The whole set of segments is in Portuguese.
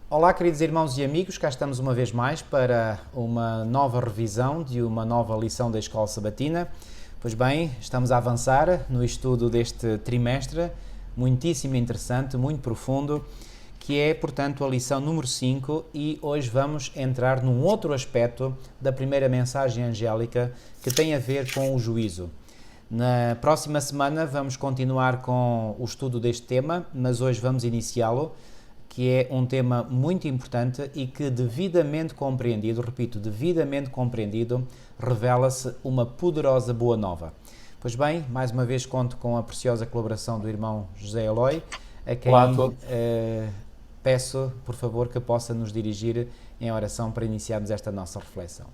Olá, queridos irmãos e amigos, cá estamos uma vez mais para uma nova revisão de uma nova lição da Escola Sabatina. Pois bem, estamos a avançar no estudo deste trimestre, muitíssimo interessante, muito profundo, que é, portanto, a lição número 5, e hoje vamos entrar num outro aspecto da primeira mensagem angélica que tem a ver com o juízo. Na próxima semana vamos continuar com o estudo deste tema, mas hoje vamos iniciá-lo, que é um tema muito importante e que, devidamente compreendido, repito, devidamente compreendido, revela-se uma poderosa boa nova. Pois bem, mais uma vez conto com a preciosa colaboração do irmão José Eloy, a quem Olá a todos. peço, por favor, que possa nos dirigir em oração para iniciarmos esta nossa reflexão.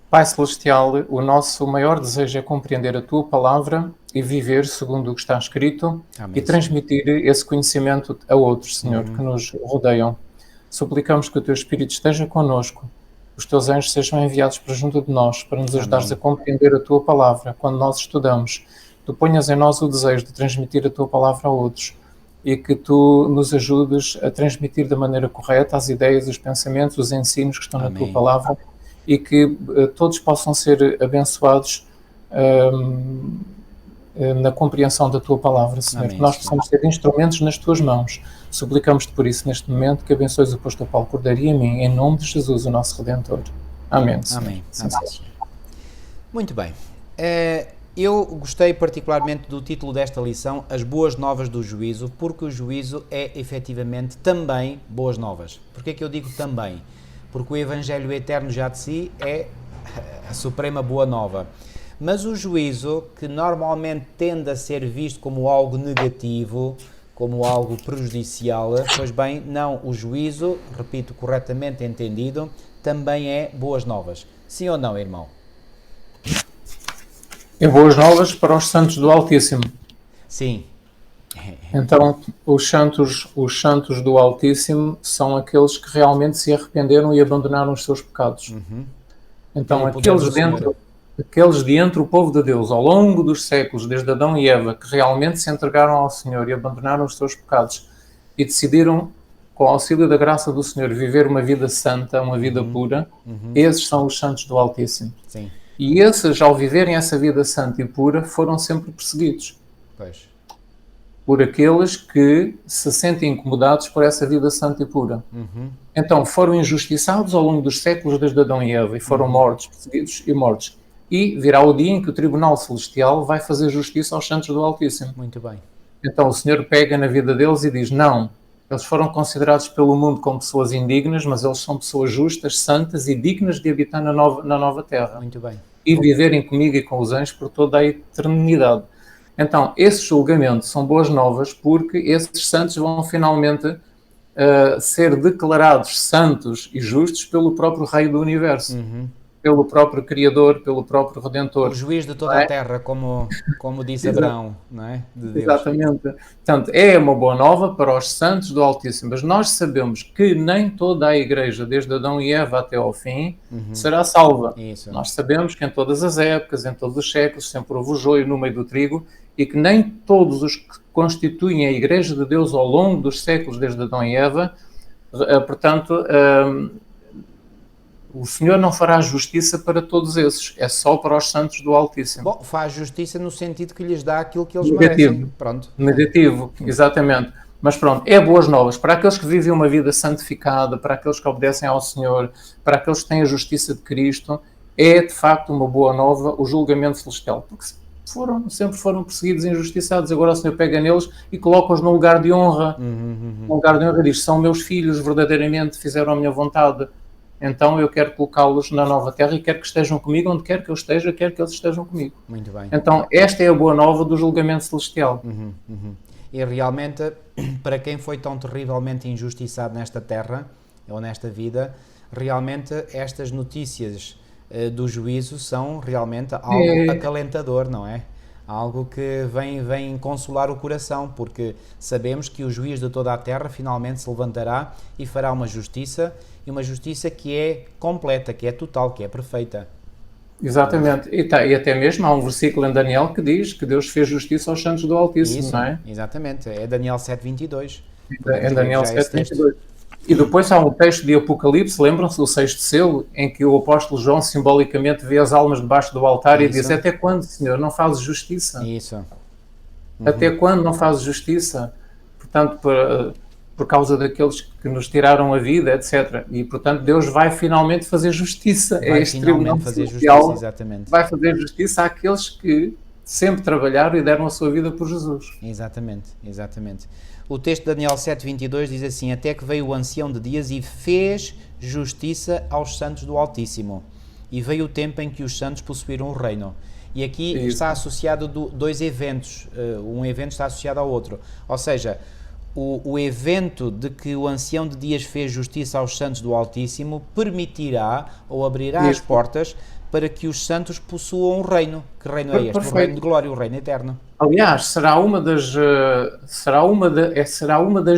Pai Celestial, o nosso maior desejo é compreender a Tua Palavra e viver segundo o que está escrito. Amém, E transmitir esse conhecimento a outros, Senhor, que nos rodeiam. Suplicamos que o Teu Espírito esteja connosco, os Teus anjos sejam enviados para junto de nós, para nos ajudares a compreender a Tua Palavra quando nós estudamos. Tu ponhas em nós o desejo de transmitir a Tua Palavra a outros e que Tu nos ajudes a transmitir da maneira correta as ideias, os pensamentos, os ensinos que estão na Tua Palavra, e que todos possam ser abençoados na compreensão da Tua Palavra, Senhor. Amém, que nós possamos ter instrumentos nas Tuas mãos. Suplicamos-te por isso neste momento, que abençoes o apóstolo Paulo Cordeiro e a mim, em nome de Jesus, o nosso Redentor. Amém, Senhor. Amém. Amém. Muito bem. Eu gostei particularmente do título desta lição, As Boas Novas do Juízo, porque o juízo é efetivamente também boas novas. Porquê que eu digo também? Porque o Evangelho eterno já de si é a suprema boa nova. Mas o juízo, que normalmente tende a ser visto como algo negativo, como algo prejudicial, pois bem, não, o juízo, repito, corretamente entendido, também é boas novas. Sim ou não, irmão? É boas novas para os santos do Altíssimo. Sim. Então, os santos do Altíssimo são aqueles que realmente se arrependeram e abandonaram os seus pecados. Então, aqueles de entre o povo de Deus, ao longo dos séculos, desde Adão e Eva, que realmente se entregaram ao Senhor e abandonaram os seus pecados e decidiram, com o auxílio da graça do Senhor, viver uma vida santa, uma vida pura, esses são os santos do Altíssimo. Sim. E esses, ao viverem essa vida santa e pura, foram sempre perseguidos. Pois. Por aqueles que se sentem incomodados por essa vida santa e pura. Então, foram injustiçados ao longo dos séculos desde Adão e Eva e foram mortos, perseguidos e mortos. E virá o dia em que o Tribunal Celestial vai fazer justiça aos santos do Altíssimo. Muito bem. Então, o Senhor pega na vida deles e diz, não, eles foram considerados pelo mundo como pessoas indignas, mas eles são pessoas justas, santas e dignas de habitar na nova terra. Muito bem. E viverem comigo e com os anjos por toda a eternidade. Então, esses julgamentos são boas novas porque esses santos vão finalmente ser declarados santos e justos pelo próprio Rei do Universo, pelo próprio Criador, pelo próprio Redentor. O juiz de toda a terra, como disse Abraão, não é? De Deus. Exatamente. Portanto, é uma boa nova para os santos do Altíssimo, mas nós sabemos que nem toda a Igreja, desde Adão e Eva até ao fim, será salva. Isso. Nós sabemos que em todas as épocas, em todos os séculos, sempre houve o joio no meio do trigo, e que nem todos os que constituem a Igreja de Deus ao longo dos séculos, desde Adão e Eva, portanto, o Senhor não fará justiça para todos esses, é só para os santos do Altíssimo. Bom, faz justiça no sentido que lhes dá aquilo que eles merecem. Pronto. Negativo, exatamente. Mas pronto, é boas novas para aqueles que vivem uma vida santificada, para aqueles que obedecem ao Senhor, para aqueles que têm a justiça de Cristo, é de facto uma boa nova o julgamento celestial, porque sempre foram perseguidos e injustiçados. Agora o Senhor pega neles e coloca-os num lugar de honra. Num lugar de honra, diz, são meus filhos, verdadeiramente fizeram a minha vontade. Então eu quero colocá-los na nova terra e quero que estejam comigo, onde quer que eu esteja, quero que eles estejam comigo. Muito bem. Então esta é a boa nova do julgamento celestial. E realmente, para quem foi tão terrivelmente injustiçado nesta terra, ou nesta vida, realmente estas notícias do juízo são realmente algo acalentador, não é? Algo que vem consolar o coração, porque sabemos que o juiz de toda a terra finalmente se levantará e fará uma justiça, e uma justiça que é completa, que é total, que é perfeita. Exatamente. E até mesmo há um versículo em Daniel que diz que Deus fez justiça aos santos do Altíssimo, Isso, não é? exatamente. É Daniel 7:22. Em Daniel Já esse texto. 7:22. E depois há um texto de Apocalipse, lembram-se do sexto selo, em que o apóstolo João simbolicamente vê as almas debaixo do altar e diz: até quando, Senhor, não fazes justiça? Isso. Até quando não fazes justiça? Portanto, por causa daqueles que nos tiraram a vida, etc. E, portanto, Deus vai finalmente fazer justiça. Vai este tribunal fazer celestial justiça, exatamente. vai fazer justiça àqueles que sempre trabalharam e deram a sua vida por Jesus. Exatamente, exatamente. O texto de Daniel 7:22 diz assim: até que veio o ancião de dias e fez justiça aos santos do Altíssimo. E veio o tempo em que os santos possuíram o reino. E aqui está associado dois eventos. Um evento está associado ao outro. Ou seja, o evento de que o ancião de dias fez justiça aos santos do Altíssimo permitirá ou abrirá as portas para que os santos possuam o reino. Que reino é este? Perfeito. O reino de glória, o reino eterno. Aliás, será uma das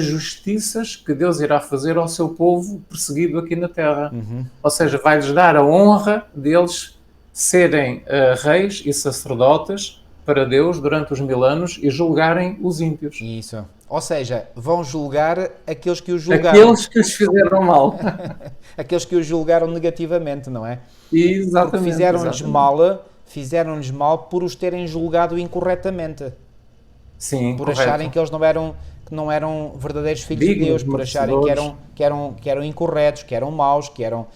justiças que Deus irá fazer ao seu povo perseguido aqui na terra. Ou seja, vai-lhes dar a honra deles serem reis e sacerdotes para Deus durante os 1000 anos e julgarem os ímpios. Isso. Ou seja, vão julgar aqueles que os julgaram. Aqueles que os fizeram mal. Aqueles que os julgaram negativamente, não é? Exatamente. Porque fizeram-lhes mal por os terem julgado incorretamente. Sim, por correto. acharem que eles não eram verdadeiros filhos de Deus, por acharem que eram incorretos, que eram maus, que eram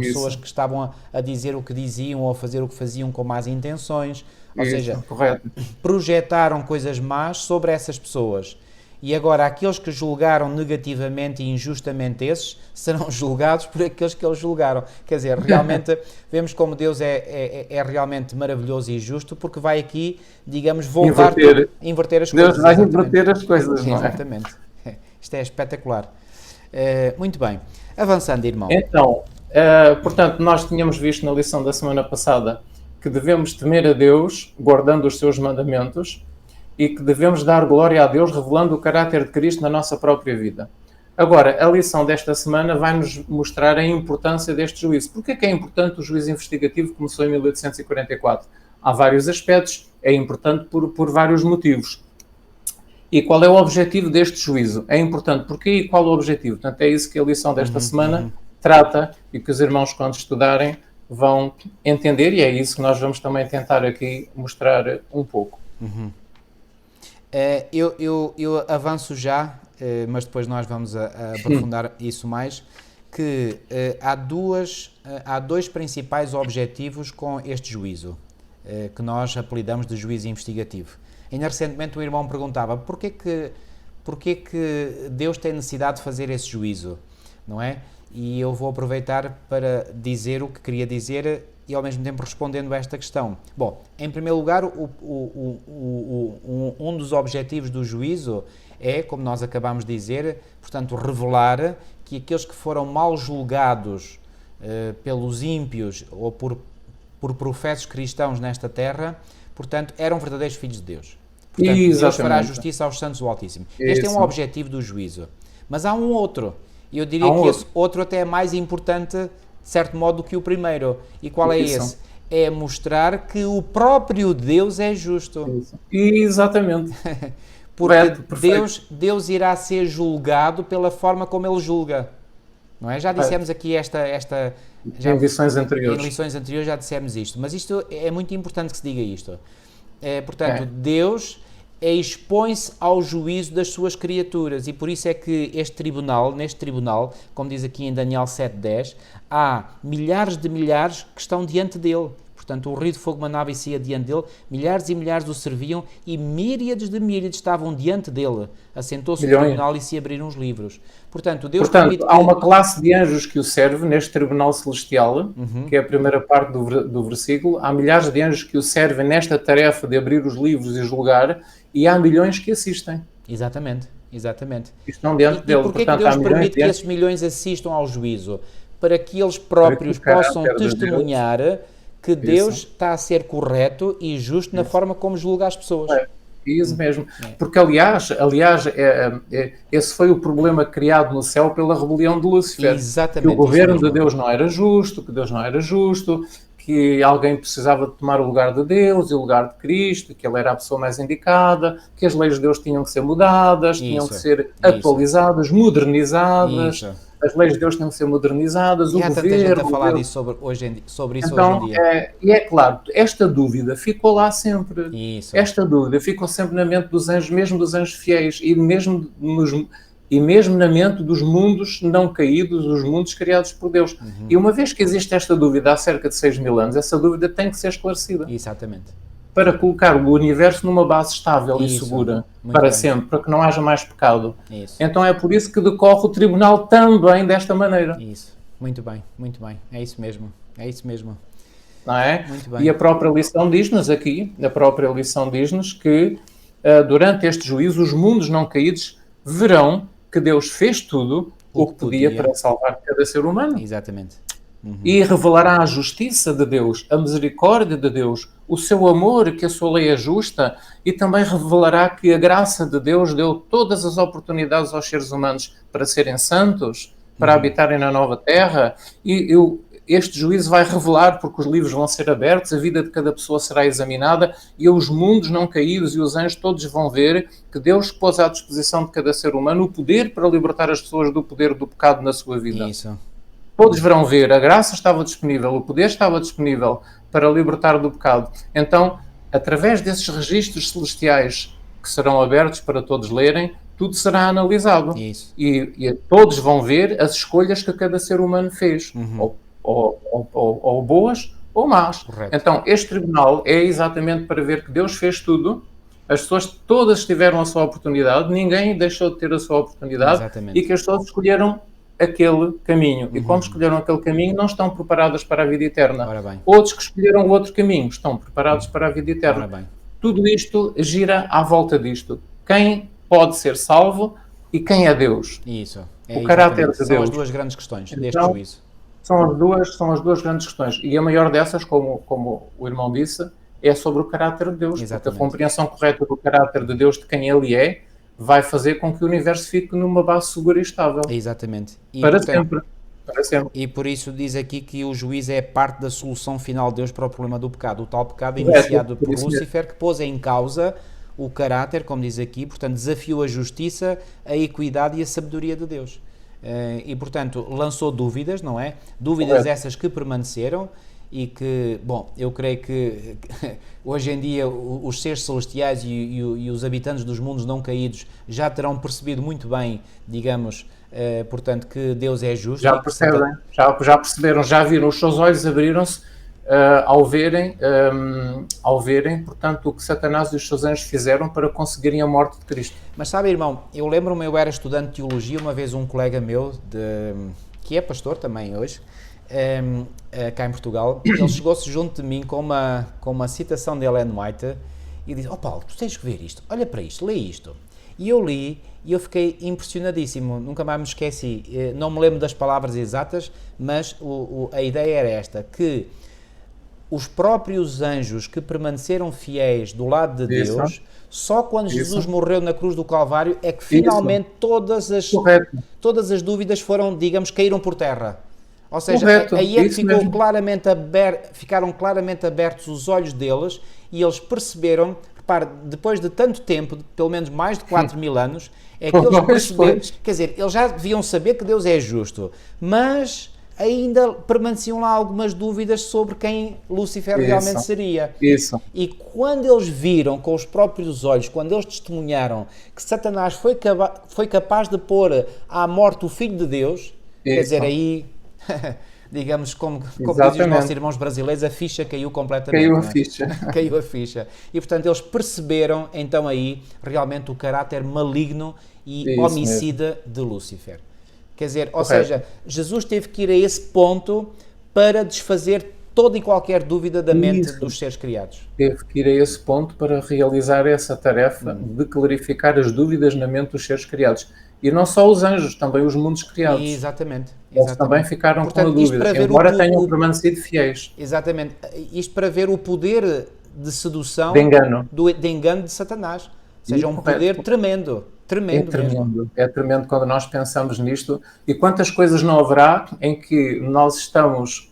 pessoas que estavam a dizer o que diziam ou a fazer o que faziam com más intenções. Ou seja, correto. projetaram coisas más sobre essas pessoas. E agora, aqueles que julgaram negativamente e injustamente esses, serão julgados por aqueles que eles julgaram. Quer dizer, realmente, vemos como Deus é realmente maravilhoso e justo, porque vai aqui, digamos, voltar a inverter as coisas. Deus vai inverter as coisas, não é? Exatamente. Isto é espetacular. Muito bem. Avançando, irmão. Então, portanto, nós tínhamos visto na lição da semana passada que devemos temer a Deus, guardando os seus mandamentos, e que devemos dar glória a Deus revelando o caráter de Cristo na nossa própria vida. Agora, a lição desta semana vai-nos mostrar a importância deste juízo. Porquê que é importante o juízo investigativo que começou em 1844? Há vários aspectos, é importante por vários motivos. E qual é o objetivo deste juízo? É importante porquê e qual é o objetivo? Portanto, é isso que a lição desta semana trata e que os irmãos, quando estudarem, vão entender, e é isso que nós vamos também tentar aqui mostrar um pouco. Eu avanço já, mas depois nós vamos aprofundar isso mais, que há dois principais objetivos com este juízo, que nós apelidamos de juízo investigativo. Ainda recentemente o irmão me perguntava porquê que Deus tem necessidade de fazer esse juízo, não é? E eu vou aproveitar para dizer o que queria dizer e ao mesmo tempo respondendo a esta questão. Bom, em primeiro lugar, um dos objetivos do juízo é, como nós acabamos de dizer, portanto, revelar que aqueles que foram mal julgados pelos ímpios ou por professos cristãos nesta terra, portanto, eram verdadeiros filhos de Deus. Portanto, Deus fará justiça aos santos do Altíssimo. Este é um objetivo do juízo. Mas há um outro, e eu diria que esse outro até é mais importante, de certo modo, do que o primeiro. E qual é esse? É mostrar que o próprio Deus é justo. Exatamente. Porque Deus irá ser julgado pela forma como Ele julga. Não é? Já dissemos aqui em lições anteriores. Em lições anteriores já dissemos isto. Mas isto é muito importante que se diga isto. Portanto, Deus expõe-se ao juízo das suas criaturas e por isso é que neste tribunal, como diz aqui em Daniel 7:10, há milhares de milhares que estão diante dele. Portanto, o rio de fogo manava e saía diante dele, milhares e milhares o serviam e míriades de míriades estavam diante dele. Assentou-se no tribunal e se abriram os livros. Portanto, há uma classe de anjos que o serve neste tribunal celestial, que é a primeira parte do versículo. Há milhares de anjos que o servem nesta tarefa de abrir os livros e julgar, e há milhões que assistem. Exatamente. Estão diante dele. E porquê que Deus permite que esses milhões assistam ao juízo? Para que eles próprios possam testemunhar que Deus está a ser correto e justo na forma como julga as pessoas. Isso mesmo. Porque, aliás, esse foi o problema criado no céu pela rebelião de Lúcifer. Exatamente. Que o governo de Deus não era justo, que alguém precisava de tomar o lugar de Deus e o lugar de Cristo, que ele era a pessoa mais indicada, que as leis de Deus tinham que ser mudadas, tinham que ser atualizadas, modernizadas, as leis de Deus tinham que ser modernizadas, e o há governo... tanta gente a falar disso sobre isso então, hoje em dia. e é claro, esta dúvida ficou lá sempre. Isso. Esta dúvida ficou sempre na mente dos anjos, mesmo dos anjos fiéis, e mesmo na mente dos mundos não caídos, dos mundos criados por Deus. E uma vez que existe esta dúvida há cerca de 6.000 anos, essa dúvida tem que ser esclarecida. Exatamente. Para colocar o universo numa base estável e segura, para sempre, para que não haja mais pecado. Isso. Então é por isso que decorre o tribunal também desta maneira. Isso. Muito bem, muito bem. É isso mesmo. É isso mesmo. Não é? Muito bem. E a própria lição diz-nos aqui, que durante este juízo os mundos não caídos verão que Deus fez tudo o que podia para salvar cada ser humano. Exatamente. E revelará a justiça de Deus, a misericórdia de Deus, o seu amor, que a sua lei é justa, e também revelará que a graça de Deus deu todas as oportunidades aos seres humanos para serem santos, para habitarem na nova terra, e este juízo vai revelar, porque os livros vão ser abertos, a vida de cada pessoa será examinada, e os mundos não caídos e os anjos todos vão ver que Deus pôs à disposição de cada ser humano o poder para libertar as pessoas do poder do pecado na sua vida. Isso. Todos verão ver, a graça estava disponível, o poder estava disponível para libertar do pecado. Então, através desses registros celestiais que serão abertos para todos lerem, tudo será analisado. Isso. E todos vão ver as escolhas que cada ser humano fez, ou boas ou más. Correto. Então, este tribunal é exatamente para ver que Deus fez tudo, as pessoas todas tiveram a sua oportunidade, ninguém deixou de ter a sua oportunidade. Exatamente. E que as pessoas escolheram aquele caminho. E como escolheram aquele caminho, não estão preparadas para a vida eterna. Outros que escolheram o outro caminho estão preparados para a vida eterna. Tudo isto gira à volta disto. Quem pode ser salvo e quem é Deus? Isso. O caráter de Deus. São as duas grandes questões deste juízo. São as duas grandes questões. E a maior dessas, como o irmão disse, é sobre o caráter de Deus. Exatamente. Porque a compreensão correta do caráter de Deus, de quem Ele é, vai fazer com que o universo fique numa base segura e estável. Exatamente. Para sempre. E por isso diz aqui que o juízo é parte da solução final de Deus para o problema do pecado. O tal pecado iniciado por Lúcifer, que pôs em causa o caráter, como diz aqui, portanto, desafiou a justiça, a equidade e a sabedoria de Deus. E, portanto, lançou dúvidas, não é? Dúvidas essas que permaneceram e que, bom, eu creio que hoje em dia os seres celestiais e os habitantes dos mundos não caídos já terão percebido muito bem, digamos, portanto, que Deus é justo. Já percebem, já perceberam, já viram, os seus olhos abriram-se ao verem, portanto, o que Satanás e os seus anjos fizeram para conseguirem a morte de Cristo. Mas sabe, irmão, eu lembro-me, eu era estudante de teologia, uma vez um colega meu, que é pastor também hoje, cá em Portugal, ele chegou-se junto de mim com uma citação de Ellen White e disse: Paulo, tu tens que ver isto, olha para isto, lê isto. E eu li e eu fiquei impressionadíssimo, nunca mais me esqueci, não me lembro das palavras exatas, mas a ideia era esta, que os próprios anjos que permaneceram fiéis do lado de Deus, só quando Jesus morreu na cruz do Calvário é que finalmente todas as dúvidas foram, digamos, caíram por terra. Ou seja, aí é que ficaram claramente abertos os olhos deles e eles perceberam, repare, depois de tanto tempo, pelo menos mais de 4.000 anos, é que eles perceberam, quer dizer, eles já deviam saber que Deus é justo, mas ainda permaneciam lá algumas dúvidas sobre quem Lúcifer realmente seria. E quando eles viram com os próprios olhos, quando eles testemunharam que Satanás foi capaz de pôr à morte o Filho de Deus, quer dizer, aí... digamos, como dizem os nossos irmãos brasileiros, a ficha caiu completamente. Caiu a ficha. E, portanto, eles perceberam, então, aí, realmente o caráter maligno e homicida de Lúcifer. Quer dizer, ou seja, Jesus teve que ir a esse ponto para desfazer toda e qualquer dúvida da mente dos seres criados. Teve que ir a esse ponto para realizar essa tarefa de clarificar as dúvidas na mente dos seres criados. E não só os anjos, também os mundos criados. Exatamente. Eles também ficaram com a dúvida, embora tenham permanecido fiéis. Exatamente. Isto para ver o poder de sedução, de engano de Satanás. Ou seja, um poder tremendo. É tremendo quando nós pensamos nisto. E quantas coisas não haverá em que nós estamos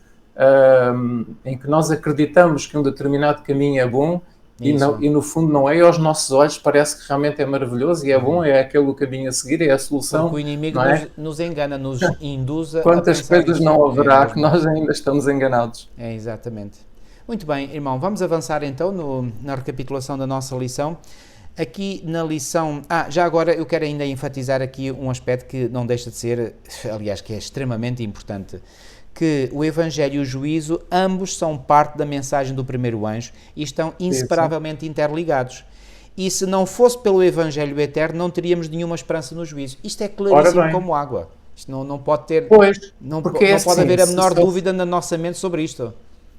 em que nós acreditamos que um determinado caminho é bom e Isso. no fundo não é, e aos nossos olhos parece que realmente é maravilhoso e é bom, é aquele o caminho a seguir, é a solução, Porque o inimigo não é? nos engana, nos induz a Quantas pensar coisas isso. não haverá que mesmo. nós ainda estamos enganados. É, exatamente. Muito bem, irmão, vamos avançar então na recapitulação da nossa lição. Aqui na lição... já agora eu quero ainda enfatizar aqui um aspecto que não deixa de ser, aliás, que é extremamente importante, que o Evangelho e o juízo, ambos são parte da mensagem do primeiro anjo e estão inseparavelmente interligados. E se não fosse pelo Evangelho eterno, não teríamos nenhuma esperança no juízo. Isto é claríssimo como água. Isto não pode ter... Pois, não porque não assim, pode haver a menor dúvida na nossa mente sobre isto.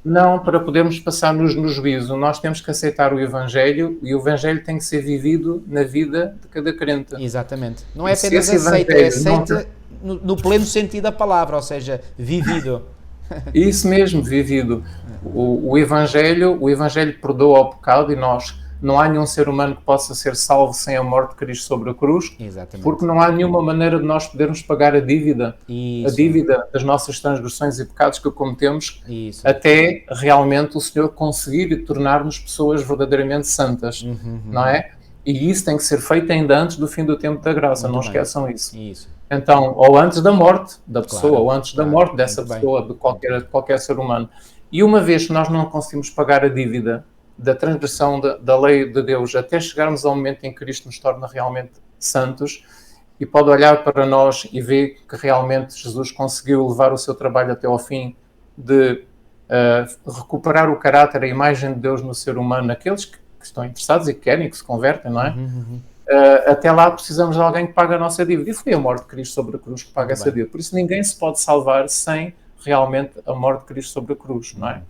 Não, para podermos passar no juízo, nós temos que aceitar o Evangelho e o Evangelho tem que ser vivido na vida de cada crente. Exatamente. Não é Se apenas esse aceita, é Evangelho aceita no pleno sentido da palavra, ou seja, vivido. Isso mesmo, vivido. O Evangelho perdoa o pecado e não há nenhum ser humano que possa ser salvo sem a morte de Cristo sobre a cruz, Exatamente. porque não há nenhuma maneira de nós podermos pagar a dívida das nossas transgressões e pecados que cometemos, até realmente o Senhor conseguir tornar-nos pessoas verdadeiramente santas, não é? E isso tem que ser feito ainda antes do fim do tempo da graça, não esqueçam isso. Então, ou antes da morte da pessoa, ou antes da morte dessa pessoa, de qualquer ser humano. E uma vez que nós não conseguimos pagar a dívida da transgressão da lei de Deus, até chegarmos ao momento em que Cristo nos torna realmente santos, e pode olhar para nós e ver que realmente Jesus conseguiu levar o seu trabalho até ao fim de recuperar o caráter, a imagem de Deus no ser humano, naqueles que estão interessados e que querem, que se convertem, não é? Até lá precisamos de alguém que pague a nossa dívida. E foi a morte de Cristo sobre a cruz que paga essa dívida. Por isso ninguém se pode salvar sem realmente a morte de Cristo sobre a cruz, não é?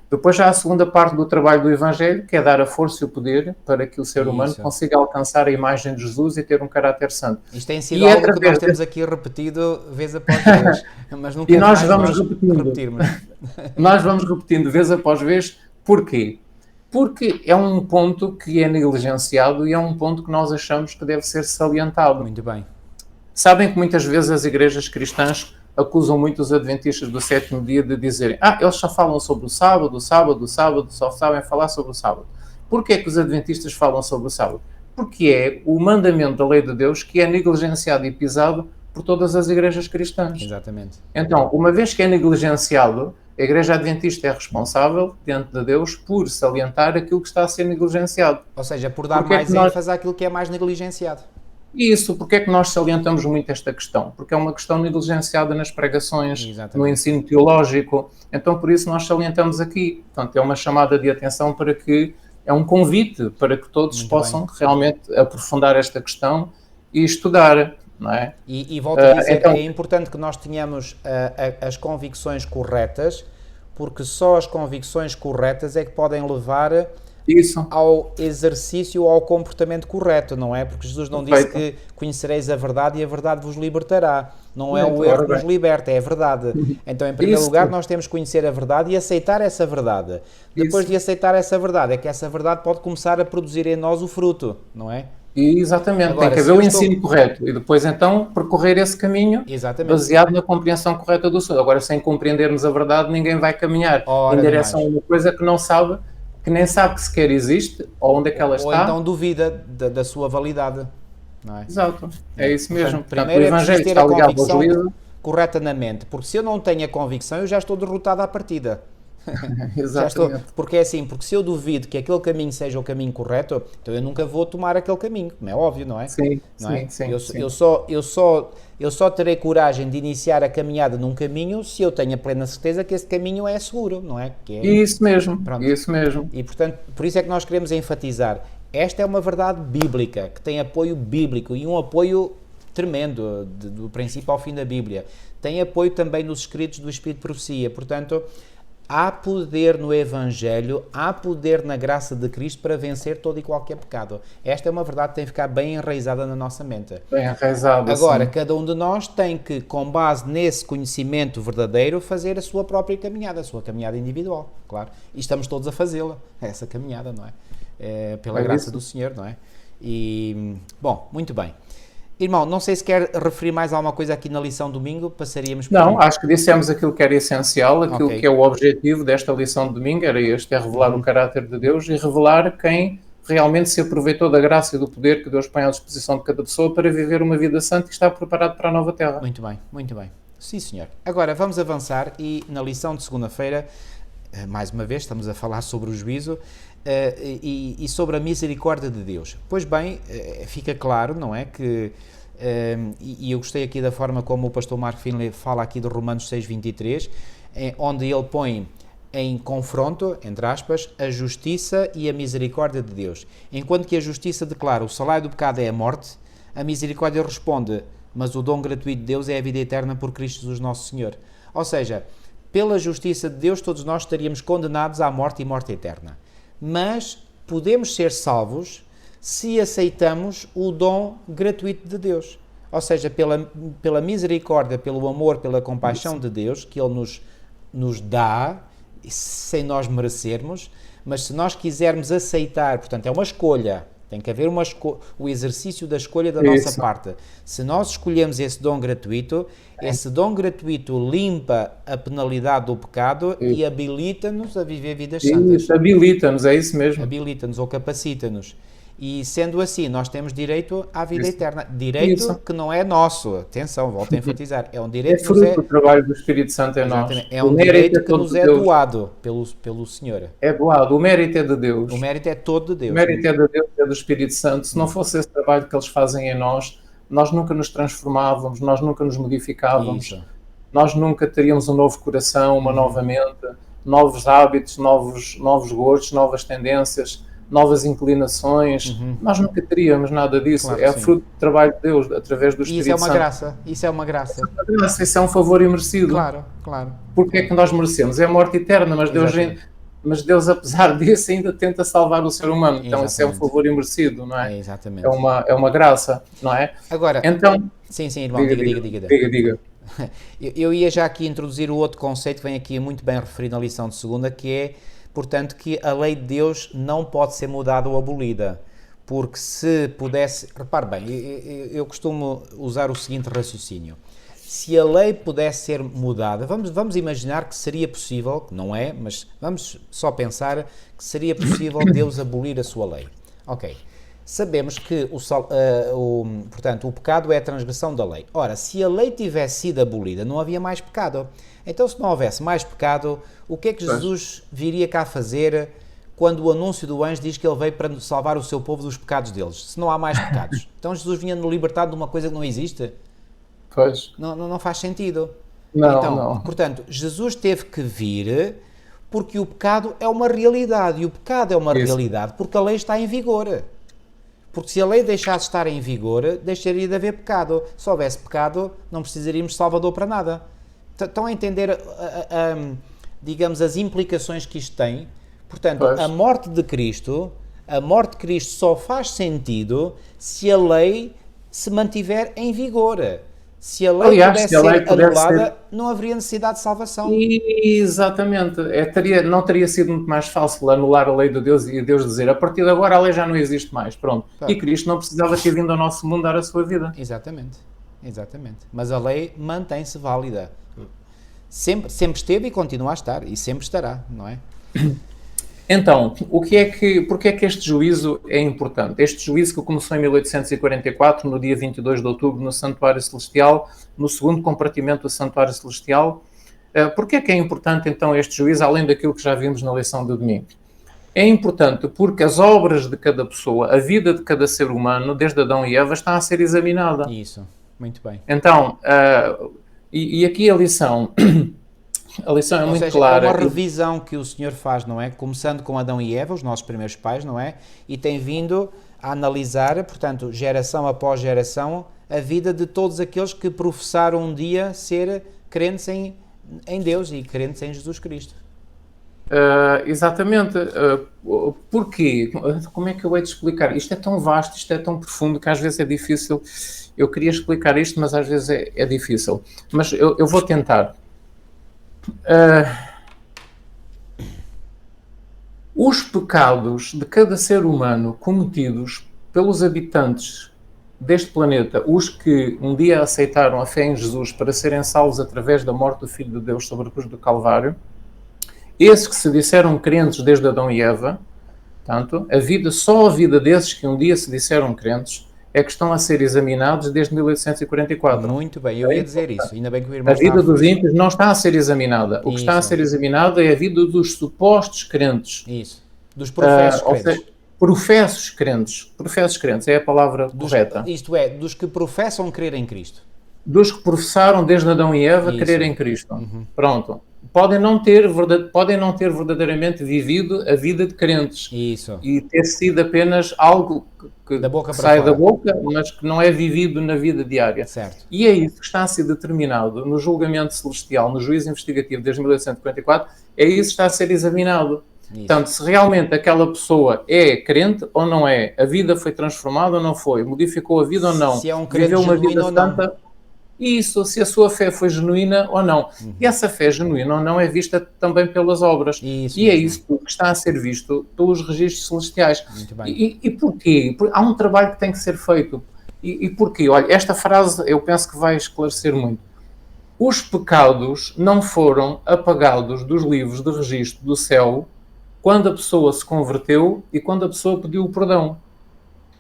Depois já há a segunda parte do trabalho do Evangelho, que é dar a força e o poder para que o ser humano consiga alcançar a imagem de Jesus e ter um caráter santo. Isto tem sido algo que nós temos aqui repetido vez após vez, mas nunca nós vamos repetindo. Nós vamos repetindo vez após vez. Porquê? Porque é um ponto que é negligenciado e é um ponto que nós achamos que deve ser salientado. Muito bem. Sabem que muitas vezes as igrejas cristãs acusam muito os adventistas do sétimo dia de dizerem eles só falam sobre o sábado, só sabem falar sobre o sábado. Porquê que os adventistas falam sobre o sábado? Porque é o mandamento da lei de Deus que é negligenciado e pisado por todas as igrejas cristãs. Exatamente. Então, uma vez que é negligenciado, a igreja adventista é responsável, diante de Deus, por salientar aquilo que está a ser negligenciado. Ou seja, por dar mais ênfase àquilo que é mais negligenciado. Isso, porque é que nós salientamos muito esta questão? Porque é uma questão negligenciada nas pregações, no ensino teológico. Então, por isso, nós salientamos aqui. Portanto, é uma chamada de atenção para que... É um convite para que todos possam realmente aprofundar esta questão e estudar, não é? E volto a dizer, então, é importante que nós tenhamos as convicções corretas, porque só as convicções corretas é que podem levar... ao exercício, ao comportamento correto, não é? Porque Jesus não disse que conhecereis a verdade e a verdade vos libertará. Não é o erro que nos liberta, é a verdade. Então, em primeiro lugar, nós temos que conhecer a verdade e aceitar essa verdade. Depois de aceitar essa verdade, é que essa verdade pode começar a produzir em nós o fruto, não é? Exatamente, agora, tem que haver o ensino correto e depois então percorrer esse caminho baseado na compreensão correta do Senhor. Agora, sem compreendermos a verdade, ninguém vai caminhar em direção a uma coisa que não sabe, que nem sabe que sequer existe, ou onde é que ela está. Ou então duvida da sua validade. Não é? Exato, é isso mesmo. Portanto, primeiro o Evangelho é preciso ter a convicção correta na mente, porque se eu não tenho a convicção, eu já estou derrotado à partida. Exatamente. Porque é assim, porque se eu duvido que aquele caminho seja o caminho correto, então eu nunca vou tomar aquele caminho, como é óbvio, não é? Sim, não é? Sim. Eu só terei coragem de iniciar a caminhada num caminho se eu tenho a plena certeza que esse caminho é seguro, não é? Que é... Isso mesmo, isso mesmo. E portanto, por isso é que nós queremos enfatizar, esta é uma verdade bíblica, que tem apoio bíblico e um apoio tremendo, do princípio ao fim da Bíblia. Tem apoio também nos escritos do Espírito de Profecia, portanto... Há poder no Evangelho, há poder na graça de Cristo para vencer todo e qualquer pecado. Esta é uma verdade que tem que ficar bem enraizada na nossa mente. Bem enraizada, agora, sim. Cada um de nós tem que, com base nesse conhecimento verdadeiro, fazer a sua própria caminhada, a sua caminhada individual, claro. E estamos todos a fazê-la, essa caminhada, não é? Pela graça do Senhor, não é? E, bom, muito bem. Irmão, não sei se quer referir mais alguma coisa aqui na lição de domingo, passaríamos por Não, aí. acho que dissemos aquilo que era essencial, aquilo Ok. que é o objetivo desta lição de domingo, era este, é revelar o caráter de Deus e revelar quem realmente se aproveitou da graça e do poder que Deus põe à disposição de cada pessoa para viver uma vida santa e está preparado para a nova terra. Muito bem, muito bem. Sim, senhor. Agora vamos avançar e na lição de segunda-feira, mais uma vez, estamos a falar sobre o juízo e sobre a misericórdia de Deus. Pois bem, fica claro, não é, que e eu gostei aqui da forma como o pastor Mark Finley fala aqui de Romanos 6:23, onde ele põe em confronto, entre aspas, a justiça e a misericórdia de Deus. Enquanto que a justiça declara o salário do pecado é a morte, a misericórdia responde, mas o dom gratuito de Deus é a vida eterna por Cristo Jesus nosso Senhor. Ou seja, pela justiça de Deus todos nós estaríamos condenados à morte e morte eterna. Mas podemos ser salvos se aceitamos o dom gratuito de Deus. Ou seja, pela misericórdia, pelo amor, pela compaixão de Deus que Ele nos dá, sem nós merecermos, mas se nós quisermos aceitar, portanto é uma escolha, tem que haver o exercício da escolha da nossa parte. Se nós escolhemos esse dom gratuito, esse dom gratuito limpa a penalidade do pecado e habilita-nos a viver vidas santas. Habilita-nos, é isso mesmo. Habilita-nos ou capacita-nos. E sendo assim, nós temos direito à vida eterna. Direito que não é nosso. Atenção, volto a enfatizar. É um direito é fruto do trabalho do Espírito Santo em nós. É um direito que nos é doado pelo Senhor. É doado. O mérito é de Deus. O mérito é todo de Deus. O mérito é de Deus, é do Espírito Santo. Se não fosse esse trabalho que eles fazem em nós, nós nunca nos transformávamos, nós nunca nos modificávamos. Isso. Nós nunca teríamos um novo coração, uma nova mente, novos hábitos, novos gostos, novas tendências, novas inclinações. Nós nunca teríamos nada disso. Claro, é sim. fruto do trabalho de Deus, através do E Espírito isso é uma Santo. graça. Isso é uma graça. Isso é um favor imerecido. Claro, claro. Porque é que nós merecemos? É a morte eterna, mas Deus, apesar disso, ainda tenta salvar o ser humano. Então, isso é um favor imerecido, não é? Exatamente. É uma graça, não é? Agora, então, sim, irmão, diga. Eu ia já aqui introduzir o outro conceito que vem aqui muito bem referido na lição de segunda, que é, portanto, que a lei de Deus não pode ser mudada ou abolida. Porque se pudesse... Repare bem, eu costumo usar o seguinte raciocínio. Se a lei pudesse ser mudada, vamos imaginar que seria possível, não é, mas vamos só pensar que seria possível Deus abolir a sua lei. Ok. Sabemos que portanto, o pecado é a transgressão da lei. Ora, se a lei tivesse sido abolida, não havia mais pecado. Então, se não houvesse mais pecado, o que é que Jesus viria cá fazer quando o anúncio do anjo diz que ele veio para salvar o seu povo dos pecados deles? Se não há mais pecados. Então, Jesus vinha nos libertar de uma coisa que não existe? Pois. Não faz sentido. Não. Portanto, Jesus teve que vir porque o pecado é uma realidade. E o pecado é uma realidade porque a lei está em vigor. Porque se a lei deixasse de estar em vigor, deixaria de haver pecado. Se houvesse pecado, não precisaríamos de Salvador para nada. Estão a entender, digamos, as implicações que isto tem? Portanto, a morte de Cristo só faz sentido se a lei se mantiver em vigor. Se a lei pudesse ser anulada, não haveria necessidade de salvação. Exatamente. Não teria sido muito mais fácil anular a lei de Deus e Deus dizer, a partir de agora a lei já não existe mais. Pronto. E Cristo não precisava ter vindo ao nosso mundo dar a sua vida. Exatamente. Mas a lei mantém-se válida. Sempre esteve e continua a estar. E sempre estará, não é? Então, porque é que este juízo é importante? Este juízo que começou em 1844, no dia 22 de outubro, no Santuário Celestial, no segundo compartimento do Santuário Celestial, porque é que é importante então este juízo, além daquilo que já vimos na lição de domingo? É importante porque as obras de cada pessoa, a vida de cada ser humano, desde Adão e Eva, está a ser examinada. Isso, muito bem. Então, e aqui a lição... A lição é muito clara. É uma revisão que o Senhor faz, não é? Começando com Adão e Eva, os nossos primeiros pais, não é? E tem vindo a analisar, portanto, geração após geração, a vida de todos aqueles que professaram um dia ser crentes em Deus e crentes em Jesus Cristo. Exatamente. Porquê? Como é que eu hei de explicar? Isto é tão vasto, isto é tão profundo que às vezes é difícil. Eu queria explicar isto, mas às vezes é difícil. Mas eu vou tentar. Os pecados de cada ser humano cometidos pelos habitantes deste planeta, os que um dia aceitaram a fé em Jesus para serem salvos através da morte do Filho de Deus sobre a cruz do Calvário, esses que se disseram crentes desde Adão e Eva, portanto, só a vida desses que um dia se disseram crentes é que estão a ser examinados desde 1844. Muito bem, eu ia dizer isso. Ainda bem que o irmão A vida está a... dos ímpios não está a ser examinada. O que está a ser examinado é a vida dos supostos crentes. Isso. Dos professos crentes. Seja, professos crentes. Professos crentes é a palavra correta. Isto é, dos que professam crer em Cristo. Dos que professaram desde Adão e Eva crer em Cristo. Pronto. Podem não ter verdadeiramente vivido a vida de crentes. Isso. E ter sido apenas algo que sai da boca, mas que não é vivido na vida diária. Certo. E é isso que está a ser determinado no julgamento celestial, no juízo investigativo desde 1844, é isso que está a ser examinado. Isso. Portanto, se realmente aquela pessoa é crente ou não é, a vida foi transformada ou não foi, modificou a vida ou não, se é um crente viveu uma vida santa... Não. Isso, se a sua fé foi genuína ou não. E essa fé genuína ou não é vista também pelas obras. Isso, e é isso que está a ser visto pelos registros celestiais. Muito bem. E porquê? Há um trabalho que tem que ser feito. E porquê? Olha, esta frase eu penso que vai esclarecer muito. Os pecados não foram apagados dos livros de registro do céu quando a pessoa se converteu e quando a pessoa pediu o perdão.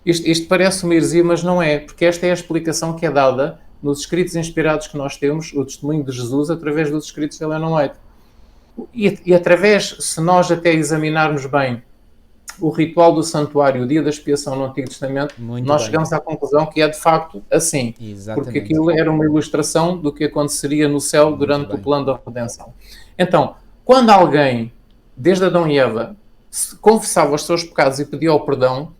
Isto parece uma heresia, mas não é, porque esta é a explicação que é dada nos escritos inspirados que nós temos, o testemunho de Jesus, através dos escritos de Ellen White. E através, se nós até examinarmos bem o ritual do santuário, o dia da expiação no Antigo Testamento, nós chegamos à conclusão que é de facto assim. Exatamente. Porque aquilo era uma ilustração do que aconteceria no céu durante o plano da redenção. Então, quando alguém, desde Adão e Eva, confessava os seus pecados e pedia o perdão,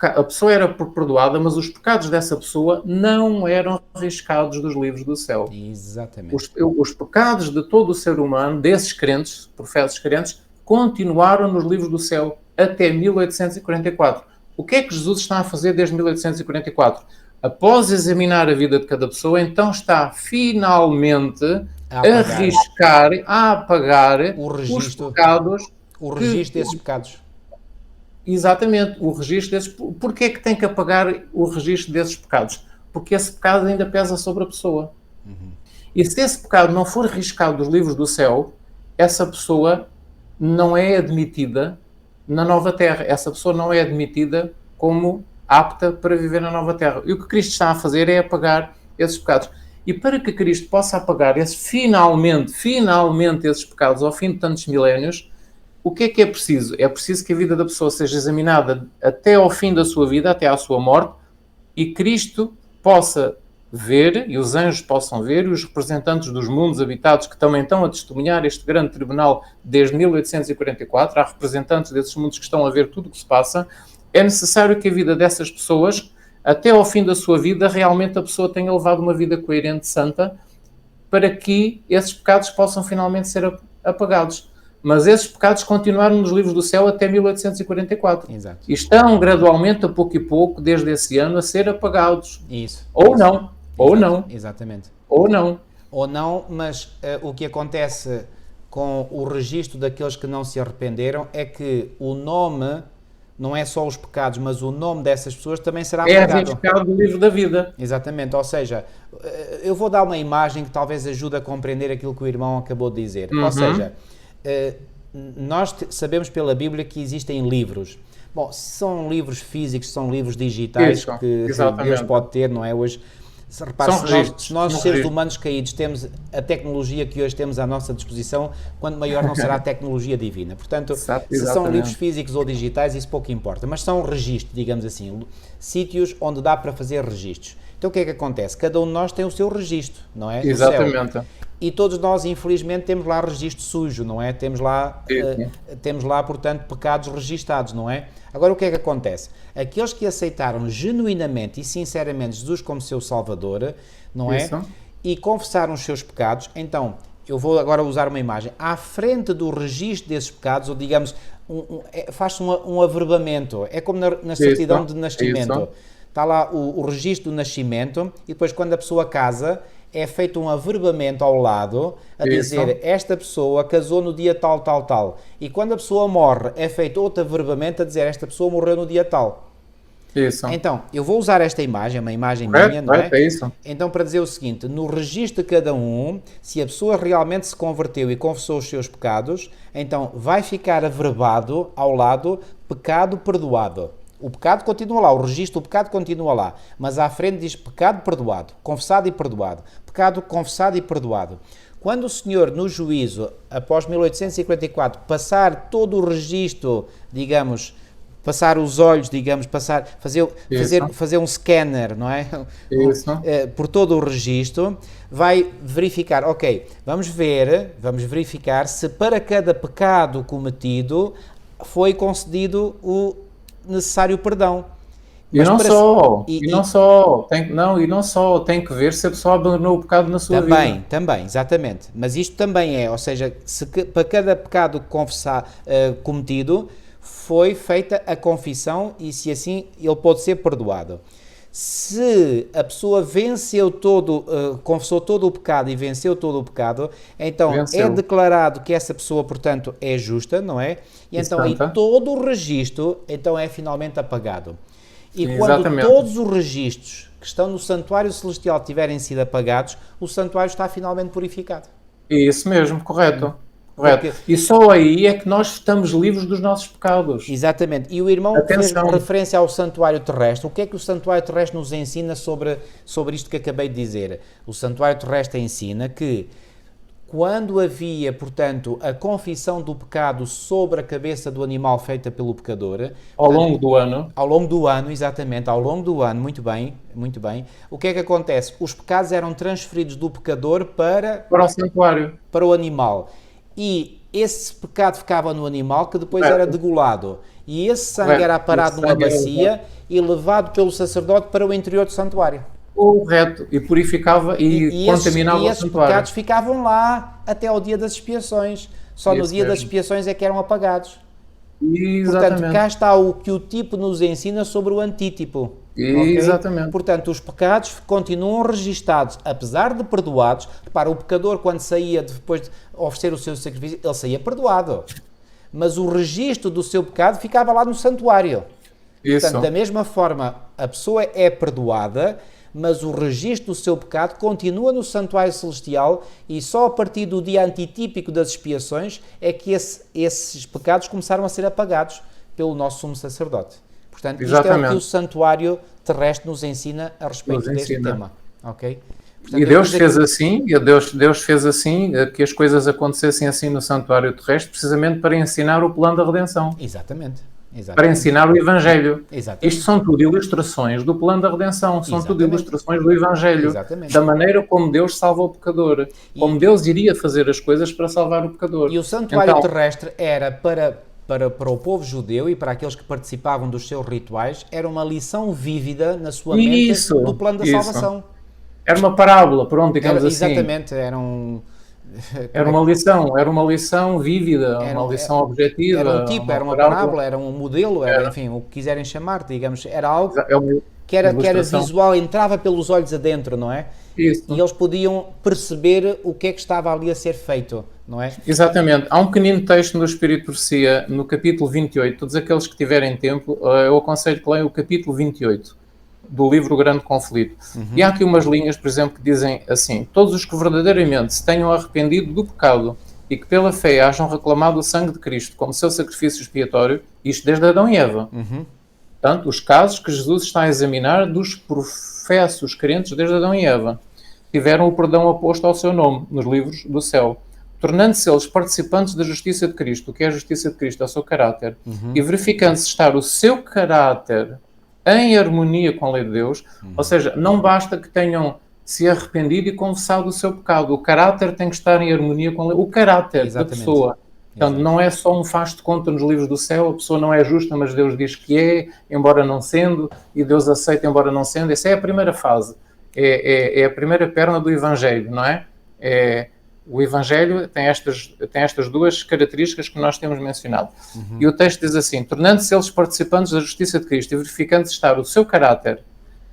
a pessoa era perdoada, mas os pecados dessa pessoa não eram riscados dos livros do céu. Exatamente. Os pecados de todo o ser humano, desses crentes, professos crentes, continuaram nos livros do céu até 1844. O que é que Jesus está a fazer desde 1844? Após examinar a vida de cada pessoa, então está finalmente a apagar os pecados. O registro desses pecados. Exatamente, o registro desses... Porquê é que tem que apagar o registro desses pecados? Porque esse pecado ainda pesa sobre a pessoa. E se esse pecado não for riscado dos livros do céu, essa pessoa não é admitida na nova terra. Essa pessoa não é admitida como apta para viver na nova terra. E o que Cristo está a fazer é apagar esses pecados. E para que Cristo possa apagar finalmente esses pecados ao fim de tantos milénios, o que é preciso? É preciso que a vida da pessoa seja examinada até ao fim da sua vida, até à sua morte, e Cristo possa ver, e os anjos possam ver, e os representantes dos mundos habitados que também estão a testemunhar este grande tribunal desde 1844, há representantes desses mundos que estão a ver tudo o que se passa, é necessário que a vida dessas pessoas, até ao fim da sua vida, realmente a pessoa tenha levado uma vida coerente, santa, para que esses pecados possam finalmente ser apagados. Mas esses pecados continuaram nos livros do céu até 1844. Exato. E estão gradualmente, a pouco e pouco, desde esse ano, a ser apagados. Isso. Ou não. Ou não. Exatamente. Ou não. Ou não, mas o que acontece com o registro daqueles que não se arrependeram é que o nome, não é só os pecados, mas o nome dessas pessoas também será apagado. É riscado do livro da vida. Exatamente. Ou seja, eu vou dar uma imagem que talvez ajude a compreender aquilo que o irmão acabou de dizer. Ou seja... nós sabemos pela Bíblia que existem livros. Bom, se são livros físicos, são livros digitais que Deus pode ter, não é? Hoje, repare, se nós seres humanos caídos temos a tecnologia que hoje temos à nossa disposição, quanto maior não será a tecnologia divina. Portanto, se são livros físicos ou digitais, isso pouco importa. Mas são registros, digamos assim, sítios onde dá para fazer registros. Então o que é que acontece? Cada um de nós tem o seu registro, não é? Exatamente. E todos nós, infelizmente, temos lá registro sujo, não é? Temos lá, portanto, pecados registados, não é? Agora, o que é que acontece? Aqueles que aceitaram genuinamente e sinceramente Jesus como seu Salvador, não é? E confessaram os seus pecados, então, eu vou agora usar uma imagem, à frente do registro desses pecados, ou digamos, faz-se um averbamento, é como na certidão de nascimento. Está lá o registro do nascimento e depois, quando a pessoa casa, é feito um averbamento ao lado a dizer esta pessoa casou no dia tal, tal, tal. E quando a pessoa morre, é feito outro averbamento a dizer esta pessoa morreu no dia tal. Isso. Então, eu vou usar esta imagem, uma imagem Correto, minha, não é? correto, é isso. Então, para dizer o seguinte, no registro de cada um, se a pessoa realmente se converteu e confessou os seus pecados, então vai ficar averbado ao lado pecado perdoado. O pecado continua lá, o registro do pecado continua lá, mas à frente diz pecado perdoado, confessado e perdoado, pecado confessado e perdoado. Quando o Senhor, no juízo, após 1854, passar todo o registro, digamos, passar os olhos, digamos, fazer um scanner, não é? Isso. Por todo o registro, vai verificar, ok, vamos verificar se para cada pecado cometido foi concedido o necessário perdão. E não só, tem que ver se a pessoa abandonou o pecado na sua vida. Também, exatamente. Mas isto também é, ou seja, se para cada pecado cometido foi feita a confissão e se assim ele pode ser perdoado. Se a pessoa confessou todo o pecado e venceu todo o pecado, então é declarado que essa pessoa, portanto, é justa, não é? E então aí todo o registro então é finalmente apagado. E quando todos os registros que estão no santuário celestial tiverem sido apagados, o santuário está finalmente purificado. Isso mesmo, correto. Correto. E só aí é que nós estamos livres dos nossos pecados. Exatamente. E o irmão fez referência ao santuário terrestre. O que é que o santuário terrestre nos ensina sobre isto que acabei de dizer? O santuário terrestre ensina que quando havia, portanto, a confissão do pecado sobre a cabeça do animal feita pelo pecador... Ao longo do ano. Ao longo do ano, exatamente. Ao longo do ano, muito bem. O que é que acontece? Os pecados eram transferidos do pecador para o santuário. Para o animal. E esse pecado ficava no animal, que depois era degolado. E esse sangue era parado numa bacia e levado pelo sacerdote para o interior do santuário. Correto. E purificava e contaminava o santuário. E esses pecados ficavam lá até ao dia das expiações. Só no dia das expiações é que eram apagados. Exatamente. Portanto, cá está o que o tipo nos ensina sobre o antítipo. Exatamente. Okay? Portanto, os pecados continuam registados, apesar de perdoados. Repara, o pecador, quando saía depois de oferecer o seu sacrifício, ele saía perdoado. Mas o registro do seu pecado ficava lá no santuário. Isso. Portanto, da mesma forma, a pessoa é perdoada, mas o registro do seu pecado continua no santuário celestial e só a partir do dia antitípico das expiações é que esses pecados começaram a ser apagados pelo nosso sumo sacerdote. Portanto, isto é o que o santuário terrestre nos ensina a respeito deste tema. Okay? Portanto, e Deus fez assim, Deus fez assim, que as coisas acontecessem assim no santuário terrestre, precisamente para ensinar o plano da redenção. Exatamente. Para ensinar o Evangelho. Exatamente. Isto são tudo ilustrações do plano da redenção, são tudo ilustrações do Evangelho, da maneira como Deus salva o pecador, como Deus iria fazer as coisas para salvar o pecador. E o santuário terrestre era para o povo judeu e para aqueles que participavam dos seus rituais, era uma lição vívida na sua mente do plano da salvação. Era uma parábola, pronto, digamos assim. Exatamente, era uma lição vívida, uma lição objetiva. Era um tipo, era uma parábola, era um modelo, enfim, o que quiserem chamar, digamos, era algo que era visual, entrava pelos olhos adentro, não é? Isso. E eles podiam perceber o que é que estava ali a ser feito, não é? Exatamente. Há um pequenino texto no Espírito de Profecia, no capítulo 28, todos aqueles que tiverem tempo, eu aconselho que leiam o capítulo 28. Do livro O Grande Conflito. E há aqui umas linhas, por exemplo, que dizem assim: todos os que verdadeiramente se tenham arrependido do pecado e que pela fé hajam reclamado o sangue de Cristo como seu sacrifício expiatório, isto desde Adão e Eva. Portanto, os casos que Jesus está a examinar dos professos crentes desde Adão e Eva tiveram o perdão oposto ao seu nome nos livros do céu, tornando-se eles participantes da justiça de Cristo. O que é a justiça de Cristo? É o seu caráter. E verificando-se estar o seu caráter em harmonia com a lei de Deus, ou seja, não basta que tenham se arrependido e confessado o seu pecado, o caráter tem que estar em harmonia com a lei, o caráter da pessoa. Portanto, não é só um faz de conta nos livros do céu, a pessoa não é justa, mas Deus diz que é, embora não sendo, e Deus aceita, embora não sendo. Essa é a primeira fase, é a primeira perna do Evangelho, não é? O Evangelho tem estas duas características que nós temos mencionado. E o texto diz assim: tornando-se eles participantes da justiça de Cristo e verificando-se estar o seu caráter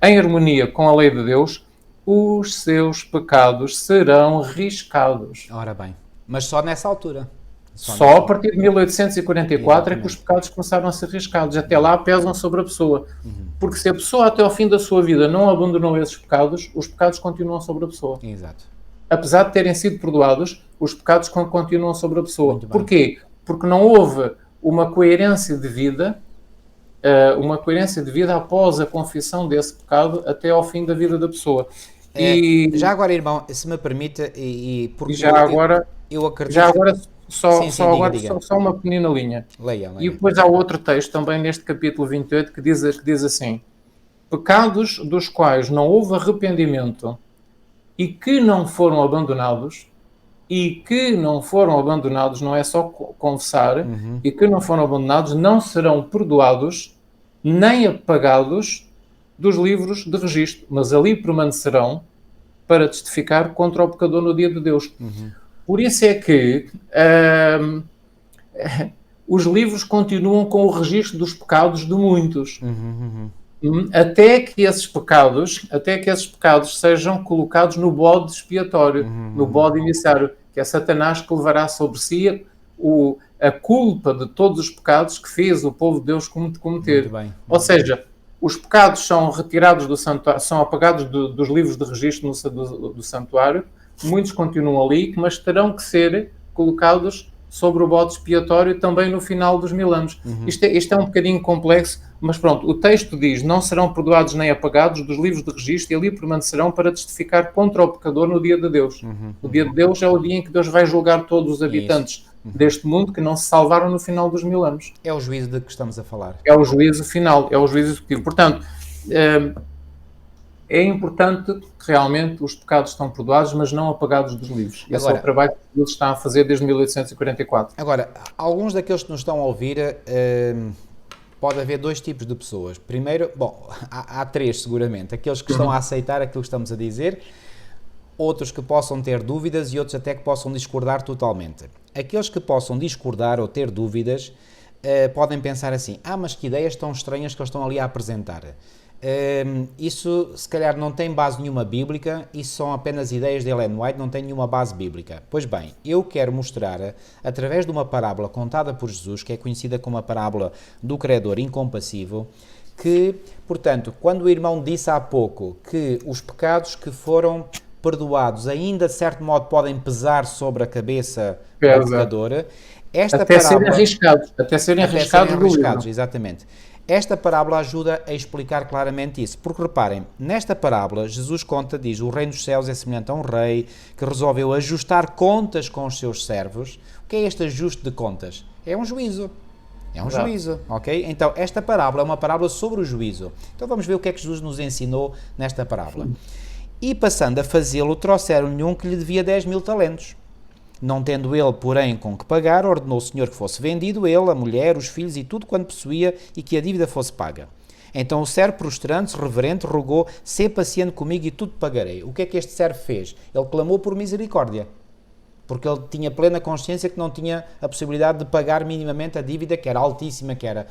em harmonia com a lei de Deus, os seus pecados serão riscados. Ora bem, mas só nessa altura. Só a partir de 1844 é que os pecados começaram a ser riscados. Até lá pesam sobre a pessoa. Porque se a pessoa até ao fim da sua vida não abandonou esses pecados, os pecados continuam sobre a pessoa. Exato. Apesar de terem sido perdoados, os pecados continuam sobre a pessoa. Porquê? Porque não houve uma coerência de vida após a confissão desse pecado até ao fim da vida da pessoa. Já agora, irmão, se me permite, porque eu acredito... Já agora, só uma pequenina linha. Leia. E depois há outro texto também neste capítulo 28 que diz assim: pecados dos quais não houve arrependimento e que não foram abandonados, não é só confessar, e que não foram abandonados, não serão perdoados nem apagados dos livros de registro, mas ali permanecerão para testificar contra o pecador no dia de Deus. Por isso é que os livros continuam com o registro dos pecados de muitos. Até que esses pecados sejam colocados no bode expiatório, no bode emissário, que é Satanás que levará sobre si a culpa de todos os pecados que fez o povo de Deus cometer. Ou seja, os pecados são retirados do santuário, são apagados dos livros de registro do santuário, muitos continuam ali, mas terão que ser colocados sobre o bode expiatório também no final dos 1000 anos. Isto é um bocadinho complexo, mas pronto, o texto diz: não serão perdoados nem apagados dos livros de registro e ali permanecerão para testificar contra o pecador no dia de Deus. O dia de Deus é o dia em que Deus vai julgar todos os habitantes deste mundo que não se salvaram no final dos 1000 anos. É o juízo de que estamos a falar. É o juízo final, é o juízo executivo. Portanto, é importante que realmente os pecados estão perdoados, mas não apagados dos livros. Esse é o trabalho que Deus está a fazer desde 1844. Agora, alguns daqueles que nos estão a ouvir, pode haver dois tipos de pessoas. Primeiro, há três seguramente. Aqueles que estão a aceitar aquilo que estamos a dizer, outros que possam ter dúvidas e outros até que possam discordar totalmente. Aqueles que possam discordar ou ter dúvidas podem pensar assim: mas que ideias tão estranhas que eles estão ali a apresentar. Isso se calhar não tem base nenhuma bíblica, isso são apenas ideias de Ellen White, não tem nenhuma base bíblica. Pois bem, eu quero mostrar, através de uma parábola contada por Jesus, que é conhecida como a parábola do credor incompassivo, que, portanto, quando o irmão disse há pouco que os pecados que foram perdoados ainda de certo modo podem pesar sobre a cabeça do pecador, até serem arriscados, exatamente. Esta parábola ajuda a explicar claramente isso, porque reparem, nesta parábola Jesus diz: o reino dos céus é semelhante a um rei que resolveu ajustar contas com os seus servos. O que é este ajuste de contas? É um juízo. Juízo, ok? Então, esta parábola é uma parábola sobre o juízo. Então vamos ver o que é que Jesus nos ensinou nesta parábola. E passando a fazê-lo, trouxeram-lhe um que lhe devia 10.000 talentos. Não tendo ele, porém, com que pagar, ordenou o senhor que fosse vendido, ele, a mulher, os filhos e tudo quanto possuía, e que a dívida fosse paga. Então o servo, prostrando-se, reverente, rogou: sê paciente comigo e tudo pagarei. O que é que este servo fez? Ele clamou por misericórdia, porque ele tinha plena consciência que não tinha a possibilidade de pagar minimamente a dívida, que era altíssima, que era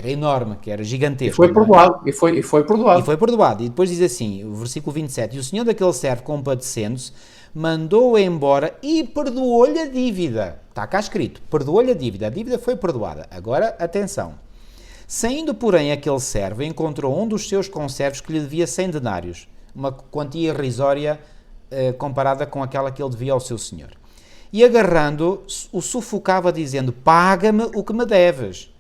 enorme, que era gigantesca. E foi perdoado. E depois diz assim, o versículo 27, e o senhor daquele servo, compadecendo-se, mandou-o embora e perdoou-lhe a dívida. Está cá escrito, perdoou-lhe a dívida foi perdoada. Agora, atenção. Saindo, porém, aquele servo, encontrou um dos seus conservos que lhe devia 100 denários, uma quantia irrisória comparada com aquela que ele devia ao seu senhor. E agarrando, o sufocava, dizendo: paga-me o que me deves.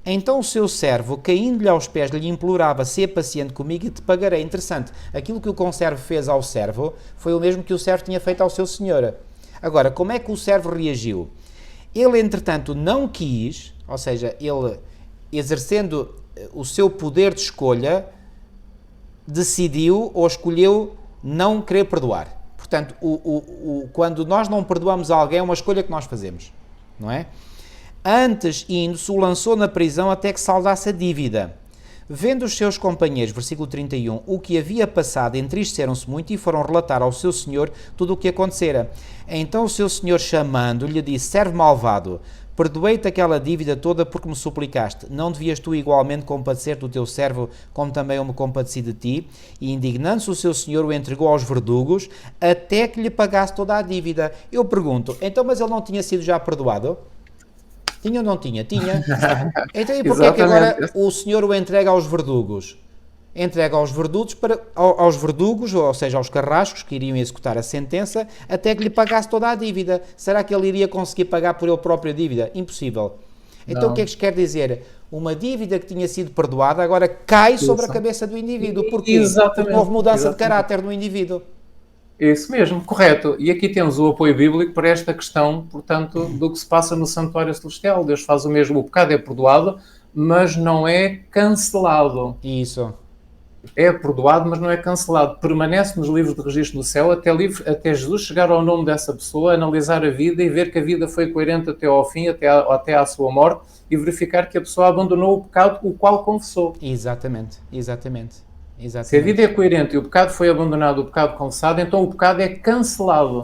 Então o seu servo, caindo-lhe aos pés, lhe implorava: sê paciente comigo e te pagarei. Interessante, aquilo que o conservo fez ao servo foi o mesmo que o servo tinha feito ao seu senhor. Agora, como é que o servo reagiu? Ele, entretanto, não quis, ou seja, ele, exercendo o seu poder de escolha, decidiu ou escolheu não querer perdoar. Portanto, quando nós não perdoamos alguém, é uma escolha que nós fazemos, não é? Antes, indo-se, o lançou na prisão até que saldasse a dívida. Vendo os seus companheiros, versículo 31, o que havia passado, entristeceram-se muito e foram relatar ao seu senhor tudo o que acontecera. Então o seu senhor, chamando-lhe, disse: servo malvado, perdoei-te aquela dívida toda porque me suplicaste. Não devias tu igualmente compadecer-te do teu servo, como também eu me compadeci de ti? E indignando-se o seu senhor, o entregou aos verdugos, até que lhe pagasse toda a dívida. Eu pergunto, então, mas ele não tinha sido já perdoado? Tinha ou não tinha? Tinha. Então, e porquê é que agora o senhor o entrega aos verdugos? Entrega aos verdugos, ou seja, aos carrascos que iriam executar a sentença, até que lhe pagasse toda a dívida. Será que ele iria conseguir pagar por ele próprio a dívida? Impossível. Então Não. o que é que isto quer dizer? Uma dívida que tinha sido perdoada agora cai sobre a cabeça do indivíduo. Porquê? Exatamente. Porque houve mudança de caráter no indivíduo. Isso mesmo, correto. E aqui temos o apoio bíblico para esta questão, portanto, do que se passa no santuário celestial. Deus faz o mesmo, o pecado é perdoado, mas não é cancelado. Isso. É perdoado, mas não é cancelado. Permanece nos livros de registro do céu até Jesus chegar ao nome dessa pessoa, analisar a vida e ver que a vida foi coerente até ao fim, até à sua morte, e verificar que a pessoa abandonou o pecado, o qual confessou. Exatamente. Se a vida é coerente e o pecado foi abandonado, o pecado confessado, então o pecado é cancelado.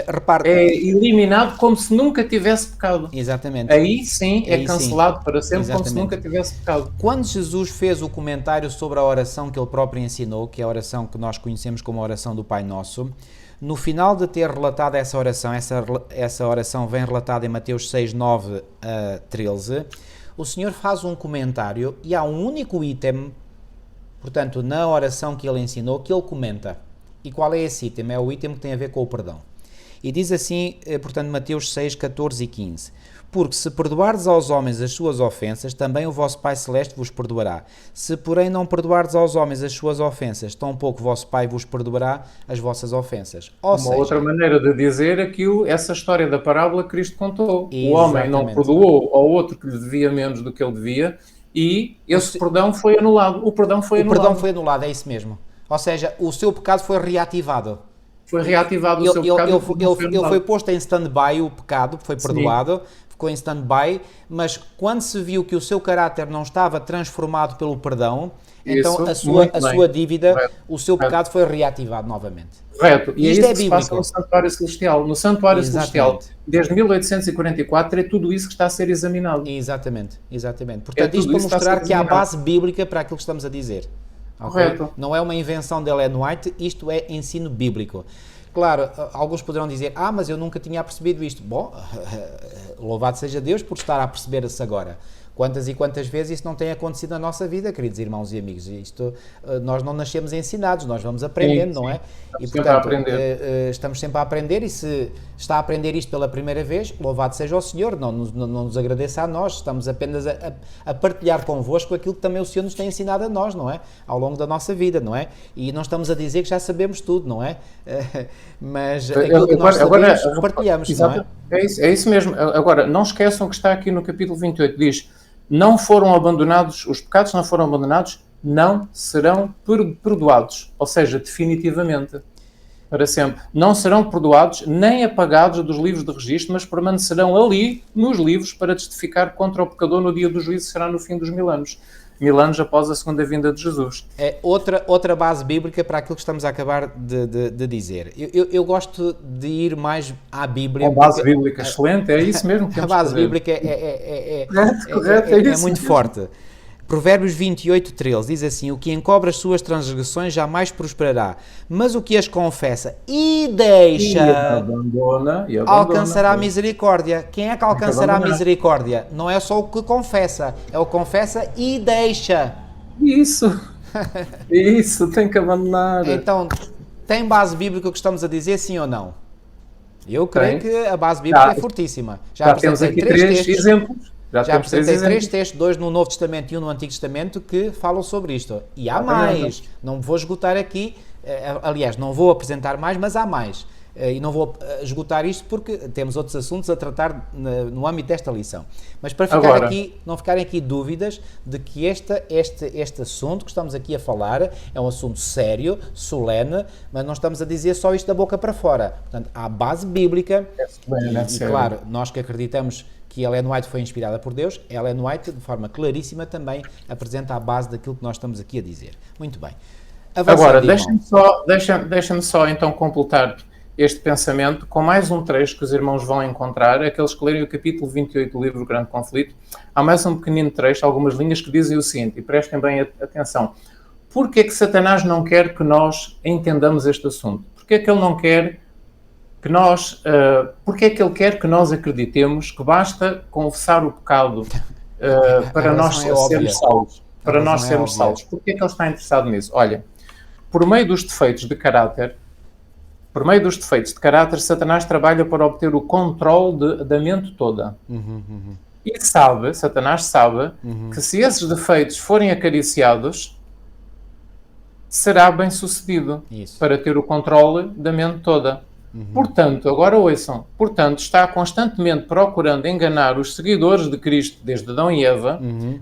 Repare, É eliminado como se nunca tivesse pecado. exatamente. Aí sim é Aí cancelado para sempre, Exatamente. como se nunca tivesse pecado. Quando Jesus fez o comentário sobre a oração que ele próprio ensinou, que é a oração que nós conhecemos como a oração do Pai Nosso, no final de ter relatado essa oração vem relatada em Mateus 6, 9 a 13, o Senhor faz um comentário e há um único item, portanto, na oração que ele ensinou, que ele comenta. E qual é esse item? É o item que tem a ver com o perdão. E diz assim, portanto, Mateus 6, 14 e 15. Porque se perdoardes aos homens as suas ofensas, também o vosso Pai Celeste vos perdoará. Se, porém, não perdoardes aos homens as suas ofensas, tampouco o vosso Pai vos perdoará as vossas ofensas. Outra maneira de dizer aquilo, essa história da parábola que Cristo contou. Exatamente. O homem não perdoou ao outro que lhe devia menos do que ele devia e esse perdão foi anulado. O perdão foi anulado, é isso mesmo. Ou seja, o seu pecado foi reativado. Foi reativado o seu pecado. Ele foi posto em stand-by, o pecado foi perdoado, ficou em stand-by, mas quando se viu que o seu caráter não estava transformado pelo perdão, então a sua dívida, o seu pecado foi reativado novamente. Correto. E isto é isso é que se passa no Santuário Celestial. No Santuário Celestial, desde 1844, é tudo isso que está a ser examinado. Exatamente. Portanto, isto para mostrar que há base bíblica para aquilo que estamos a dizer. Correto. Okay? Não é uma invenção de Ellen White, isto é ensino bíblico. Claro, alguns poderão dizer, mas eu nunca tinha percebido isto. Bom, louvado seja Deus por estar a perceber-se agora. Quantas e quantas vezes isso não tem acontecido na nossa vida, queridos irmãos e amigos? Nós não nascemos ensinados, nós vamos aprendendo, não é? E portanto, estamos sempre a aprender, e se está a aprender isto pela primeira vez, louvado seja o Senhor, não nos agradeça a nós, estamos apenas a partilhar convosco aquilo que também o Senhor nos tem ensinado a nós, não é? Ao longo da nossa vida, não é? E não estamos a dizer que já sabemos tudo, não é? Mas aquilo que nós sabemos, partilhamos, não é? É isso mesmo. Agora, não esqueçam que está aqui no capítulo 28, diz: não foram abandonados, os pecados não foram abandonados, não serão perdoados. Ou seja, definitivamente, para sempre. Não serão perdoados nem apagados dos livros de registro, mas permanecerão ali, nos livros, para testificar contra o pecador no dia do juízo, será no fim dos 1000 anos. 1000 anos após a segunda vinda de Jesus. É outra base bíblica para aquilo que estamos a acabar de dizer. Eu gosto de ir mais à Bíblia. A base bíblica excelente, é isso mesmo que temos. A base bíblica é isso muito forte. Provérbios 28, 13 diz assim: o que encobre as suas transgressões jamais prosperará, mas o que as confessa e deixa abandona, alcançará a misericórdia. Quem é que alcançará a misericórdia? Não é só o que confessa, é o que confessa e deixa. Isso, tem que abandonar. Então, tem base bíblica o que estamos a dizer, sim ou não? Eu creio que a base bíblica é fortíssima. Já temos aqui três exemplos. Já apresentei 3 textos, 2 no Novo Testamento e 1 no Antigo Testamento, que falam sobre isto. E há mais. Não vou esgotar aqui, aliás, não vou apresentar mais, mas há mais. E não vou esgotar isto porque temos outros assuntos a tratar no âmbito desta lição. Mas para não ficarem aqui dúvidas de que este assunto que estamos aqui a falar é um assunto sério, solene, mas não estamos a dizer só isto da boca para fora. Portanto, há base bíblica e claro, nós que acreditamos que Ellen White foi inspirada por Deus, Ellen White, de forma claríssima, também apresenta a base daquilo que nós estamos aqui a dizer. Muito bem. Agora, deixa-me só então completar. este pensamento com mais um trecho que os irmãos vão encontrar, aqueles que lerem o capítulo 28 do livro Grande Conflito, há mais um pequenino trecho, algumas linhas que dizem o seguinte, e prestem bem atenção. Porquê é que Satanás não quer que nós entendamos este assunto? Porquê é que ele não quer que nós... porquê é que ele quer que nós acreditemos que basta confessar o pecado para nós sermos salvos? Para nós sermos salvos. Porquê é que ele está interessado nisso? Olha, por meio dos defeitos de caráter, Satanás trabalha para obter o controle da mente toda. E Satanás sabe que se esses defeitos forem acariciados, será bem sucedido para ter o controle da mente toda. Portanto, agora ouçam, está constantemente procurando enganar os seguidores de Cristo, desde Adão e Eva,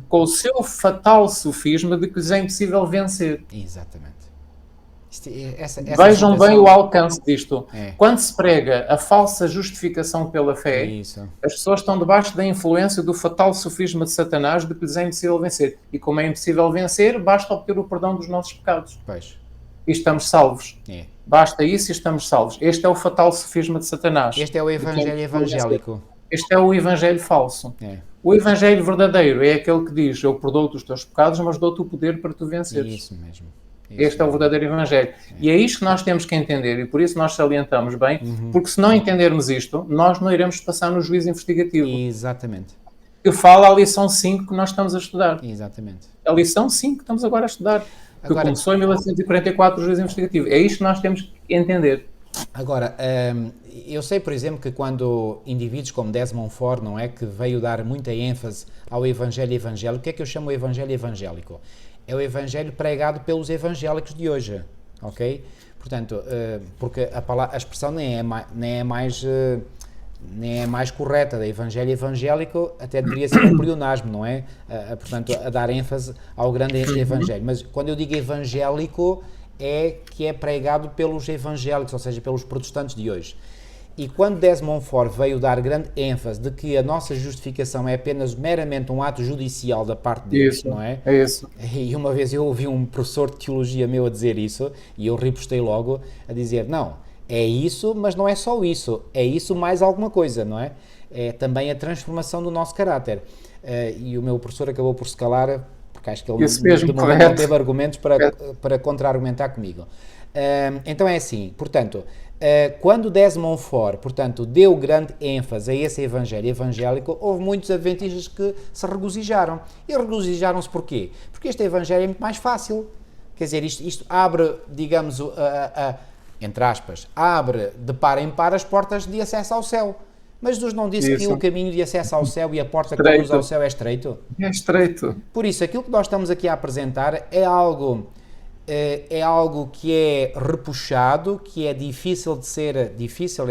com o seu fatal sofisma de que lhes é impossível vencer. Exatamente. Vejam bem o alcance disto. Quando se prega a falsa justificação pela fé, as pessoas estão debaixo da influência do fatal sofisma de Satanás de que lhes é impossível vencer. E como é impossível vencer, basta obter o perdão dos nossos pecados. E estamos salvos. Basta isso e estamos salvos. Este é o fatal sofisma de Satanás. Este é o evangelho evangélico. Este é o evangelho falso. O evangelho verdadeiro é aquele que diz: eu perdoo-te os teus pecados, mas dou-te o poder para tu venceres. Isso mesmo. Este é o verdadeiro evangelho. E é isto que nós temos que entender, e por isso nós salientamos bem, porque se não entendermos isto, nós não iremos passar no juízo investigativo. Exatamente. Que fala a lição 5 que nós estamos a estudar. Exatamente. A lição 5 que estamos agora a estudar. Que começou em 1944 o juízo investigativo. É isto que nós temos que entender. Agora, eu sei, por exemplo, que quando indivíduos como Desmond Ford, não é, que veio dar muita ênfase ao evangelho evangélico, o que é que eu chamo de evangelho evangélico? É o evangelho pregado pelos evangélicos de hoje, ok? Portanto, porque a expressão nem é mais correta, da evangelho evangélico até deveria ser um pleonasmo, não é? Portanto, a dar ênfase ao grande evangelho. Mas quando eu digo evangélico, é que é pregado pelos evangélicos, ou seja, pelos protestantes de hoje. E quando Desmond Ford veio dar grande ênfase de que a nossa justificação é apenas meramente um ato judicial da parte de Deus, não é? É isso. E uma vez eu ouvi um professor de teologia meu a dizer isso, e eu ripostei logo a dizer, não, é isso, mas não é só isso, é isso mais alguma coisa, não é? É também a transformação do nosso caráter. E o meu professor acabou por se calar, porque acho que ele de momento não teve argumentos para contra-argumentar comigo. Então é assim, portanto, quando Desmond Ford, portanto, deu grande ênfase a esse evangelho evangélico, houve muitos adventistas que se regozijaram. E regozijaram-se porquê? Porque este evangelho é muito mais fácil. Quer dizer, isto abre, digamos, entre aspas, abre de par em par as portas de acesso ao céu. Mas Jesus não disse que o caminho de acesso ao céu e a porta que conduz ao céu é estreito? É estreito. Por isso, aquilo que nós estamos aqui a apresentar é algo que é repuxado, que é difícil,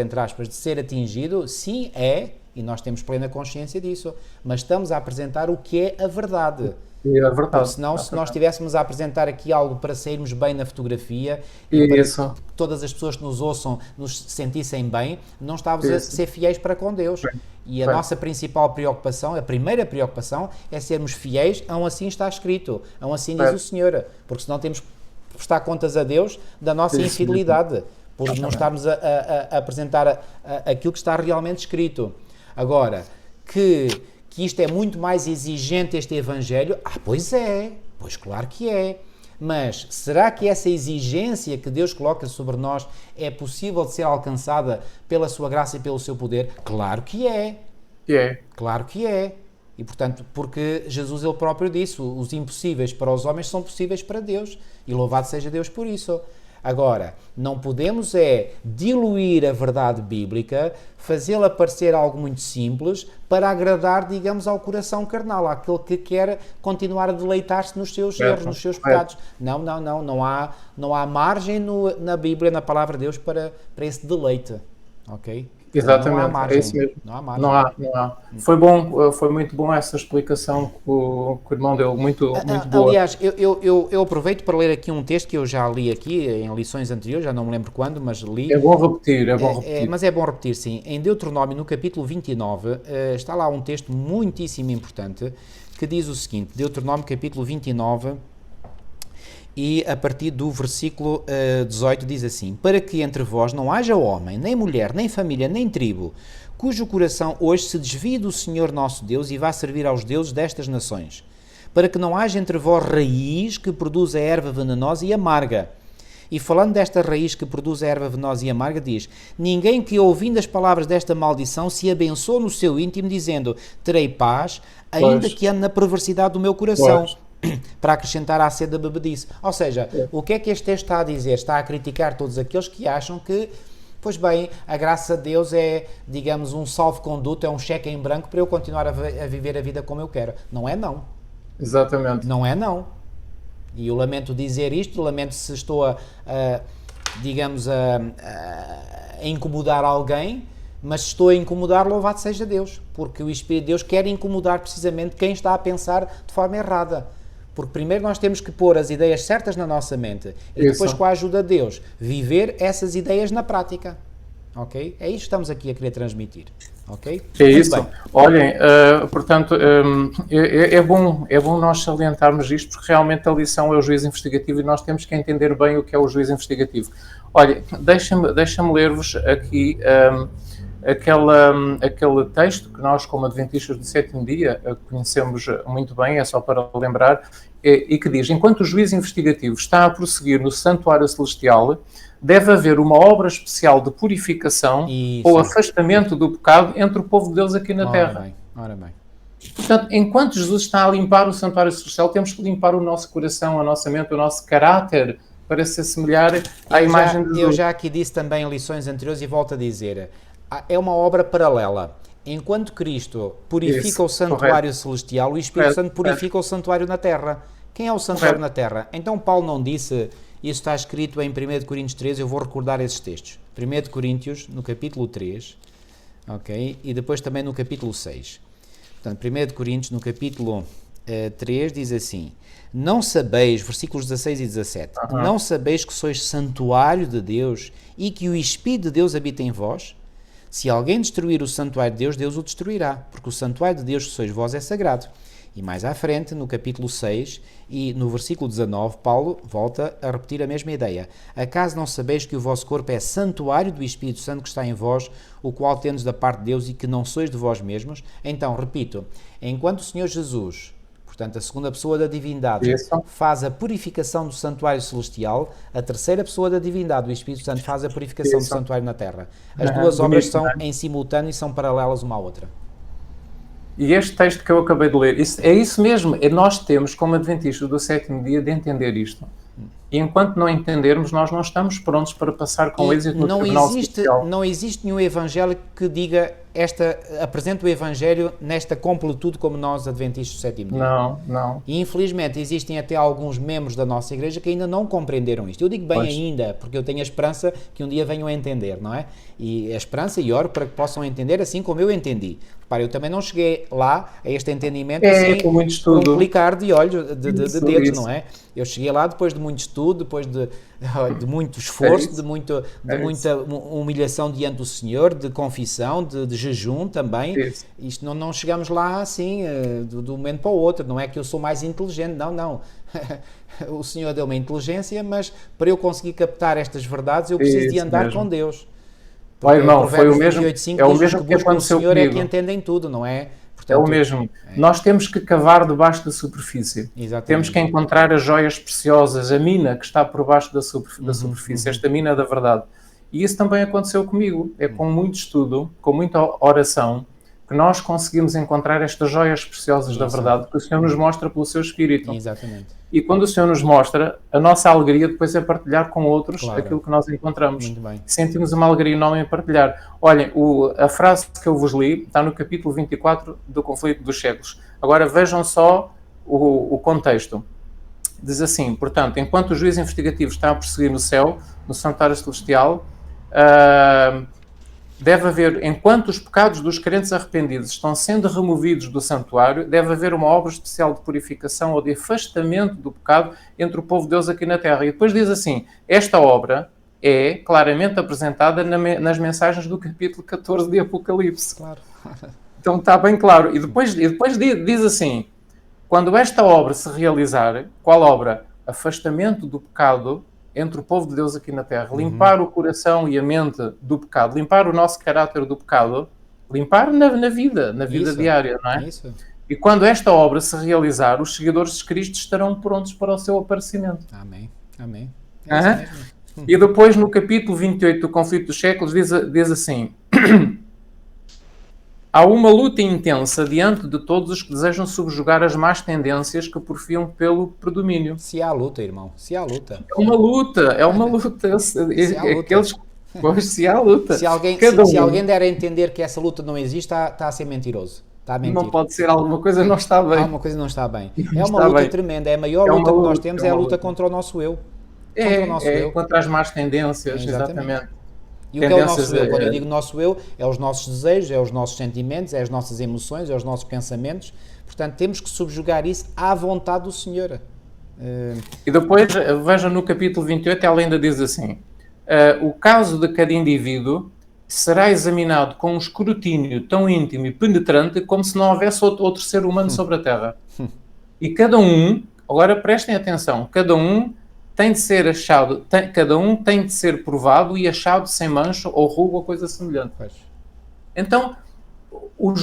entre aspas, de ser atingido. Sim, é, e nós temos plena consciência disso, mas estamos a apresentar o que é a verdade. É a verdade. Porque senão, se nós estivéssemos a apresentar aqui algo para sairmos bem na fotografia e para que todas as pessoas que nos ouçam nos sentissem bem, não estávamos a ser fiéis para com Deus. E a nossa principal preocupação, a primeira preocupação, é sermos fiéis a um assim está escrito, a um assim diz o Senhor, porque senão temos que prestar contas a Deus da nossa infidelidade, por não estarmos a apresentar aquilo que está realmente escrito. Agora, que isto é muito mais exigente, este evangelho, pois claro que é. Mas será que essa exigência que Deus coloca sobre nós é possível de ser alcançada pela sua graça e pelo seu poder? Claro que é. Claro que é. E portanto, porque Jesus ele próprio disse, os impossíveis para os homens são possíveis para Deus. E louvado seja Deus por isso. Agora, não podemos diluir a verdade bíblica, fazê-la parecer algo muito simples para agradar, digamos, ao coração carnal, àquele que quer continuar a deleitar-se nos seus erros, nos seus pecados. Não há margem na Bíblia, na palavra de Deus, para esse deleite, ok? Exatamente, não há margem, é isso mesmo. Não há margem. Não há. Foi muito bom essa explicação que o irmão deu, muito boa. Aliás, eu aproveito para ler aqui um texto que eu já li aqui em lições anteriores, já não me lembro quando, mas li. É bom repetir, mas é bom repetir, sim. Em Deuteronômio, no capítulo 29, está lá um texto muitíssimo importante que diz o seguinte, Deuteronômio capítulo 29, e a partir do versículo 18 diz assim: para que entre vós não haja homem, nem mulher, nem família, nem tribo, cujo coração hoje se desvie do Senhor nosso Deus e vá servir aos deuses destas nações. Para que não haja entre vós raiz que produza erva venenosa e amarga. E falando desta raiz que produz a erva venenosa e amarga, diz: ninguém que ouvindo as palavras desta maldição se abençoe no seu íntimo, dizendo: terei paz, ainda que ande na perversidade do meu coração. Para acrescentar à sede da bebedice. Ou seja, o que é que este texto está a dizer? Está a criticar todos aqueles que acham que, pois bem, a graça de Deus é, digamos, um salvo-conduto, é um cheque em branco para eu continuar a viver a vida como eu quero. Não é não. Exatamente. Não é não. E eu lamento dizer isto, lamento se estou a incomodar alguém, mas se estou a incomodar, louvado seja Deus, porque o Espírito de Deus quer incomodar precisamente quem está a pensar de forma errada. Porque primeiro nós temos que pôr as ideias certas na nossa mente e depois, com a ajuda de Deus, viver essas ideias na prática. Ok? É isto que estamos aqui a querer transmitir. Ok? É muito isso. Bem. Olhem, portanto, é bom nós salientarmos isto, porque realmente a lição é o juízo investigativo e nós temos que entender bem o que é o juízo investigativo. Olha, deixa-me ler-vos aqui aquele texto que nós, como adventistas do sétimo dia, conhecemos muito bem, é só para lembrar, e que diz: enquanto o juízo investigativo está a prosseguir no santuário celestial, deve haver uma obra especial de purificação ou afastamento do pecado entre o povo de Deus aqui na terra. Ora bem. Portanto, enquanto Jesus está a limpar o santuário celestial, temos que limpar o nosso coração, a nossa mente, o nosso caráter, para se assemelhar à imagem de Deus. Eu já aqui disse também em lições anteriores e volto a dizer, é uma obra paralela. Enquanto Cristo purifica o santuário celestial, o Espírito Santo purifica o santuário na terra. Quem é o santuário na terra? Então Paulo não disse, isso está escrito em 1 Coríntios 13, eu vou recordar esses textos. 1 Coríntios, no capítulo 3, ok? E depois também no capítulo 6. Portanto, 1 Coríntios, no capítulo 3, diz assim: não sabeis, versículos 16 e 17, não sabeis que sois santuário de Deus e que o Espírito de Deus habita em vós? Se alguém destruir o santuário de Deus, Deus o destruirá, porque o santuário de Deus que sois vós é sagrado. E mais à frente, no capítulo 6 e no versículo 19, Paulo volta a repetir a mesma ideia. Acaso não sabeis que o vosso corpo é santuário do Espírito Santo que está em vós, o qual tendes da parte de Deus e que não sois de vós mesmos? Então, repito, enquanto o Senhor Jesus, portanto, a segunda pessoa da divindade, faz a purificação do santuário celestial, a terceira pessoa da divindade, o Espírito Santo, faz a purificação do santuário na terra. As duas obras são em simultâneo e são paralelas uma à outra. E este texto que eu acabei de ler, é isso mesmo. Nós temos, como adventistas do sétimo dia, de entender isto. E enquanto não entendermos, nós não estamos prontos para passar com êxito no tribunal social. Não existe nenhum evangelho que diga apresente o evangelho nesta completude como nós, adventistas do sétimo dia. Não. E infelizmente existem até alguns membros da nossa igreja que ainda não compreenderam isto. Eu digo bem ainda, porque eu tenho a esperança que um dia venham a entender, não é? E a esperança e oro para que possam entender assim como eu entendi. Repare, eu também não cheguei lá a este entendimento assim, com muito estudo, com um clicar de olhos, de dedos, não é? Eu cheguei lá depois de muito estudo, depois de muito esforço, de muita humilhação diante do Senhor, de confissão, de jejum também. Isto não chegamos lá assim, de um momento para o outro. Não é que eu sou mais inteligente, não. O Senhor deu-me inteligência, mas para eu conseguir captar estas verdades, eu preciso de andar com Deus. Porque irmão, foi o mesmo, é o mesmo que aconteceu comigo. O Senhor é que entendem tudo, não é? Portanto, é o mesmo. Nós temos que cavar debaixo da superfície. Exatamente. Temos que encontrar as joias preciosas, a mina que está por baixo da superfície, esta mina da verdade. E isso também aconteceu comigo. É com muito estudo, com muita oração, que nós conseguimos encontrar estas joias preciosas da verdade que o Senhor nos mostra pelo seu Espírito. Exatamente. E quando o Senhor nos mostra, a nossa alegria depois é partilhar com outros aquilo que nós encontramos. Muito bem. Sentimos uma alegria enorme em partilhar. Olhem, a frase que eu vos li está no capítulo 24 do Conflito dos Séculos. Agora vejam só o contexto. Diz assim, portanto, enquanto o juiz investigativo está a prosseguir no céu, no santuário celestial, deve haver, enquanto os pecados dos crentes arrependidos estão sendo removidos do santuário, deve haver uma obra especial de purificação ou de afastamento do pecado entre o povo de Deus aqui na terra. E depois diz assim, esta obra é claramente apresentada nas mensagens do capítulo 14 de Apocalipse. Claro. Então está bem claro. E depois diz assim, quando esta obra se realizar, qual obra? afastamento do pecado entre o povo de Deus aqui na Terra, limpar o coração e a mente do pecado, limpar o nosso caráter do pecado, limpar na vida Isso. diária, não é? Isso. E quando esta obra se realizar, os seguidores de Cristo estarão prontos para o seu aparecimento. Amém. Amém. É isso mesmo. E depois, no capítulo 28 do Conflito dos Séculos, diz assim: há uma luta intensa diante de todos os que desejam subjugar as más tendências que porfiam pelo predomínio. Se há luta, irmão. Se há luta. É uma luta. Aqueles... Pois, se há luta. Se alguém der a entender que essa luta não existe, está a ser mentiroso. Está a mentir. Não pode ser, alguma coisa não está bem. Alguma coisa não está bem. É uma luta tremenda. É a maior luta que nós temos, é a luta contra o nosso eu. Contra as más tendências, exatamente. E o que é o nosso eu? Quando eu digo nosso eu, é os nossos desejos, é os nossos sentimentos, é as nossas emoções, é os nossos pensamentos. Portanto, temos que subjugar isso à vontade do Senhor. E depois, veja no capítulo 28, ela ainda diz assim: o caso de cada indivíduo será examinado com um escrutínio tão íntimo e penetrante como se não houvesse outro ser humano sobre a Terra. E cada um, agora prestem atenção, cada um tem de ser achado, cada um tem de ser provado e achado sem mancha ou ruga ou coisa semelhante. Pois. Então, o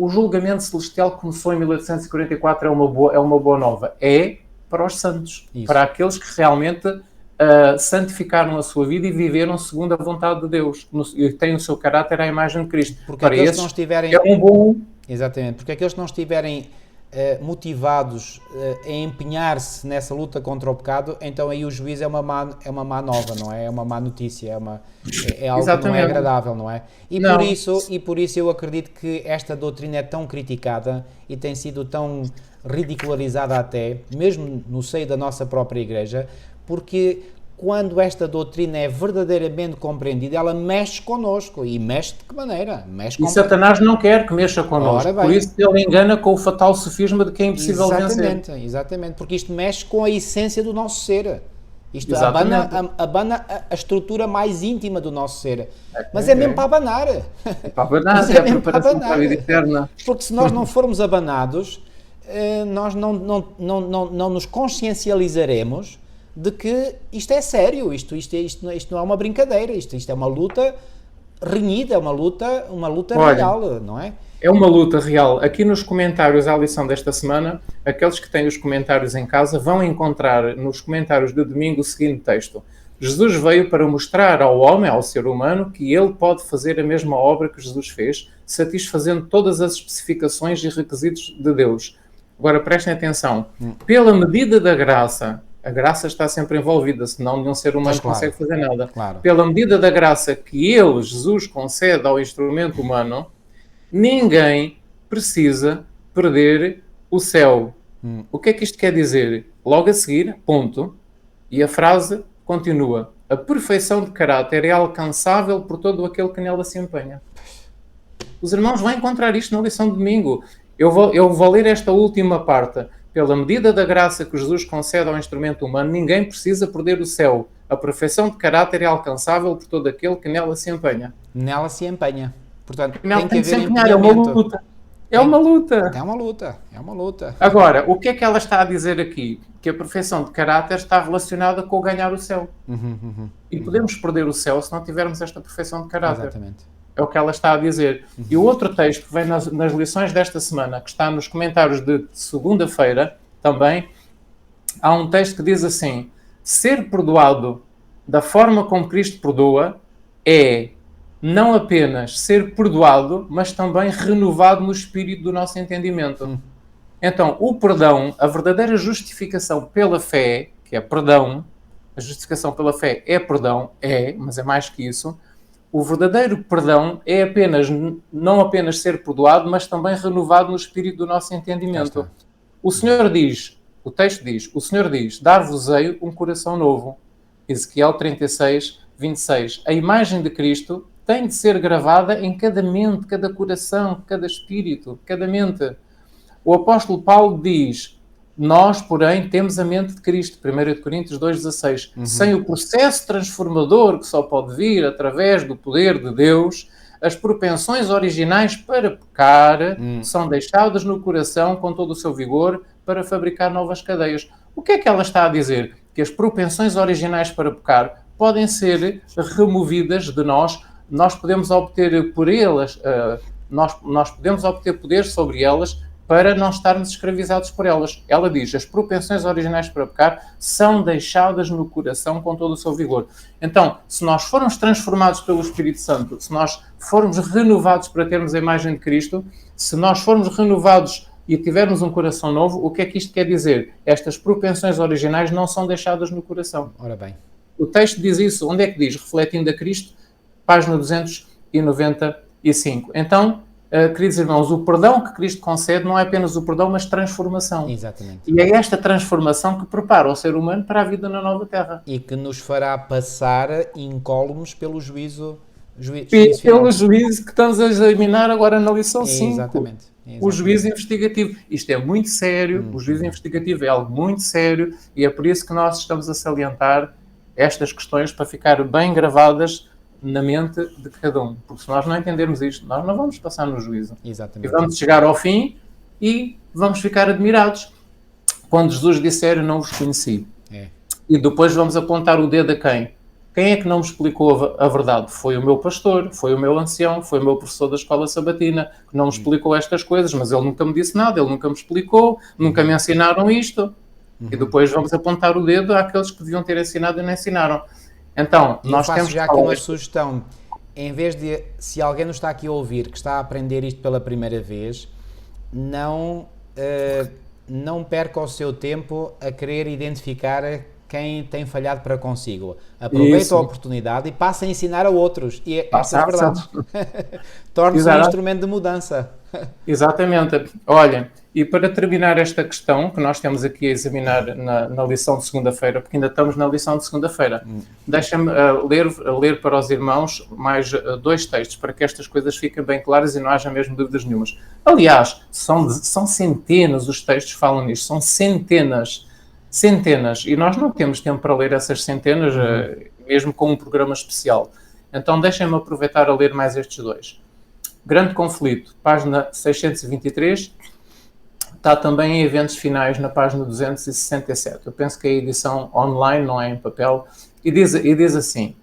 julgamento celestial que começou em 1844 é uma boa nova. É para os santos, para aqueles que realmente santificaram a sua vida e viveram segundo a vontade de Deus, e têm o seu caráter à imagem de Cristo. Porque para aqueles esses, que não estiverem... é um bom... Exatamente, porque aqueles que não estiverem motivados a empenhar-se nessa luta contra o pecado, então aí o juízo é uma má nova, não é? É uma má notícia, é algo que não é agradável, não é? E por isso eu acredito que esta doutrina é tão criticada e tem sido tão ridicularizada até, mesmo no seio da nossa própria igreja, porque quando esta doutrina é verdadeiramente compreendida, ela mexe connosco. E mexe de que maneira? E Satanás não quer que mexa connosco. Por isso ele engana com o fatal sofisma de que é impossível vencer. Exatamente, porque isto mexe com a essência do nosso ser. Isto abana a estrutura mais íntima do nosso ser. Mas é mesmo para abanar. É para abanar, é a preparação para a vida eterna. Porque se nós não formos abanados, nós não nos consciencializaremos de que isto é sério, isto não é uma brincadeira, isto é uma luta renhida, é uma luta real, não é? É uma luta real. Aqui nos comentários à lição desta semana, aqueles que têm os comentários em casa vão encontrar nos comentários de domingo o seguinte texto: Jesus veio para mostrar ao homem, ao ser humano, que ele pode fazer a mesma obra que Jesus fez, satisfazendo todas as especificações e requisitos de Deus. Agora prestem atenção, pela medida da graça, a graça está sempre envolvida, senão nenhum ser humano consegue fazer nada. Claro. Pela medida da graça que ele, Jesus, concede ao instrumento humano, ninguém precisa perder o céu. O que é que isto quer dizer? Logo a seguir, ponto, e a frase continua: a perfeição de caráter é alcançável por todo aquele que nela se empenha. Os irmãos vão encontrar isto na lição de domingo. Eu vou ler esta última parte. Pela medida da graça que Jesus concede ao instrumento humano, ninguém precisa perder o céu. A perfeição de caráter é alcançável por todo aquele que nela se empenha. Nela se empenha. Portanto, tem que haver empenhamento. É uma luta. É uma luta. Agora, o que é que ela está a dizer aqui? Que a perfeição de caráter está relacionada com o ganhar o céu. E podemos perder o céu se não tivermos esta perfeição de caráter. Exatamente. É o que ela está a dizer. E o outro texto que vem nas lições desta semana, que está nos comentários de segunda-feira, também, há um texto que diz assim: ser perdoado da forma como Cristo perdoa é não apenas ser perdoado, mas também renovado no espírito do nosso entendimento. Então, o perdão, a verdadeira justificação pela fé, que é perdão, a justificação pela fé é perdão, mas é mais que isso. O verdadeiro perdão é não apenas ser perdoado, mas também renovado no espírito do nosso entendimento. O Senhor diz, o texto diz, o Senhor diz: dar-vos-ei um coração novo. Ezequiel 36, 26. A imagem de Cristo tem de ser gravada em cada mente, cada coração, cada espírito, cada mente. O apóstolo Paulo diz: nós, porém, temos a mente de Cristo, 1 Coríntios 2,16. Sem o processo transformador que só pode vir através do poder de Deus, as propensões originais para pecar são deixadas no coração com todo o seu vigor para fabricar novas cadeias. O que é que ela está a dizer? Que as propensões originais para pecar podem ser removidas de nós. Nós podemos obter por elas, nós podemos obter poder sobre elas para não estarmos escravizados por elas. Ela diz, as propensões originais para pecar são deixadas no coração com todo o seu vigor. Então, se nós formos transformados pelo Espírito Santo, se nós formos renovados para termos a imagem de Cristo, se nós formos renovados e tivermos um coração novo, o que é que isto quer dizer? Estas propensões originais não são deixadas no coração. Ora bem. O texto diz isso. Onde é que diz? Refletindo a Cristo, página 295. Então, queridos irmãos, o perdão que Cristo concede não é apenas o perdão, mas transformação. Exatamente. E é esta transformação que prepara o ser humano para a vida na nova terra. E que nos fará passar incólumes pelo juízo pelo juízo que estamos a examinar agora na lição 5. Exatamente. O juízo investigativo. Isto é muito sério, o juízo investigativo é algo muito sério e é por isso que nós estamos a salientar estas questões para ficar bem gravadas na mente de cada um. Porque se nós não entendermos isto, nós não vamos passar no juízo. Exatamente. E vamos chegar ao fim e vamos ficar admirados quando Jesus disser, eu não vos conheci. E depois vamos apontar o dedo a quem? Quem é que não me explicou a verdade? Foi o meu pastor, foi o meu ancião, foi o meu professor da escola sabatina, que não me explicou estas coisas, mas ele nunca me disse nada, ele nunca me explicou, nunca me ensinaram isto. E depois vamos apontar o dedo àqueles que deviam ter ensinado e não ensinaram. Então, nós temos já aqui uma sugestão. Em vez de, se alguém nos está aqui a ouvir, que está a aprender isto pela primeira vez, não perca o seu tempo a querer identificar quem tem falhado para consigo. Aproveita a oportunidade e passa a ensinar a outros. E essa é a verdade. Torne-se um instrumento de mudança. Exatamente. Olha, e para terminar esta questão que nós temos aqui a examinar na lição de segunda-feira, porque ainda estamos na lição de segunda-feira, deixa-me ler para os irmãos mais 2 textos, para que estas coisas fiquem bem claras e não haja mesmo dúvidas nenhumas. Aliás, são centenas os textos que falam nisto, são centenas, e nós não temos tempo para ler essas centenas, mesmo com um programa especial. Então deixem-me aproveitar a ler mais estes 2. Grande Conflito, página 623, está também em eventos finais na página 267. Eu penso que é a edição online, não é em papel, e diz assim,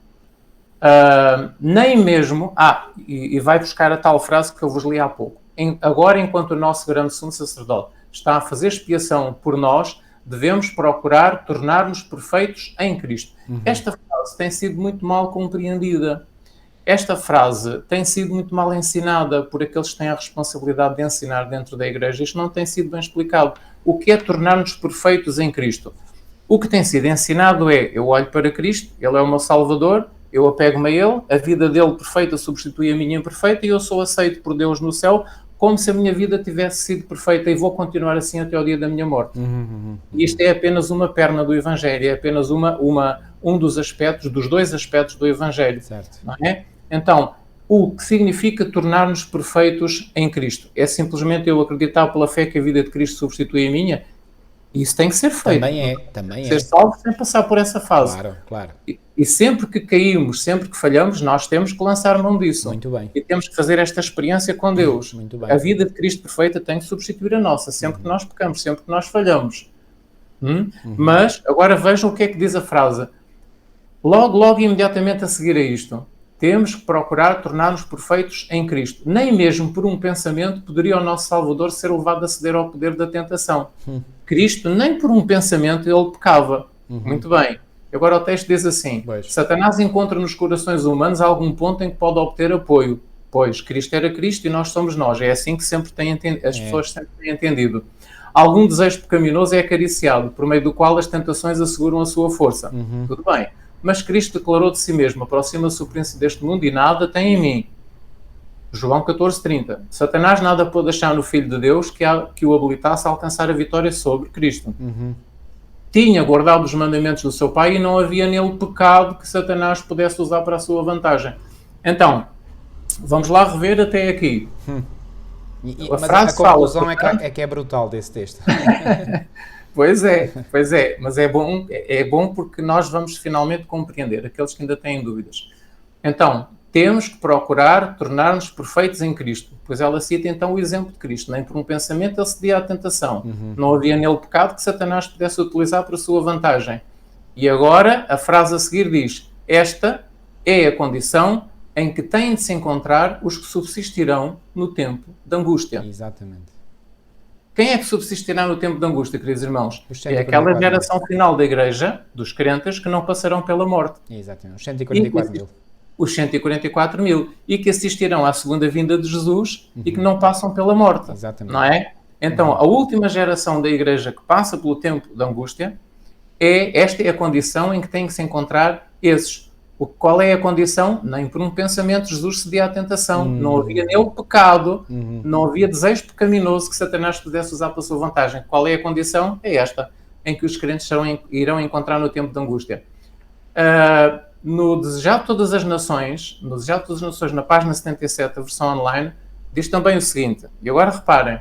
nem mesmo, e vai buscar a tal frase que eu vos li há pouco, agora enquanto o nosso grande sumo sacerdote está a fazer expiação por nós, devemos procurar tornar-nos perfeitos em Cristo. Esta frase tem sido muito mal compreendida. Esta frase tem sido muito mal ensinada por aqueles que têm a responsabilidade de ensinar dentro da igreja. Isto não tem sido bem explicado. O que é tornar-nos perfeitos em Cristo? O que tem sido ensinado é, eu olho para Cristo, Ele é o meu Salvador, eu apego-me a Ele, a vida dele perfeita substitui a minha imperfeita e eu sou aceito por Deus no céu como se a minha vida tivesse sido perfeita e vou continuar assim até ao dia da minha morte. E isto é apenas uma perna do Evangelho, é apenas um dos 2 aspectos do Evangelho. Certo. Não é? Então, o que significa tornar-nos perfeitos em Cristo? É simplesmente eu acreditar pela fé que a vida de Cristo substitui a minha? Isso tem que ser feito. Também é. Ser salvo sem passar por essa fase. Claro. E sempre que caímos, sempre que falhamos, nós temos que lançar mão disso. Muito bem. E temos que fazer esta experiência com Deus. Muito bem. A vida de Cristo perfeita tem que substituir a nossa, sempre que nós pecamos, sempre que nós falhamos. Mas, agora vejam o que é que diz a frase. Logo, imediatamente a seguir a isto. Temos que procurar tornar-nos perfeitos em Cristo. Nem mesmo por um pensamento poderia o nosso Salvador ser levado a ceder ao poder da tentação. Cristo, nem por um pensamento, ele pecava. Muito bem. Agora o texto diz assim, Satanás encontra nos corações humanos algum ponto em que pode obter apoio. Pois, Cristo era Cristo e nós somos nós. É assim que as pessoas sempre têm entendido. Algum desejo pecaminoso é acariciado, por meio do qual as tentações asseguram a sua força. Tudo bem. Mas Cristo declarou de si mesmo, aproxima-se o príncipe deste mundo e nada tem em mim. João 14:30. Satanás nada pôde achar no Filho de Deus que o habilitasse a alcançar a vitória sobre Cristo. Tinha guardado os mandamentos do seu Pai e não havia nele pecado que Satanás pudesse usar para a sua vantagem. Então, vamos lá rever até aqui. Mas a conclusão é que é brutal desse texto. Pois é, mas é bom porque nós vamos finalmente compreender aqueles que ainda têm dúvidas. Então, temos que procurar tornar-nos perfeitos em Cristo. Pois ela cita então o exemplo de Cristo. Nem por um pensamento ele cedia à tentação. Não havia nele pecado que Satanás pudesse utilizar para a sua vantagem. E agora a frase a seguir diz: esta é a condição em que têm de se encontrar os que subsistirão no tempo da angústia. Exatamente. Quem é que subsistirá no tempo da angústia, queridos irmãos? Os É aquela 144 geração final da igreja, dos crentes, que não passarão pela morte. Exatamente. Os 144 mil. Os 144 mil. E que assistirão à segunda vinda de Jesus e que não passam pela morte. Exatamente. Não é? Então, a última geração da igreja que passa pelo tempo da angústia, esta é a condição em que têm que se encontrar esses. Qual é a condição? Nem por um pensamento Jesus cedia à tentação. Não havia nele pecado, não havia desejo pecaminoso que Satanás pudesse usar para a sua vantagem. Qual é a condição? É esta, em que os crentes irão encontrar no tempo da angústia. No Desejado de Todas as Nações, na página 77, a versão online, diz também o seguinte, e agora reparem,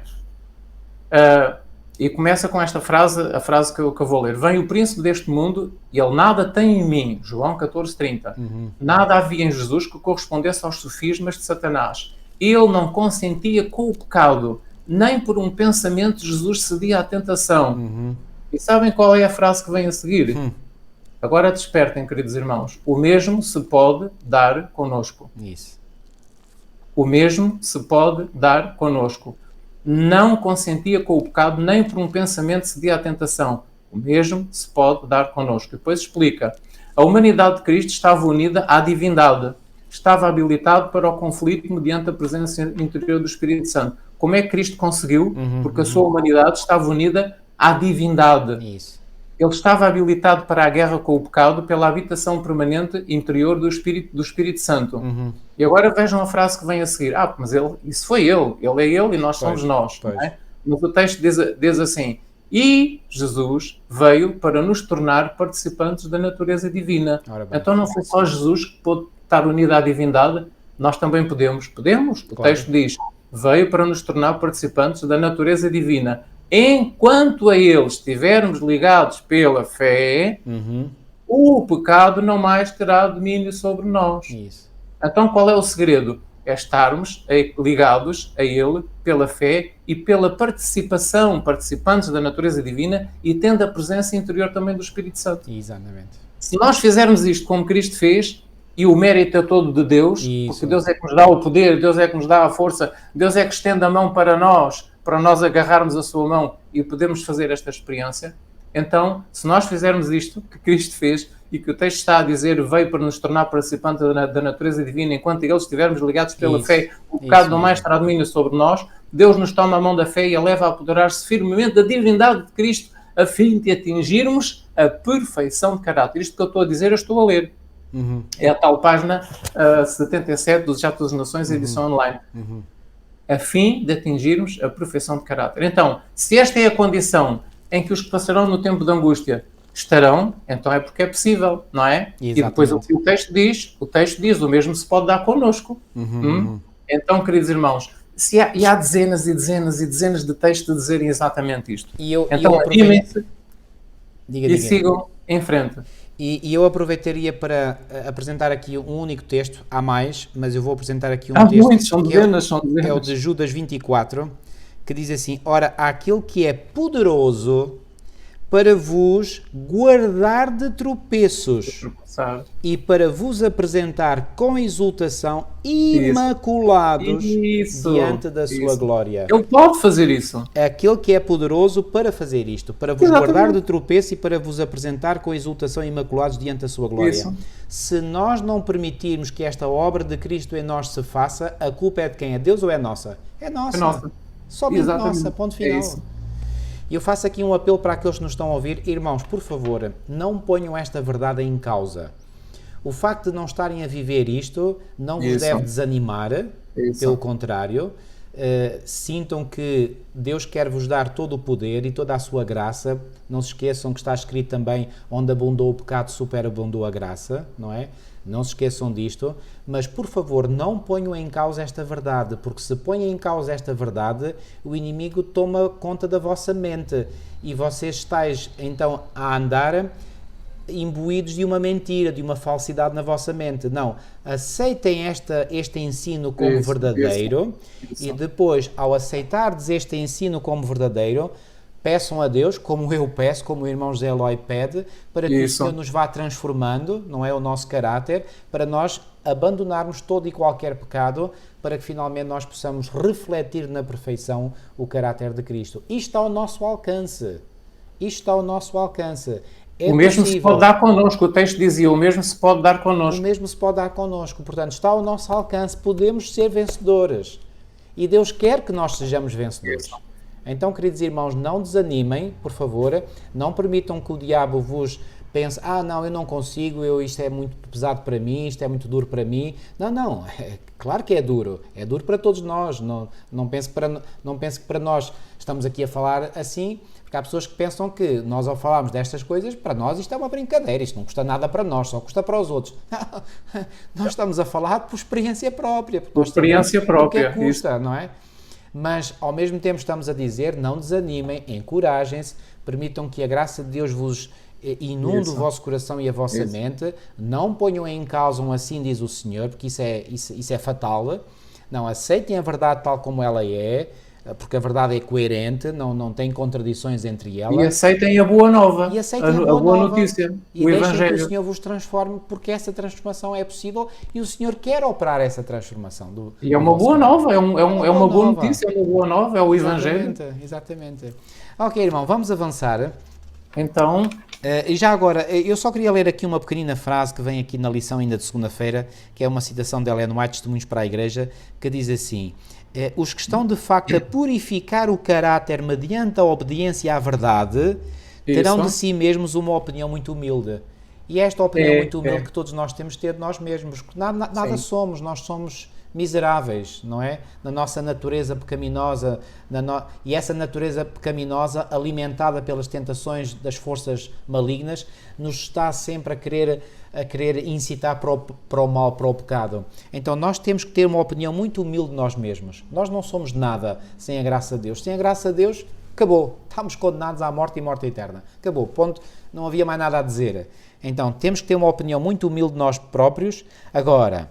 e começa com esta frase, a frase que eu vou ler. Vem o príncipe deste mundo e ele nada tem em mim. João 14:30. Nada havia em Jesus que correspondesse aos sofismas de Satanás. Ele não consentia com o pecado. Nem por um pensamento Jesus cedia à tentação. E sabem qual é a frase que vem a seguir? Agora despertem, queridos irmãos. O mesmo se pode dar conosco. Isso. O mesmo se pode dar conosco. Não consentia com o pecado, nem por um pensamento cedia à tentação. O mesmo se pode dar connosco. Depois explica. A humanidade de Cristo estava unida à divindade. Estava habilitado para o conflito mediante a presença interior do Espírito Santo. Como é que Cristo conseguiu? Porque a sua humanidade estava unida à divindade. Isso. Ele estava habilitado para a guerra com o pecado pela habitação permanente interior do Espírito Santo. E agora vejam a frase que vem a seguir. Mas isso foi ele é ele e nós somos nós. Não é? Mas o texto diz assim, e Jesus veio para nos tornar participantes da natureza divina. Então não foi só Jesus que pôde estar unido à divindade, nós também podemos. Podemos? O texto diz, veio para nos tornar participantes da natureza divina. Enquanto a ele estivermos ligados pela fé, o pecado não mais terá domínio sobre nós. Isso. Então qual é o segredo? É estarmos ligados a ele pela fé e pela participantes da natureza divina e tendo a presença interior também do Espírito Santo. Exatamente. Se nós fizermos isto como Cristo fez, e o mérito é todo de Deus, porque Deus é que nos dá o poder, Deus é que nos dá a força, Deus é que estende a mão para nós agarrarmos a sua mão e podermos fazer esta experiência. Então, se nós fizermos isto que Cristo fez e que o texto está a dizer veio para nos tornar participantes da natureza divina, enquanto eles estivermos ligados pela fé, o pecado não mais terá domínio sobre nós, Deus nos toma a mão da fé e a leva a apoderar-se firmemente da divindade de Cristo a fim de atingirmos a perfeição de caráter. Isto que eu estou a dizer, eu estou a ler. É a tal página 77 do Desejado de Todas as Nações, edição online. A fim de atingirmos a perfeição de caráter. Então, se esta é a condição em que os que passarão no tempo da angústia estarão, então é porque é possível, não é? Exatamente. E depois o texto diz, o mesmo se pode dar connosco. Então, queridos irmãos, e há dezenas e dezenas e dezenas de textos a dizerem exatamente isto. Então, animem-se e sigam em frente. E eu aproveitaria para apresentar aqui um único texto, há mais, mas eu vou apresentar aqui um texto muitos, são dezenas. É o de Judas 24, que diz assim, ora, aquele que é poderoso para vos guardar de tropeços e para vos apresentar com exultação imaculados diante da sua glória. Ele pode fazer isso. Aquele que é poderoso para fazer isto, para vos guardar de tropeço e para vos apresentar com exultação imaculados diante da sua glória. Se nós não permitirmos que esta obra de Cristo em nós se faça, a culpa é de quem? É Deus ou é nossa? É nossa. É nossa. Somente nossa, ponto final. E eu faço aqui um apelo para aqueles que nos estão a ouvir. Irmãos, por favor, não ponham esta verdade em causa. O facto de não estarem a viver isto não vos deve desanimar, pelo contrário. Sintam que Deus quer vos dar todo o poder e toda a sua graça. Não se esqueçam que está escrito também, onde abundou o pecado, superabundou a graça, não é? Não se esqueçam disto, mas por favor não ponham em causa esta verdade, porque se põem em causa esta verdade, o inimigo toma conta da vossa mente e vocês estáis então a andar imbuídos de uma mentira, de uma falsidade na vossa mente. Não, aceitem este ensino como verdadeiro e depois, ao aceitardes este ensino como verdadeiro, peçam a Deus, como eu peço, como o irmão José Eloy pede, para que o Senhor nos vá transformando, não é, o nosso caráter, para nós abandonarmos todo e qualquer pecado, para que finalmente nós possamos refletir na perfeição o caráter de Cristo. Isto está ao nosso alcance. Isto está ao nosso alcance. É o mesmo possível. Se pode dar connosco, o texto dizia, o mesmo se pode dar connosco. O mesmo se pode dar connosco, portanto está ao nosso alcance, podemos ser vencedores. E Deus quer que nós sejamos vencedores. Então, queridos irmãos, não desanimem, por favor, não permitam que o diabo vos pense, não, eu não consigo, isto é muito pesado para mim, isto é muito duro para mim. Não, claro que é duro para todos nós, não pense que para nós estamos aqui a falar assim, porque há pessoas que pensam que nós ao falarmos destas coisas, para nós isto é uma brincadeira, isto não custa nada para nós, só custa para os outros. Nós estamos a falar por experiência própria. Por experiência própria. O que custa, não é? Mas, ao mesmo tempo, estamos a dizer, não desanimem, encorajem-se, permitam que a graça de Deus vos inunde o vosso coração e a vossa mente, não ponham em causa um assim diz o Senhor, porque isso é fatal. Não, aceitem a verdade tal como ela é, porque a verdade é coerente, não tem contradições entre elas. E aceitem a boa nova, e aceitem a boa notícia, e o deixem Evangelho. que o Senhor vos transforme, porque essa transformação é possível e o Senhor quer operar essa transformação. E é uma boa nova, é uma boa notícia, é uma boa nova, é o Evangelho. Exatamente. Ok, irmão, vamos avançar. Então... E já agora, eu só queria ler aqui uma pequenina frase que vem aqui na lição ainda de segunda-feira, que é uma citação de Ellen White, Testemunhos para a Igreja, que diz assim: os que estão de facto a purificar o caráter mediante a obediência à verdade, terão de si mesmos uma opinião muito humilde. E esta opinião muito humilde que todos nós temos de ter de nós mesmos, porque nada somos, nós somos miseráveis, não é? Na nossa natureza pecaminosa, e essa natureza pecaminosa, alimentada pelas tentações das forças malignas, nos está sempre a querer incitar para o mal, para o pecado. Então nós temos que ter uma opinião muito humilde de nós mesmos. Nós não somos nada sem a graça de Deus. Sem a graça de Deus, acabou. Estamos condenados à morte e morte eterna. Acabou. Ponto. Não havia mais nada a dizer. Então temos que ter uma opinião muito humilde de nós próprios. Agora,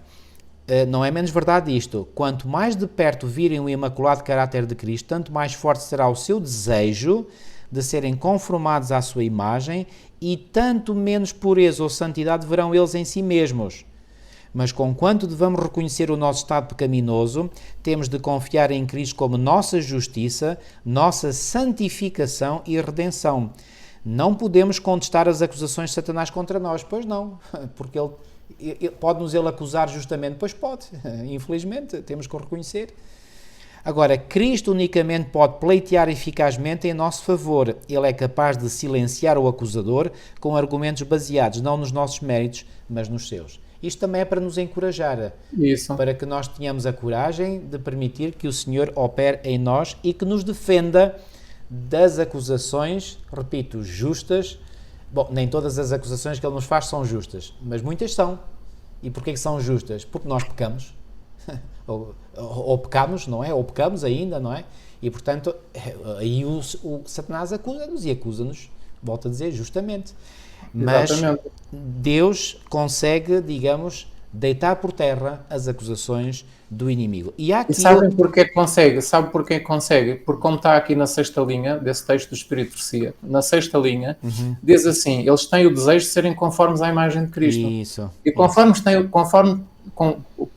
não é menos verdade isto. Quanto mais de perto virem o imaculado caráter de Cristo, tanto mais forte será o seu desejo de serem conformados à sua imagem e tanto menos pureza ou santidade verão eles em si mesmos. Mas conquanto devamos reconhecer o nosso estado pecaminoso, temos de confiar em Cristo como nossa justiça, nossa santificação e redenção. Não podemos contestar as acusações de Satanás contra nós, pois não, porque pode-nos ele acusar justamente? Pois pode, infelizmente, temos que o reconhecer. Agora, Cristo unicamente pode pleitear eficazmente em nosso favor. Ele é capaz de silenciar o acusador com argumentos baseados não nos nossos méritos, mas nos seus. Isto também é para nos encorajar, para que nós tenhamos a coragem de permitir que o Senhor opere em nós e que nos defenda das acusações, repito, justas. Bom, nem todas as acusações que ele nos faz são justas, mas muitas são. E porquê que são justas? Porque nós pecamos. ou pecamos, não é? Ou pecamos ainda, não é? E, portanto, aí o Satanás acusa-nos e acusa-nos, volto a dizer, justamente. Mas exatamente. Deus consegue, digamos, deitar por terra as acusações do inimigo. E sabem porquê que consegue? Sabe porquê que consegue? Porque como está aqui na sexta linha desse texto do Espírito de Profecia, na sexta linha, diz assim, eles têm o desejo de serem conformes à imagem de Cristo. Isso. E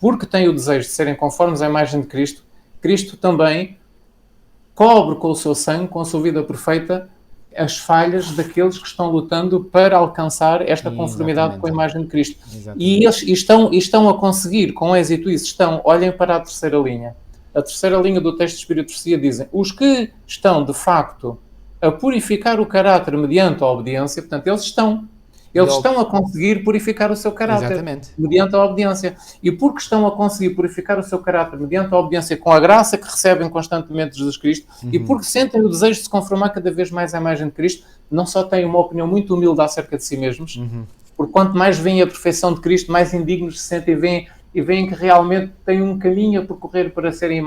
porque têm o desejo de serem conformes à imagem de Cristo, Cristo também cobre com o seu sangue, com a sua vida perfeita, as falhas daqueles que estão lutando para alcançar esta conformidade com a imagem de Cristo. Exatamente. E eles estão a conseguir, com êxito isso, olhem para a terceira linha. A terceira linha do texto de Espírito de Profecia dizem, os que estão, de facto, a purificar o caráter mediante a obediência, portanto, eles estão a conseguir purificar o seu caráter. Exatamente. Mediante a obediência. E porque estão a conseguir purificar o seu caráter mediante a obediência com a graça que recebem constantemente de Jesus Cristo, e porque sentem o desejo de se conformar cada vez mais à imagem de Cristo, não só têm uma opinião muito humilde acerca de si mesmos, porque quanto mais veem a perfeição de Cristo, mais indignos se sentem e veem que realmente têm um caminho a percorrer para serem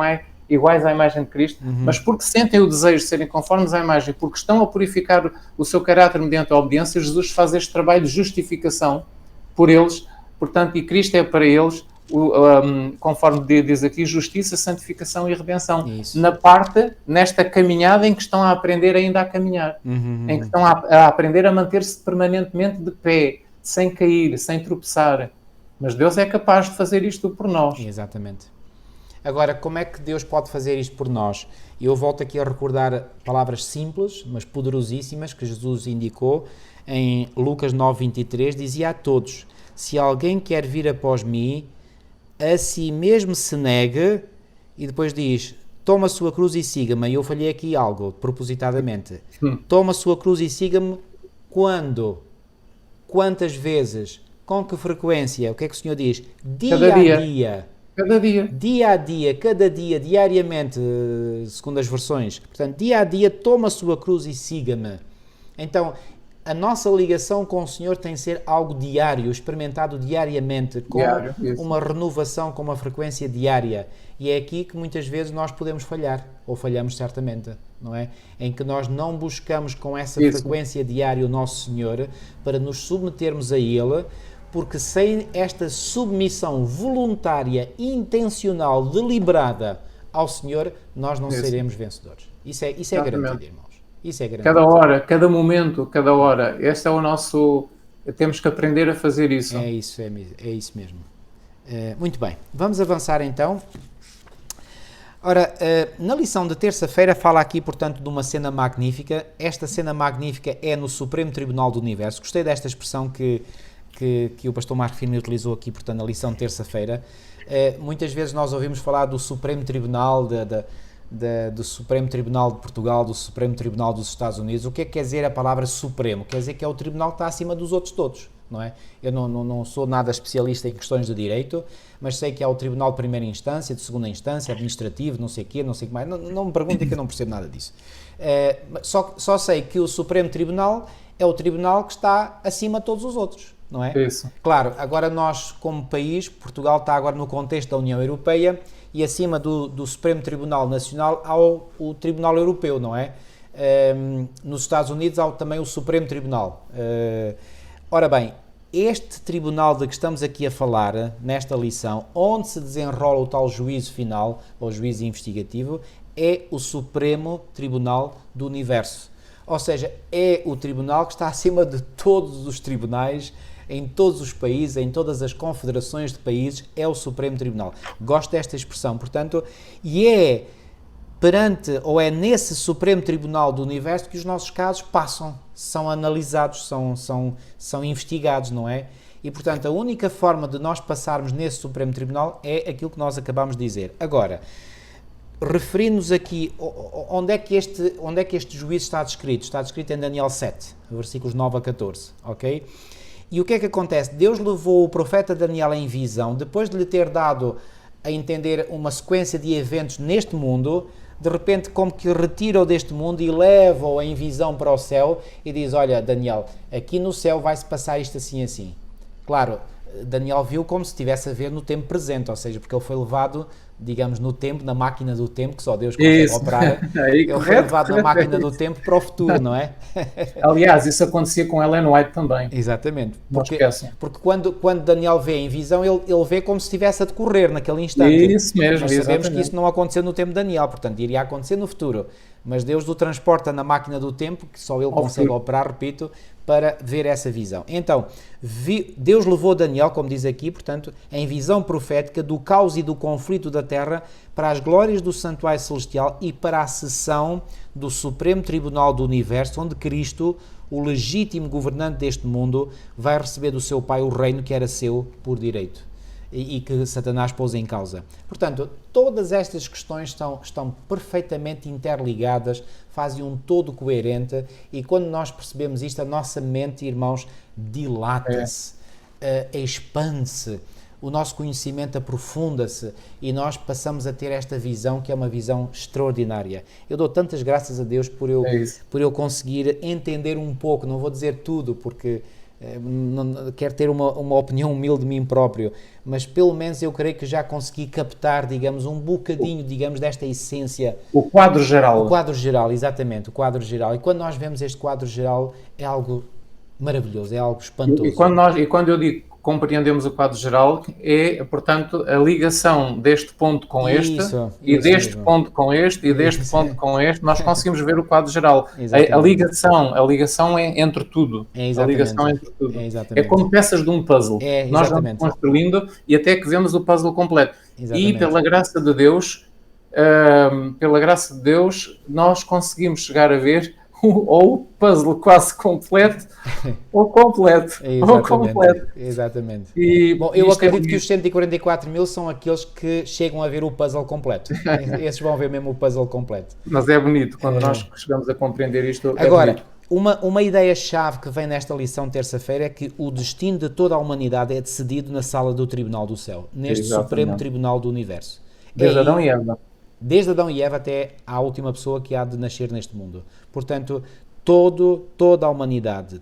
iguais à imagem de Cristo, mas porque sentem o desejo de serem conformes à imagem, porque estão a purificar o seu caráter mediante a obediência, Jesus faz este trabalho de justificação por eles, portanto, e Cristo é para eles, conforme diz aqui, justiça, santificação e redenção. Isso. Nesta caminhada em que estão a aprender ainda a caminhar, em que estão a aprender a manter-se permanentemente de pé, sem cair, sem tropeçar. Mas Deus é capaz de fazer isto por nós. Exatamente. Agora, como é que Deus pode fazer isto por nós? Eu volto aqui a recordar palavras simples, mas poderosíssimas, que Jesus indicou em Lucas 9:23, dizia a todos: se alguém quer vir após mim, a si mesmo se negue, e depois diz, toma a sua cruz e siga-me. E eu falhei aqui algo, propositadamente. Toma a sua cruz e siga-me quando? Quantas vezes? Com que frequência? O que é que o Senhor diz? Dia a dia. Cada dia. Dia a dia, cada dia, diariamente, segundo as versões. Portanto, dia a dia, toma a sua cruz e siga-me. Então, a nossa ligação com o Senhor tem de ser algo diário, experimentado diariamente, com uma renovação, com uma frequência diária. E é aqui que muitas vezes nós podemos falhar, ou falhamos certamente, não é? Em que nós não buscamos com essa frequência diária o nosso Senhor para nos submetermos a Ele, porque sem esta submissão voluntária, intencional, deliberada ao Senhor, nós não seremos vencedores. Isso é garantido, irmãos. Isso é garantido. Cada hora, cada momento, cada hora. Este é o nosso... Temos que aprender a fazer isso. É isso mesmo. Muito bem. Vamos avançar então. Ora, na lição de terça-feira fala aqui, portanto, de uma cena magnífica. Esta cena magnífica é no Supremo Tribunal do Universo. Gostei desta expressão que o pastor Marco Firme utilizou aqui, portanto, na lição de terça-feira. Muitas vezes nós ouvimos falar do Supremo Tribunal, do Supremo Tribunal de Portugal, do Supremo Tribunal dos Estados Unidos. O que é que quer dizer a palavra Supremo? Quer dizer que é o tribunal que está acima dos outros todos, não é? Eu não sou nada especialista em questões de direito, mas sei que há o Tribunal de Primeira Instância, de Segunda Instância, Administrativo, não sei o quê, não sei o que mais. Não me perguntem que eu não percebo nada disso. Só sei que o Supremo Tribunal é o tribunal que está acima de todos os outros, não é? Isso. Claro, agora nós, como país, Portugal está agora no contexto da União Europeia e acima do Supremo Tribunal Nacional há o Tribunal Europeu, não é? Nos Estados Unidos há também o Supremo Tribunal. Ora bem, este tribunal de que estamos aqui a falar, nesta lição, onde se desenrola o tal juízo final, ou juízo investigativo, é o Supremo Tribunal do Universo. Ou seja, é o tribunal que está acima de todos os tribunais, em todos os países, em todas as confederações de países, é o Supremo Tribunal. Gosto desta expressão, portanto, e é perante, ou é nesse Supremo Tribunal do Universo que os nossos casos passam, são analisados, são investigados, não é? E, portanto, a única forma de nós passarmos nesse Supremo Tribunal é aquilo que nós acabamos de dizer. Agora, referindo-nos aqui, onde é que este juízo está descrito? Está descrito em Daniel 7, versículos 9 a 14, ok? E o que é que acontece? Deus levou o profeta Daniel em visão, depois de lhe ter dado a entender uma sequência de eventos neste mundo, de repente como que retira-o deste mundo e leva-o em visão para o céu e diz, olha Daniel, aqui no céu vai-se passar isto assim assim. Claro, Daniel viu como se estivesse a ver no tempo presente, ou seja, porque ele foi levado, digamos, no tempo, na máquina do tempo, que só Deus consegue operar. Ele foi levado na máquina do tempo para o futuro, não é? Aliás, isso acontecia com Ellen White também. Exatamente. Porque quando Daniel vê em visão, ele vê como se estivesse a decorrer naquele instante. Isso mesmo, Nós sabemos que isso não aconteceu no tempo de Daniel, portanto, iria acontecer no futuro. Mas Deus o transporta na máquina do tempo, que só ele consegue operar, repito, para ver essa visão. Então, Deus levou Daniel, como diz aqui, portanto, em visão profética do caos e do conflito da terra para as glórias do santuário celestial e para a sessão do Supremo Tribunal do Universo, onde Cristo, o legítimo governante deste mundo, vai receber do seu Pai o reino que era seu por direito e que Satanás pôs em causa. Portanto, todas estas questões estão perfeitamente interligadas, fazem um todo coerente e quando nós percebemos isto, a nossa mente, irmãos, dilata-se, expande-se, o nosso conhecimento aprofunda-se e nós passamos a ter esta visão que é uma visão extraordinária. Eu dou tantas graças a Deus por eu conseguir entender um pouco, não vou dizer tudo, porque Quero ter uma opinião humilde de mim próprio, mas pelo menos eu creio que já consegui captar, digamos, um bocadinho, digamos, desta essência. O quadro geral. O quadro geral, exatamente, o quadro geral. E quando nós vemos este quadro geral, é algo maravilhoso, é algo espantoso. E quando eu digo compreendemos o quadro geral, é, portanto, a ligação deste ponto com este, e deste ponto com este, e deste ponto com este, nós conseguimos ver o quadro geral. A ligação é entre tudo. A ligação é entre tudo. É como peças de um puzzle. Nós vamos construindo e até que vemos o puzzle completo. E pela graça de Deus, nós conseguimos chegar a ver ou o puzzle quase completo, ou completo. Exatamente. E, bom, eu acredito que os 144 mil são aqueles que chegam a ver o puzzle completo. Esses vão ver mesmo o puzzle completo. Mas é bonito, quando nós chegamos a compreender isto. Agora, uma ideia-chave que vem nesta lição de terça-feira é que o destino de toda a humanidade é decidido na sala do Tribunal do Céu, neste Supremo Tribunal do Universo. Desde Adão e Eva. Desde Adão e Eva até à última pessoa que há de nascer neste mundo. Portanto, toda a humanidade,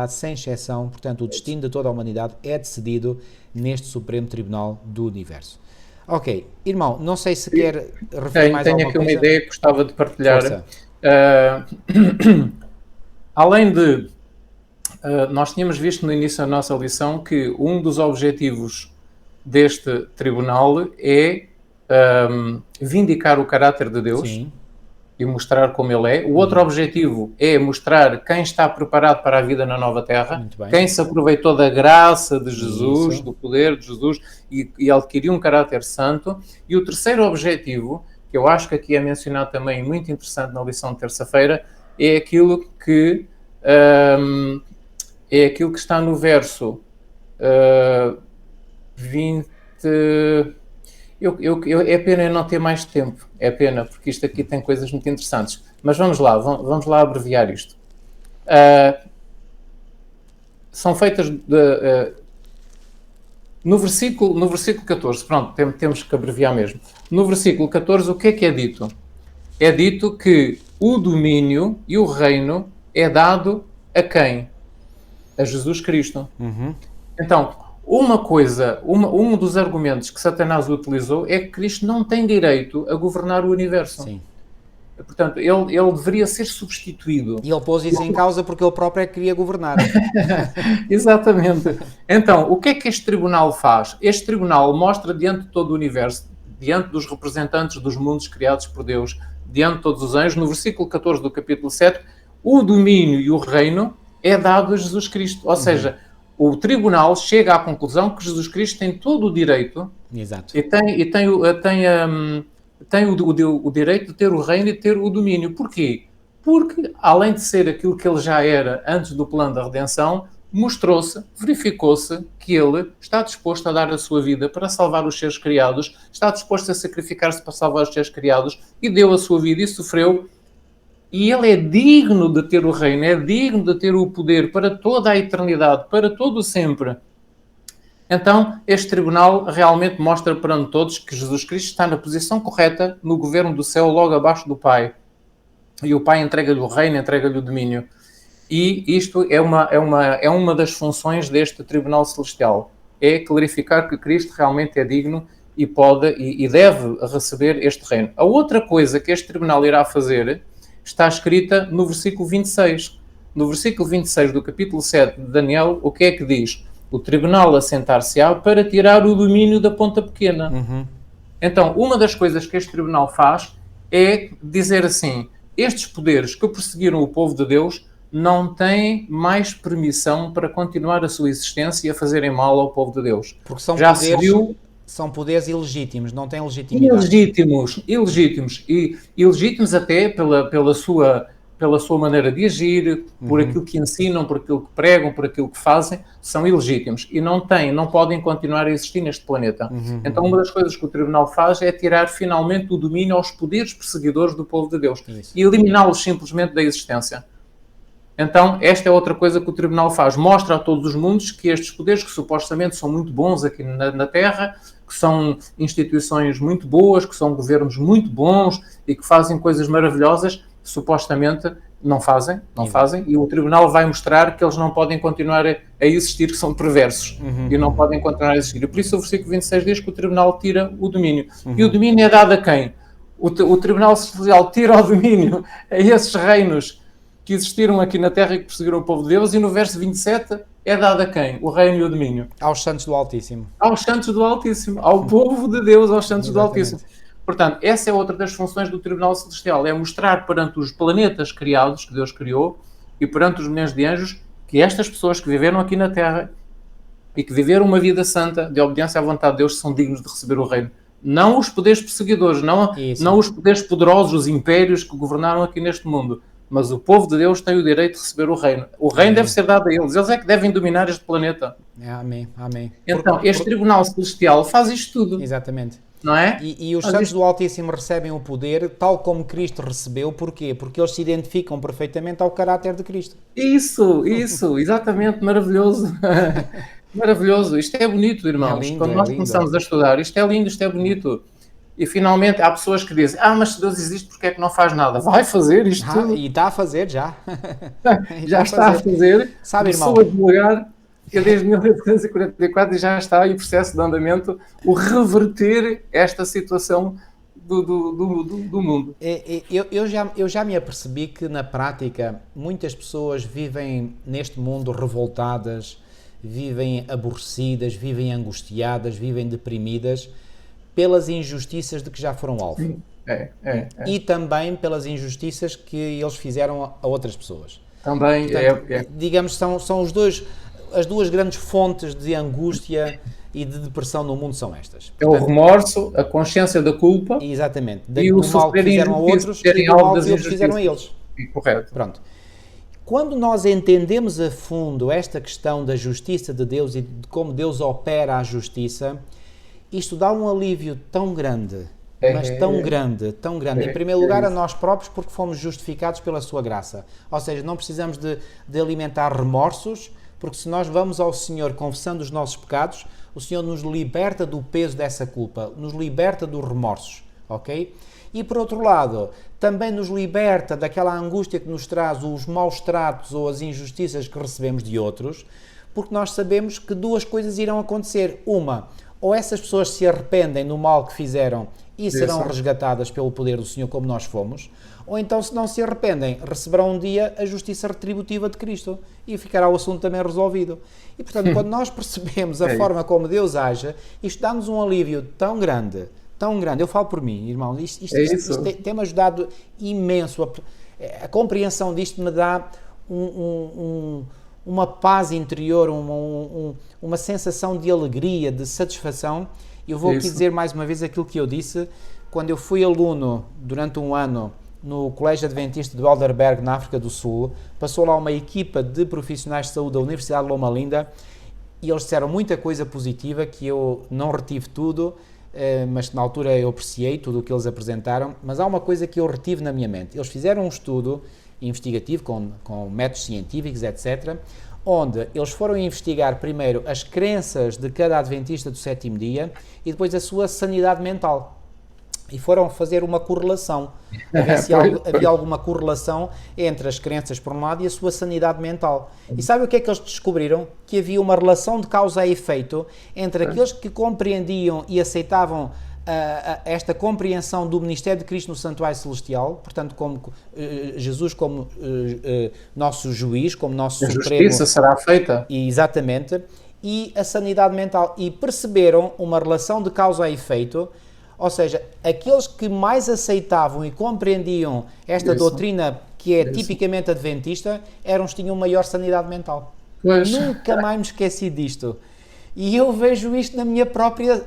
sem exceção, portanto, o destino de toda a humanidade é decidido neste Supremo Tribunal do Universo. Ok, irmão, não sei se quer referir mais alguma coisa. Tenho aqui uma ideia que gostava de partilhar. Além de... nós tínhamos visto no início da nossa lição que um dos objetivos deste tribunal é vindicar o caráter de Deus. Sim. E mostrar como ele é. O outro objetivo é mostrar quem está preparado para a vida na nova terra, quem se aproveitou da graça de Jesus, do poder de Jesus e adquiriu um caráter santo. E o terceiro objetivo, que eu acho que aqui é mencionado também, muito interessante na lição de terça-feira, é aquilo que está no verso 20... é pena eu não ter mais tempo, é pena, porque isto aqui tem coisas muito interessantes. Mas vamos lá abreviar isto. São feitas no versículo 14, pronto, temos que abreviar mesmo. No versículo 14, o que é dito? É dito que o domínio e o reino é dado a quem? A Jesus Cristo. Então, um dos argumentos que Satanás utilizou é que Cristo não tem direito a governar o universo. Sim. Portanto, ele deveria ser substituído. E ele pôs isso em causa porque ele próprio é que queria governar. Exatamente. Então, o que é que este tribunal faz? Este tribunal mostra diante de todo o universo, diante dos representantes dos mundos criados por Deus, diante de todos os anjos, no versículo 14 do capítulo 7, o domínio e o reino é dado a Jesus Cristo. Ou seja, o tribunal chega à conclusão que Jesus Cristo tem todo o direito. Exato. E tem o direito de ter o reino e ter o domínio. Porquê? Porque, além de ser aquilo que ele já era antes do plano da redenção, verificou-se que ele está disposto a dar a sua vida para salvar os seus criados, está disposto a sacrificar-se para salvar os seus criados, e deu a sua vida e sofreu. E ele é digno de ter o reino, é digno de ter o poder para toda a eternidade, para todo o sempre. Então, este tribunal realmente mostra perante todos que Jesus Cristo está na posição correta, no governo do céu, logo abaixo do Pai. E o Pai entrega-lhe o reino, entrega-lhe o domínio. E isto é uma das funções deste tribunal celestial. É clarificar que Cristo realmente é digno e pode e deve receber este reino. A outra coisa que este tribunal irá fazer está escrita no versículo 26. No versículo 26 do capítulo 7 de Daniel, o que é que diz? O tribunal assentar-se-á para tirar o domínio da ponta pequena. Então, uma das coisas que este tribunal faz é dizer assim, estes poderes que perseguiram o povo de Deus não têm mais permissão para continuar a sua existência e a fazerem mal ao povo de Deus. Porque são são poderes ilegítimos, não têm legitimidade. Ilegítimos. E ilegítimos até pela sua maneira de agir, por aquilo que ensinam, por aquilo que pregam, por aquilo que fazem, são ilegítimos. E não podem continuar a existir neste planeta. Então, uma das coisas que o Tribunal faz é tirar finalmente o domínio aos poderes perseguidores do povo de Deus. E eliminá-los simplesmente da existência. Então, esta é outra coisa que o Tribunal faz. Mostra a todos os mundos que estes poderes, que supostamente são muito bons aqui na Terra, que são instituições muito boas, que são governos muito bons e que fazem coisas maravilhosas, supostamente não fazem, e o tribunal vai mostrar que eles não podem continuar a existir, que são perversos, e não podem continuar a existir. E por isso o versículo 26 diz que o tribunal tira o domínio. E o domínio é dado a quem? O tribunal celestial tira o domínio a esses reinos que existiram aqui na terra e que perseguiram o povo de Deus, e no verso 27 é dado a quem? O reino e o domínio. Aos santos do Altíssimo. Aos santos do Altíssimo, ao povo de Deus, aos santos do Altíssimo. Portanto, essa é outra das funções do Tribunal Celestial, é mostrar perante os planetas criados, que Deus criou, e perante os milhões de anjos, que estas pessoas que viveram aqui na Terra e que viveram uma vida santa, de obediência à vontade de Deus, são dignos de receber o reino. Não os poderes perseguidores, não os poderes poderosos, os impérios que governaram aqui neste mundo, mas o povo de Deus tem o direito de receber o reino. O reino deve ser dado a eles. Eles é que devem dominar este planeta. Amém, amém. Então, este Tribunal Celestial faz isto tudo. Exatamente. Não é? E os santos do Altíssimo recebem o poder tal como Cristo recebeu. Porquê? Porque eles se identificam perfeitamente ao caráter de Cristo. Isso, exatamente, maravilhoso. Maravilhoso. Isto é bonito, irmãos. É lindo, quando nós começamos a estudar, isto é lindo, isto é bonito. E finalmente há pessoas que dizem, mas se Deus existe, porque é que não faz nada? Vai fazer isto tudo. E está a fazer já. Já está a fazer. Sabe, irmão? Começou a divulgar que desde 1844 já está em processo de andamento o reverter esta situação do mundo. Eu já me apercebi que na prática muitas pessoas vivem neste mundo revoltadas, vivem aborrecidas, vivem angustiadas, vivem deprimidas pelas injustiças de que já foram alvo. E também pelas injustiças que eles fizeram a outras pesas. Também. Portanto, digamos, são as duas grandes fontes de angústia e de depressão no mundo são estas. Portanto, é o remorso, a consciência da culpa. Exatamente. E o mal que fizeram a outros e do mal que eles fizeram a eles. Correto. Pronto. Quando nós entendemos a fundo esta questão da justiça de Deus e de como Deus opera a justiça, isto dá um alívio tão grande, mas tão grande. Em primeiro lugar, a nós próprios, porque fomos justificados pela sua graça. Ou seja, não precisamos de alimentar remorsos, porque se nós vamos ao Senhor confessando os nossos pecados, o Senhor nos liberta do peso dessa culpa, nos liberta dos remorsos, ok? E por outro lado, também nos liberta daquela angústia que nos traz os maus tratos ou as injustiças que recebemos de outros, porque nós sabemos que duas coisas irão acontecer. Uma, ou essas pessoas se arrependem do mal que fizeram e serão resgatadas pelo poder do Senhor como nós fomos, ou então, se não se arrependem, receberão um dia a justiça retributiva de Cristo e ficará o assunto também resolvido. E, portanto, quando nós percebemos a forma como Deus age, isto dá-nos um alívio tão grande. Eu falo por mim, irmão, isto tem-me ajudado imenso. A compreensão disto me dá uma paz interior, uma sensação de alegria, de satisfação. Eu vou aqui dizer mais uma vez aquilo que eu disse quando eu fui aluno durante um ano no Colégio Adventista de Helderberg, na África do Sul. Passou lá uma equipa de profissionais de saúde da Universidade de Loma Linda e eles disseram muita coisa positiva que eu não retive tudo, mas na altura eu apreciei tudo o que eles apresentaram, mas há uma coisa que eu retive na minha mente. Eles fizeram um estudo investigativo com métodos científicos, etc., onde eles foram investigar primeiro as crenças de cada adventista do sétimo dia e depois a sua sanidade mental. E foram fazer uma correlação, a ver se havia alguma correlação entre as crenças por um lado e a sua sanidade mental. E sabe o que é que eles descobriram? Que havia uma relação de causa e efeito entre aqueles que compreendiam e aceitavam esta compreensão do ministério de Cristo no Santuário Celestial, portanto, como Jesus como nosso juiz, como nosso supremo... A justiça será feita. Exatamente. E a sanidade mental. E perceberam uma relação de causa e efeito, ou seja, aqueles que mais aceitavam e compreendiam esta doutrina que é tipicamente adventista, eram os que tinham maior sanidade mental. Nunca mais me esqueci disto. E eu vejo isto na minha própria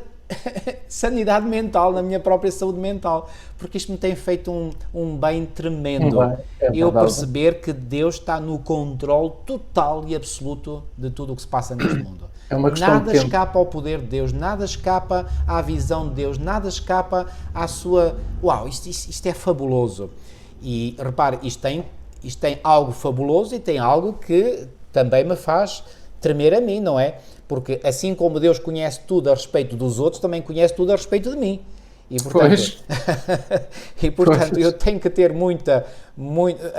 sanidade mental, na minha própria saúde mental, porque isto me tem feito um bem tremendo. Eu perceber que Deus está no controle total e absoluto de tudo o que se passa neste mundo. Nada escapa ao poder de Deus, nada escapa à visão de Deus, nada escapa à sua... Uau, isto é fabuloso. E repare, isto tem algo fabuloso e tem algo que também me faz tremer a mim, não é? Porque assim como Deus conhece tudo a respeito dos outros, também conhece tudo a respeito de mim. E portanto, Pois, pois, eu tenho que ter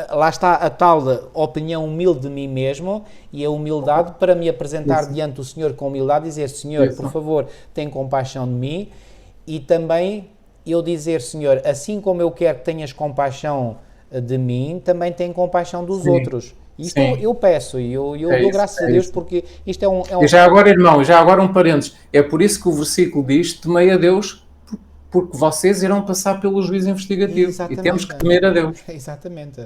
lá está a tal opinião humilde de mim mesmo e a humildade para me apresentar isso, diante do Senhor com humildade e dizer, Senhor, por isso, favor, tem compaixão de mim, e também eu dizer, Senhor, assim como eu quero que tenhas compaixão de mim, também tem compaixão dos sim, outros. Isto sim, eu peço e eu é dou isso, graças a é Deus isso. porque isto é E já agora, irmão, já agora um parênteses, é por isso que o versículo diz, temei a Deus, porque vocês irão passar pelo juízo investigativo, e temos Exatamente, que temer a Deus. exatamente.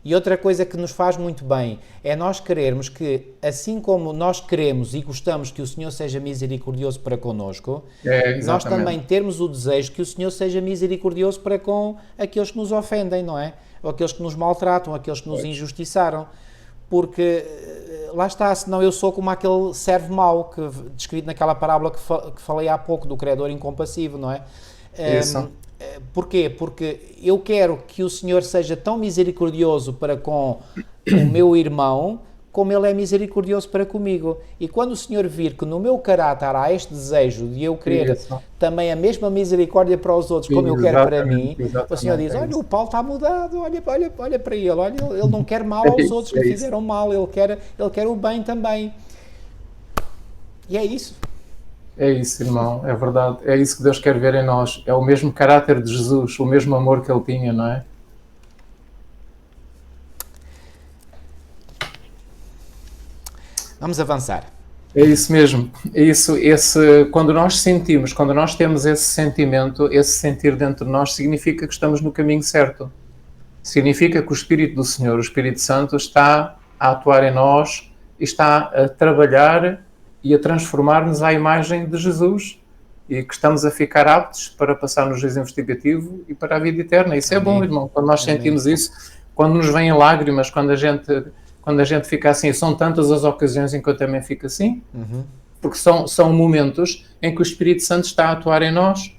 E outra coisa que nos faz muito bem é nós querermos que, assim como nós queremos e gostamos que o Senhor seja misericordioso para connosco, É, nós também exatamente. termos o desejo que o Senhor seja misericordioso para com aqueles que nos ofendem, não é? Ou aqueles que nos maltratam, aqueles que nos Pois. injustiçaram. Porque lá está, senão eu sou como aquele servo mau, descrito naquela parábola que falei há pouco, do credor incompassivo, não é? Isso. Porquê? Porque eu quero que o Senhor seja tão misericordioso para com o meu irmão, como Ele é misericordioso para comigo. E quando o Senhor vir que no meu caráter há este desejo de eu querer Isso. também a mesma misericórdia para os outros, como eu quero para Exatamente, mim, o Senhor exatamente, diz, é olha, o isso. Paulo está mudado, olha para ele, olha, ele não quer mal É aos isso, outros que é lhe isso. fizeram mal, ele quer o bem também. E é isso. É isso, irmão, é verdade. É isso que Deus quer ver em nós. É o mesmo caráter de Jesus, o mesmo amor que ele tinha, não é? Vamos avançar. É isso mesmo. É isso, quando nós sentimos, quando nós temos esse sentimento, esse sentir dentro de nós, significa que estamos no caminho certo. Significa que o Espírito do Senhor, o Espírito Santo, está a atuar em nós e está a trabalhar e a transformar-nos à imagem de Jesus e que estamos a ficar aptos para passar no juízo investigativo e para a vida eterna. Isso é bom, Amém. irmão. Quando nós Amém. sentimos isso, quando nos vêm lágrimas, quando a gente fica assim, são tantas as ocasiões em que eu também fico assim, porque são momentos em que o Espírito Santo está a atuar em nós,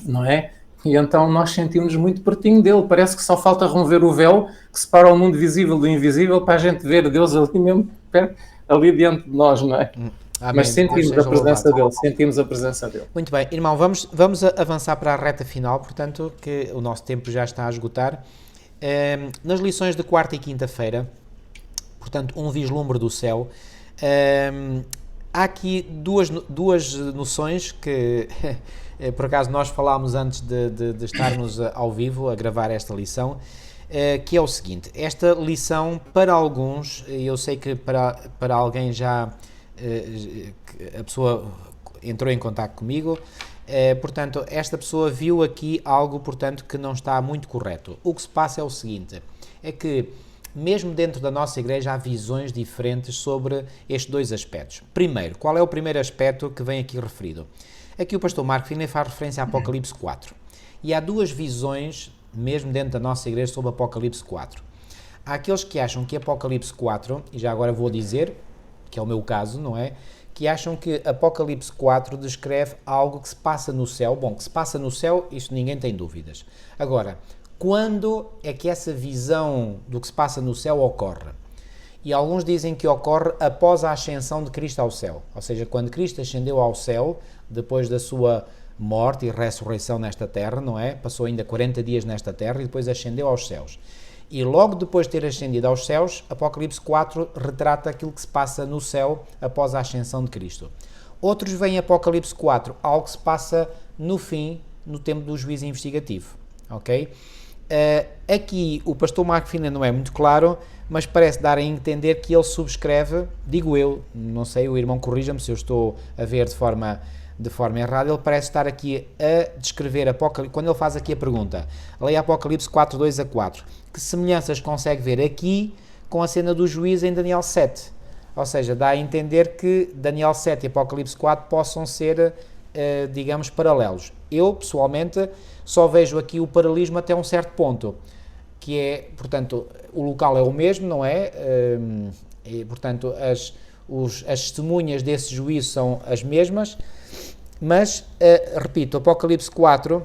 não é? E então nós sentimos muito pertinho dele. Parece que só falta remover o véu que separa o mundo visível do invisível para a gente ver Deus ali mesmo perto, ali diante de nós, não é? Mas Amém. Deus sentimos a seja louvado. presença dele, sentimos a presença dele. Muito bem, irmão, vamos avançar para a reta final, portanto, que o nosso tempo já está a esgotar. Nas lições de quarta e quinta-feira, portanto, um vislumbre do céu, há aqui duas noções que, por acaso, nós falámos antes de estarmos ao vivo a gravar esta lição, que é o seguinte: esta lição, para alguns, eu sei que para alguém já a pessoa entrou em contato comigo, portanto, esta pessoa viu aqui algo, portanto, que não está muito correto. O que se passa é o seguinte, é que mesmo dentro da nossa igreja há visões diferentes sobre estes dois aspectos. Primeiro, qual é o primeiro aspecto que vem aqui referido? Aqui o pastor Marco Finley faz referência a Apocalipse 4. E há duas visões, mesmo dentro da nossa igreja, sobre Apocalipse 4. Há aqueles que acham que Apocalipse 4, e já agora vou dizer, que é o meu caso, não é? Que acham que Apocalipse 4 descreve algo que se passa no céu. Bom, que se passa no céu, isso ninguém tem dúvidas. Agora, quando é que essa visão do que se passa no céu ocorre? E alguns dizem que ocorre após a ascensão de Cristo ao céu. Ou seja, quando Cristo ascendeu ao céu, depois da sua morte e ressurreição nesta terra, não é? Passou ainda 40 dias nesta terra e depois ascendeu aos céus. E logo depois de ter ascendido aos céus, Apocalipse 4 retrata aquilo que se passa no céu após a ascensão de Cristo. Outros veem Apocalipse 4, algo que se passa no fim, no tempo do juízo investigativo. Ok? Aqui o pastor Marco Finley não é muito claro, mas parece dar a entender que ele subscreve, digo eu, não sei, o irmão corrija-me se eu estou a ver de forma errada, ele parece estar aqui a descrever Apocalipse, quando ele faz aqui a pergunta, leia Apocalipse 4, 2 a 4, que semelhanças consegue ver aqui com a cena do juízo em Daniel 7? Ou seja, dá a entender que Daniel 7 e Apocalipse 4 possam ser, digamos, paralelos. Eu, pessoalmente, só vejo aqui o paralelismo até um certo ponto, que é, portanto, o local é o mesmo, não é? E, portanto, as testemunhas desse juízo são as mesmas, mas, repito, Apocalipse 4,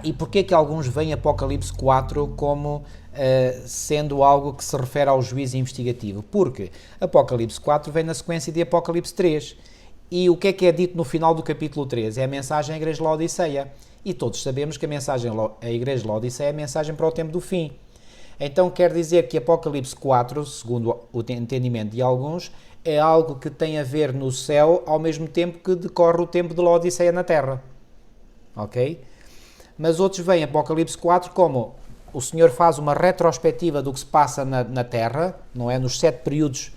e porquê que alguns veem Apocalipse 4 como sendo algo que se refere ao juízo investigativo? Porque Apocalipse 4 vem na sequência de Apocalipse 3, e o que é dito no final do capítulo 3? É a mensagem à igreja de Laodiceia. E todos sabemos que a igreja de Laodiceia é a mensagem para o tempo do fim. Então quer dizer que Apocalipse 4, segundo o entendimento de alguns, é algo que tem a ver no céu ao mesmo tempo que decorre o tempo de Laodiceia na Terra. Ok? Mas outros veem Apocalipse 4 como o Senhor faz uma retrospectiva do que se passa na Terra, não é? Nos 7 períodos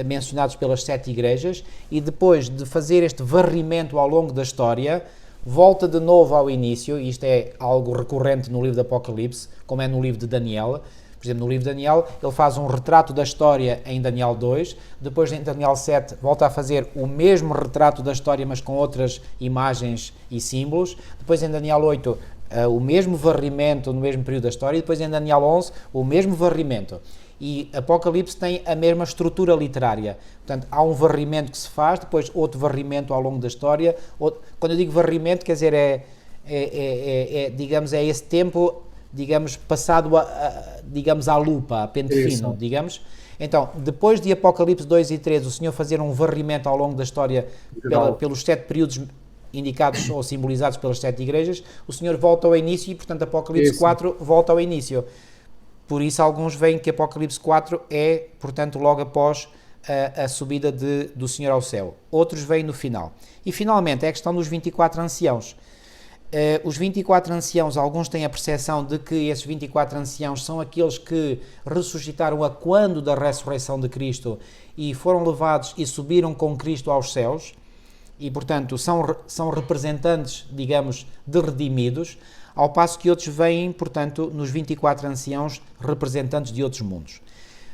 mencionados pelas 7 igrejas, e depois de fazer este varrimento ao longo da história, volta de novo ao início, e isto é algo recorrente no livro de Apocalipse, como é no livro de Daniel. Por exemplo, no livro de Daniel, ele faz um retrato da história em Daniel 2, depois em Daniel 7 volta a fazer o mesmo retrato da história, mas com outras imagens e símbolos, depois em Daniel 8 o mesmo varrimento no mesmo período da história, e depois em Daniel 11 o mesmo varrimento. E Apocalipse tem a mesma estrutura literária. Portanto, há um varrimento que se faz, depois outro varrimento ao longo da história. Quando eu digo varrimento, quer dizer, digamos, é esse tempo, digamos, passado digamos, à lupa, a pente fino, digamos. Então, depois de Apocalipse 2 e 3, o Senhor fazer um varrimento ao longo da história pelos 7 períodos indicados ou simbolizados pelas 7 igrejas, o Senhor volta ao início e, portanto, Apocalipse 4 volta ao início. Por isso, alguns veem que Apocalipse 4 é, portanto, logo após a subida do Senhor ao céu. Outros veem no final. E, finalmente, é a questão dos 24 anciãos. Os 24 anciãos, alguns têm a percepção de que esses 24 anciãos são aqueles que ressuscitaram a quando da ressurreição de Cristo e foram levados e subiram com Cristo aos céus. E, portanto, são representantes, digamos, de redimidos, ao passo que outros veem, portanto, nos 24 anciãos, representantes de outros mundos.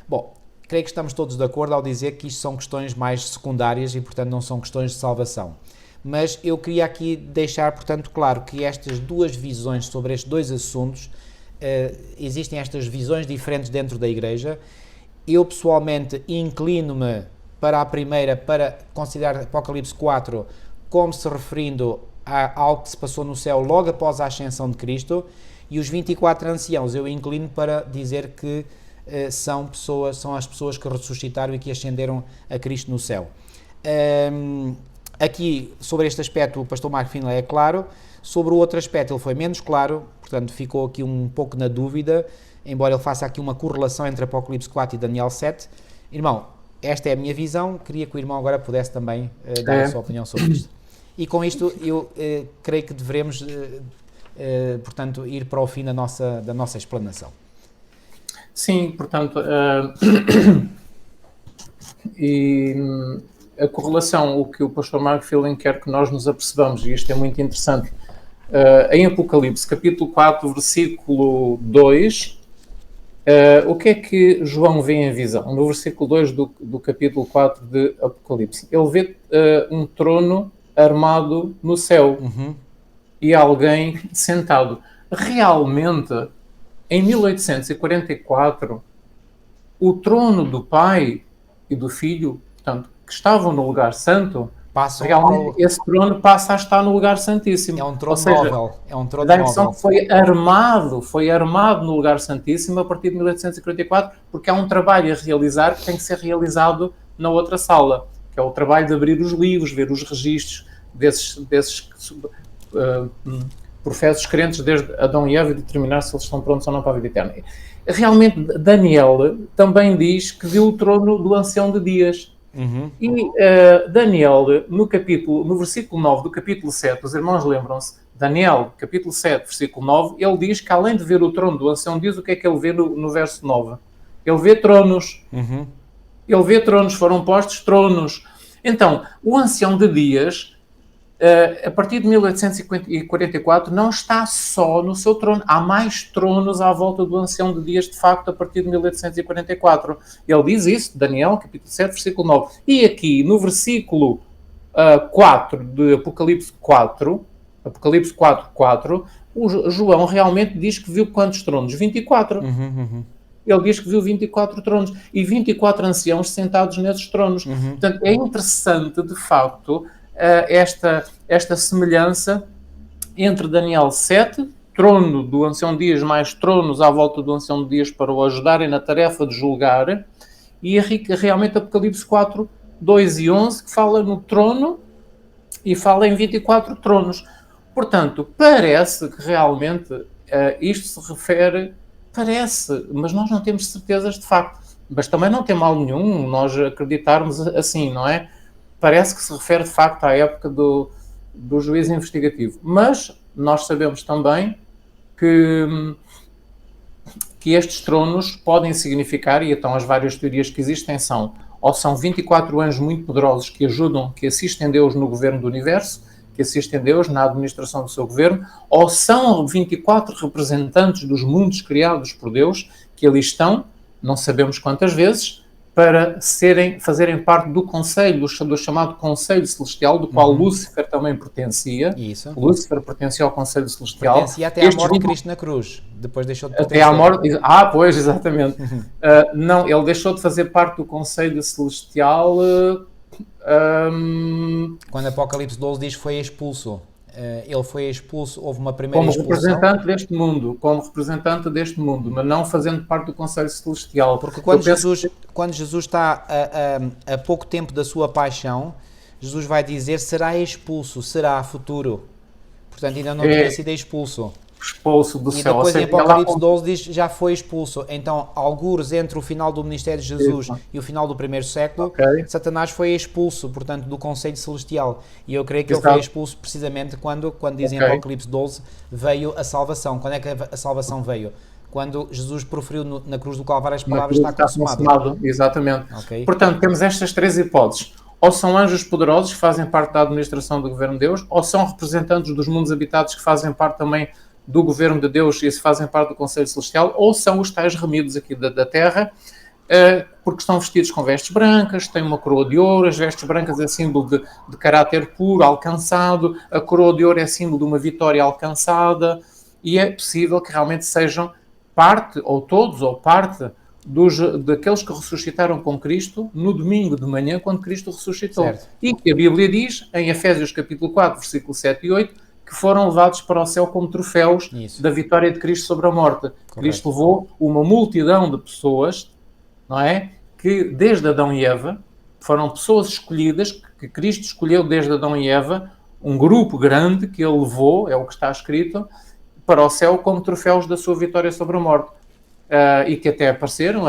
Bom, creio que estamos todos de acordo ao dizer que isto são questões mais secundárias e, portanto, não são questões de salvação. Mas eu queria aqui deixar, portanto, claro que estas duas visões sobre estes dois assuntos, existem estas visões diferentes dentro da Igreja. Eu, pessoalmente, inclino-me para a primeira, para considerar Apocalipse 4 como se referindo a algo que se passou no céu logo após a ascensão de Cristo, e os 24 anciãos eu inclino para dizer que são as pessoas que ressuscitaram e que ascenderam a Cristo no céu. Aqui, sobre este aspecto, o pastor Marco Finlay é claro. Sobre o outro aspecto, ele foi menos claro, portanto, ficou aqui um pouco na dúvida, embora ele faça aqui uma correlação entre Apocalipse 4 e Daniel 7. Irmão, esta é a minha visão, queria que o irmão agora pudesse também dar a sua opinião sobre isto. E com isto, eu creio que devemos, portanto, ir para o fim da nossa explanação. Sim, portanto, e a correlação, o que o pastor Mark Filling quer que nós nos apercebamos, e isto é muito interessante, em Apocalipse, capítulo 4, versículo 2, o que é que João vê em visão? No versículo 2 do capítulo 4 de Apocalipse, ele vê um trono armado no céu e alguém sentado. Realmente, em 1844, o trono do Pai e do Filho, portanto, que estavam no lugar santo, realmente esse trono passa a estar no lugar santíssimo. É um trono móvel. É um trono móvel. Foi armado no lugar santíssimo a partir de 1844, porque há um trabalho a realizar que tem que ser realizado na outra sala, que é o trabalho de abrir os livros, ver os registros desses professos crentes desde Adão e Eva e determinar se eles estão prontos ou não para a vida eterna. Realmente, Daniel também diz que viu o trono do Ancião de Dias. E Daniel, no versículo 9 do capítulo 7, os irmãos lembram-se, Daniel, capítulo 7, versículo 9, ele diz que além de ver o trono do Ancião de Dias, o que é que ele vê no verso 9? Ele vê tronos. Ele vê tronos, foram postos tronos. Então, o Ancião de Dias, a partir de 1844, não está só no seu trono. Há mais tronos à volta do Ancião de Dias, de facto, a partir de 1844. Ele diz isso, Daniel, capítulo 7, versículo 9. E aqui, no versículo 4 de Apocalipse 4, 4, o João realmente diz que viu quantos tronos? 24. Ele diz que viu 24 tronos e 24 anciãos sentados nesses tronos. Portanto, é interessante, de facto, esta semelhança entre Daniel 7, trono do Ancião de Dias, mais tronos à volta do Ancião de Dias para o ajudarem na tarefa de julgar, e realmente Apocalipse 4, 2 e 11, que fala no trono e fala em 24 tronos. Portanto, parece que realmente isto se refere, parece, mas nós não temos certezas de facto. Mas também não tem mal nenhum nós acreditarmos assim, não é? Parece que se refere de facto à época do juízo investigativo. Mas nós sabemos também que estes tronos podem significar, e então as várias teorias que existem são, ou são 24 anjos muito poderosos que ajudam, que assistem Deus no governo do universo, que assistem Deus na administração do seu governo, ou são 24 representantes dos mundos criados por Deus, que ali estão, não sabemos quantas vezes, para fazerem parte do conselho, do chamado Conselho Celestial, do qual Lúcifer também pertencia. Isso. Lúcifer pertencia ao Conselho Celestial. Pertencia até à morte de Cristo na cruz, depois deixou de pertencer. Até à morte... pois, exatamente. Não, ele deixou de fazer parte do Conselho Celestial... Quando Apocalipse 12 diz que foi expulso. Ele foi expulso, houve uma primeira como expulsão. Como representante deste mundo, mas não fazendo parte do Conselho Celestial. Porque quando Jesus está a pouco tempo da sua paixão, Jesus vai dizer, será expulso, será futuro. Portanto, ainda não tinha sido expulso. Expulso do céu. E depois em Apocalipse 12 diz já foi expulso. Então, algures entre o final do ministério de Jesus e o final do primeiro século, Satanás foi expulso, portanto, do Conselho Celestial. E eu creio que ele foi expulso precisamente quando dizem em Apocalipse 12, veio a salvação. Quando é que a salvação veio? Quando Jesus proferiu na cruz do Calvário as palavras está consumado. Exatamente. Portanto, temos estas três hipóteses. Ou são anjos poderosos que fazem parte da administração do governo de Deus, ou são representantes dos mundos habitados que fazem parte também do governo de Deus e se fazem parte do Conselho Celestial, ou são os tais remidos aqui da Terra, porque estão vestidos com vestes brancas, têm uma coroa de ouro, as vestes brancas é símbolo de caráter puro, alcançado, a coroa de ouro é símbolo de uma vitória alcançada, e é possível que realmente sejam parte, ou todos, ou parte, daqueles que ressuscitaram com Cristo no domingo de manhã, quando Cristo ressuscitou. Certo. E que a Bíblia diz, em Efésios capítulo 4, versículo 7 e 8, que foram levados para o céu como troféus da vitória de Cristo sobre a morte. Correto. Cristo levou uma multidão de pessoas, não é? Que desde Adão e Eva, foram pessoas escolhidas, que Cristo escolheu desde Adão e Eva, um grupo grande que ele levou, é o que está escrito, para o céu como troféus da sua vitória sobre a morte. E que até apareceram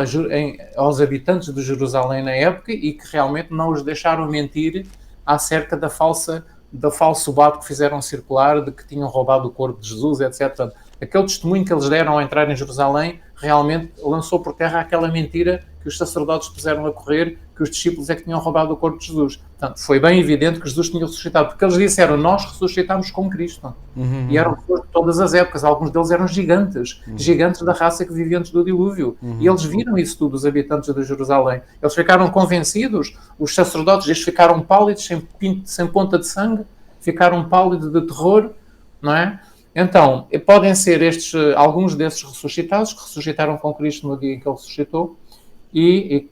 aos habitantes de Jerusalém na época e que realmente não os deixaram mentir acerca do falso boato que fizeram circular de que tinham roubado o corpo de Jesus, etc. Portanto, aquele testemunho que eles deram ao entrar em Jerusalém realmente lançou por terra aquela mentira que os sacerdotes puseram a correr, que os discípulos é que tinham roubado o corpo de Jesus. Portanto, foi bem evidente que Jesus tinha ressuscitado, porque eles disseram, nós ressuscitámos com Cristo. E eram pessoas de todas as épocas, alguns deles eram gigantes, gigantes da raça que vivia antes do dilúvio. E eles viram isso tudo, os habitantes de Jerusalém. Eles ficaram convencidos, os sacerdotes, eles ficaram pálidos, sem ponta de sangue, ficaram pálidos de terror, não é? Então, podem ser alguns desses ressuscitados, que ressuscitaram com Cristo no dia em que ele ressuscitou, e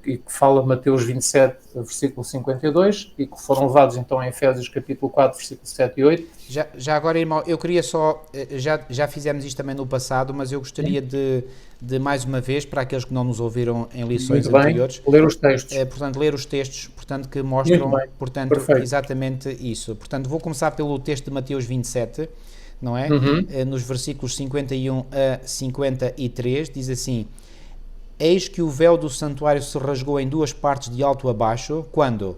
que fala Mateus 27, versículo 52, e que foram levados então em Efésios capítulo 4, versículo 7 e 8. Já agora, irmão, eu queria só, já fizemos isto também no passado, mas eu gostaria de mais uma vez, para aqueles que não nos ouviram em lições anteriores, ler os textos. Portanto, ler os textos, portanto, que mostram, portanto, exatamente isso. Portanto, vou começar pelo texto de Mateus 27, não é? Nos versículos 51 a 53, diz assim: eis que o véu do santuário se rasgou em duas partes de alto a baixo, quando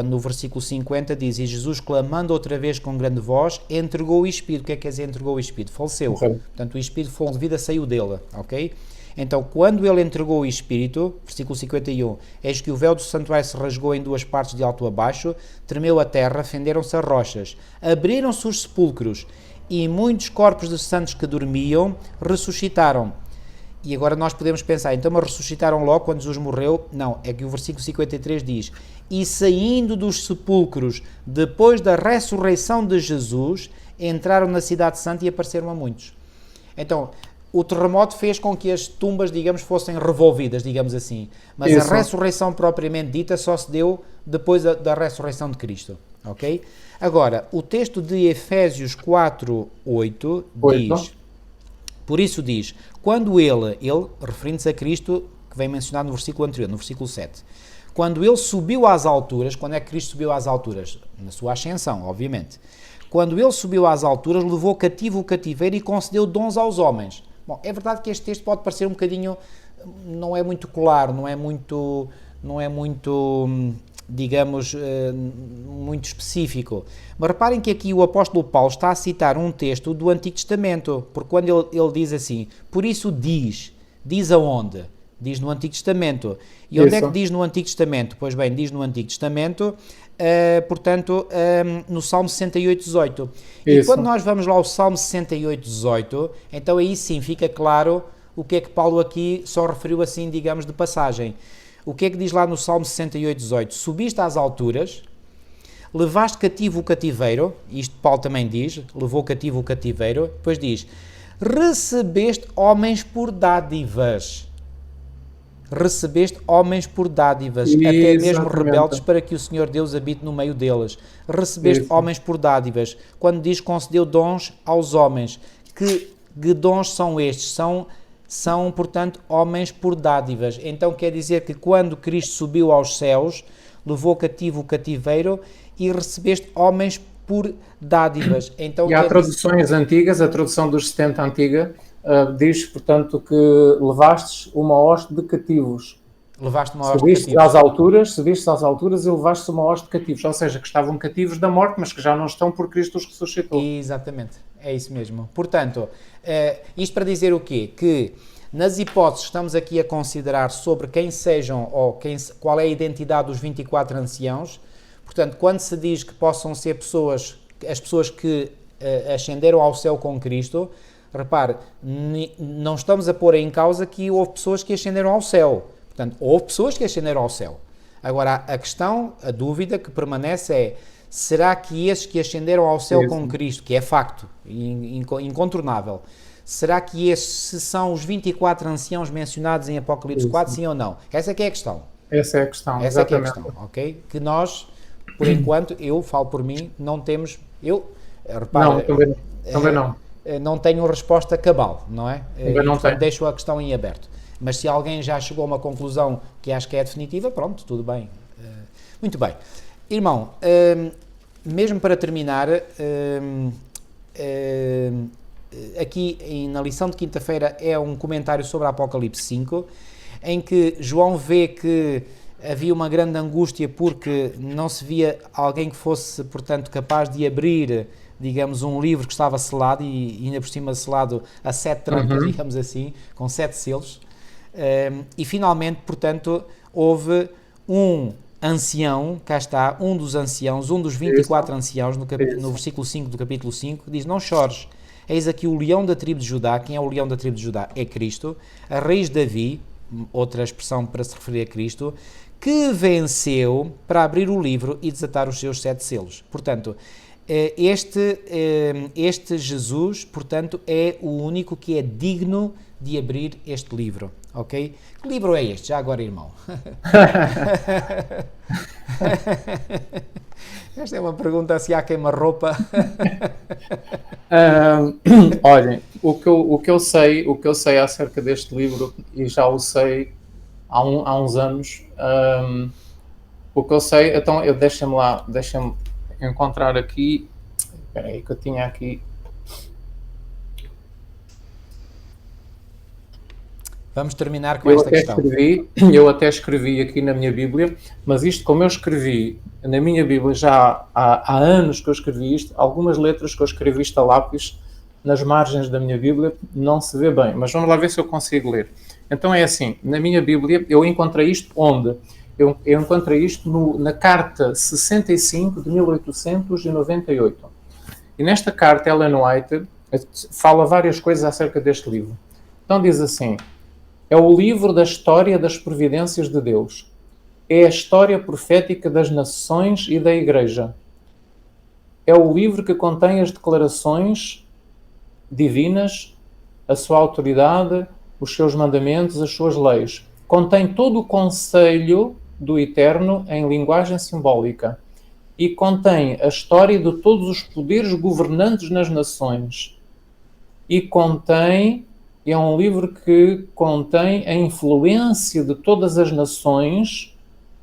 no versículo 50 diz, e Jesus, clamando outra vez com grande voz, entregou o Espírito. O que é que quer dizer entregou o Espírito? Faleceu. Portanto, o Espírito fogo de vida saiu dele, ok? Então, quando ele entregou o Espírito, versículo 51, eis que o véu do santuário se rasgou em duas partes de alto a baixo, tremeu a terra, fenderam-se as rochas, abriram-se os sepulcros, e muitos corpos de santos que dormiam ressuscitaram. E agora nós podemos pensar, então mas ressuscitaram logo quando Jesus morreu? Não, é que o versículo 53 diz, e saindo dos sepulcros, depois da ressurreição de Jesus, entraram na cidade santa e apareceram a muitos. Então, o terremoto fez com que as tumbas, digamos, fossem revolvidas, digamos assim. Mas isso. A ressurreição propriamente dita só se deu depois da ressurreição de Cristo. Ok? Agora, o texto de Efésios 4, 8 diz... Por isso diz, quando ele, referindo-se a Cristo, que vem mencionado no versículo anterior, no versículo 7, quando ele subiu às alturas, quando é que Cristo subiu às alturas? Na sua ascensão, obviamente. quando ele subiu às alturas, levou cativo o cativeiro e concedeu dons aos homens. Bom, é verdade que este texto pode parecer um bocadinho, não é muito claro, não é muito, digamos, muito específico. Mas reparem que aqui o apóstolo Paulo está a citar um texto do Antigo Testamento, porque quando ele diz assim, por isso diz aonde? Diz no Antigo Testamento. E onde é que diz no Antigo Testamento? Pois bem, diz no Antigo Testamento, portanto, no Salmo 68:18. E quando nós vamos lá ao Salmo 68:18, então aí sim fica claro o que é que Paulo aqui só referiu assim, digamos, de passagem. O que é que diz lá no Salmo 68:18? Subiste às alturas, levaste cativo o cativeiro, isto Paulo também diz, levou cativo o cativeiro, depois diz, recebeste homens por dádivas. Recebeste homens por dádivas, até mesmo rebeldes, para que o Senhor Deus habite no meio deles. Recebeste homens por dádivas. Quando diz concedeu dons aos homens, que dons são estes? São, portanto, homens por dádivas. Então quer dizer que quando Cristo subiu aos céus, levou cativo o cativeiro e recebeste homens por dádivas. Então, e há traduções antigas, a tradução dos 70 antiga, diz, portanto, que levastes uma hoste de cativos. Levaste uma hoste de cativos. Subiste às alturas e levaste uma hoste de cativos, ou seja, que estavam cativos da morte, mas que já não estão por Cristo os ressuscitou. Exatamente, é isso mesmo. Portanto, isto para dizer o quê? Que nas hipóteses estamos aqui a considerar sobre quem sejam ou qual é a identidade dos 24 anciãos. Portanto, quando se diz que possam ser as pessoas que ascenderam ao céu com Cristo, repare, não estamos a pôr em causa que houve pessoas que ascenderam ao céu. Portanto, houve pessoas que ascenderam ao céu. Agora, a questão, a dúvida que permanece é, será que esses que ascenderam ao céu com Cristo, que é facto, incontornável, será que esses são os 24 anciãos mencionados em Apocalipse 4, sim ou não? Essa é que é a questão. Essa é a questão, essa exatamente. É a questão, ok? Que nós, por enquanto, eu falo por mim, não temos... Repara, não, também não. Não tenho resposta cabal, não é? Não portanto, deixo a questão em aberto. Mas se alguém já chegou a uma conclusão que acho que é definitiva, pronto, tudo bem. Muito bem. Irmão, mesmo para terminar, aqui na lição de quinta-feira é um comentário sobre a Apocalipse 5, em que João vê que havia uma grande angústia porque não se via alguém que fosse, portanto, capaz de abrir, digamos, um livro que estava selado e ainda por cima selado a 7 trancas, digamos assim, com 7 selos. E finalmente, portanto, houve um ancião, cá está, um dos anciãos, um dos 24 anciãos, no versículo 5 do capítulo 5, diz, não chores, eis aqui o leão da tribo de Judá. Quem é o leão da tribo de Judá? É Cristo, a raiz de Davi, outra expressão para se referir a Cristo, que venceu para abrir o livro e desatar os seus 7 selos. Portanto, este Jesus, portanto, é o único que é digno de abrir este livro, ok? Que livro é este, já agora, irmão? Esta é uma pergunta assim à queima-roupa. Olhem, o que eu sei acerca deste livro, e já o sei há uns anos, o que eu sei, então deixem-me encontrar aqui, espera aí que eu tinha aqui. Vamos terminar com esta questão. Eu até escrevi aqui na minha Bíblia, mas isto, como eu escrevi na minha Bíblia já há anos que eu escrevi isto, algumas letras que eu escrevi isto a lápis nas margens da minha Bíblia não se vê bem, mas vamos lá ver se eu consigo ler. Então é assim, na minha Bíblia eu encontrei isto onde? Eu encontrei isto na carta 65 de 1898. E nesta carta, Ellen White fala várias coisas acerca deste livro. Então diz assim, é o livro da história das providências de Deus. É a história profética das nações e da Igreja. É o livro que contém as declarações divinas, a sua autoridade, os seus mandamentos, as suas leis. Contém todo o conselho do Eterno em linguagem simbólica. E contém a história de todos os poderes governantes nas nações. E é um livro que contém a influência de todas as nações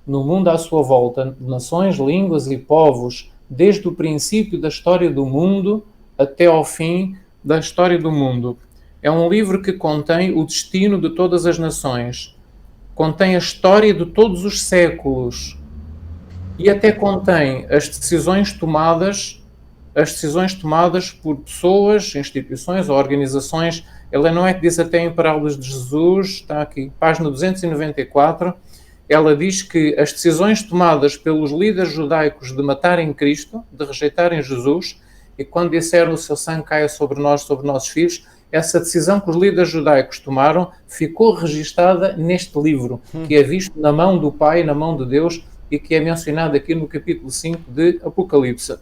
no mundo à sua volta, nações, línguas e povos, desde o princípio da história do mundo até ao fim da história do mundo. É um livro que contém o destino de todas as nações, contém a história de todos os séculos e até contém as decisões tomadas por pessoas, instituições ou organizações. Ela não é que diz até em Parábolas de Jesus, está aqui, página 294, ela diz que as decisões tomadas pelos líderes judaicos de matarem Cristo, de rejeitarem Jesus, e quando disseram o seu sangue caia sobre nós, sobre nossos filhos, essa decisão que os líderes judaicos tomaram ficou registada neste livro, que é visto na mão do Pai, na mão de Deus, e que é mencionado aqui no capítulo 5 de Apocalipse.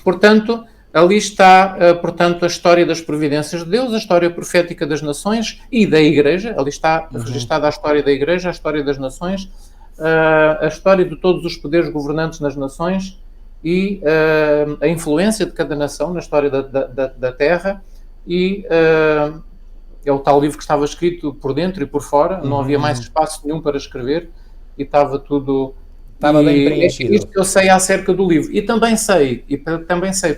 Portanto, ali está, a história das providências de Deus, a história profética das nações e da Igreja. Ali está registada a história da Igreja, a história das nações, a história de todos os poderes governantes nas nações e a influência de cada nação na história da Terra. E é o tal livro que estava escrito por dentro e por fora, não havia mais espaço nenhum para escrever e estava tudo... Estava bem preenchido. Isto eu sei acerca do livro. E também sei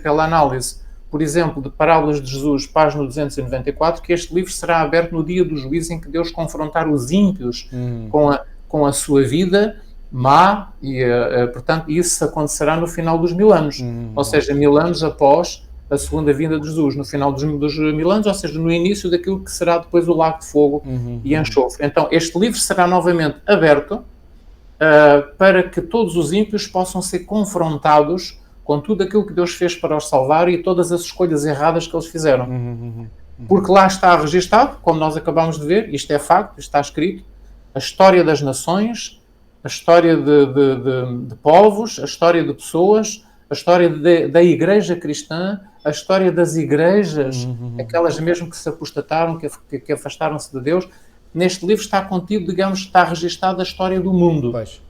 pela análise, por exemplo, de Parábolas de Jesus, página 294, que este livro será aberto no dia do juízo em que Deus confrontar os ímpios com a sua vida má, e portanto isso acontecerá no final dos 1000 anos. Ou seja, 1000 anos após a segunda vinda de Jesus, no final dos 1000 anos, ou seja, no início daquilo que será depois o lago de fogo e enxofre. Então, este livro será novamente aberto para que todos os ímpios possam ser confrontados com tudo aquilo que Deus fez para os salvar e todas as escolhas erradas que eles fizeram. Porque lá está registado, como nós acabamos de ver, isto é facto, isto está escrito, a história das nações, a história de povos, a história de pessoas, a história da igreja cristã, a história das igrejas, aquelas mesmo que se apostataram, que afastaram-se de Deus. Neste livro está contido, digamos, está registada a história do mundo. Pois.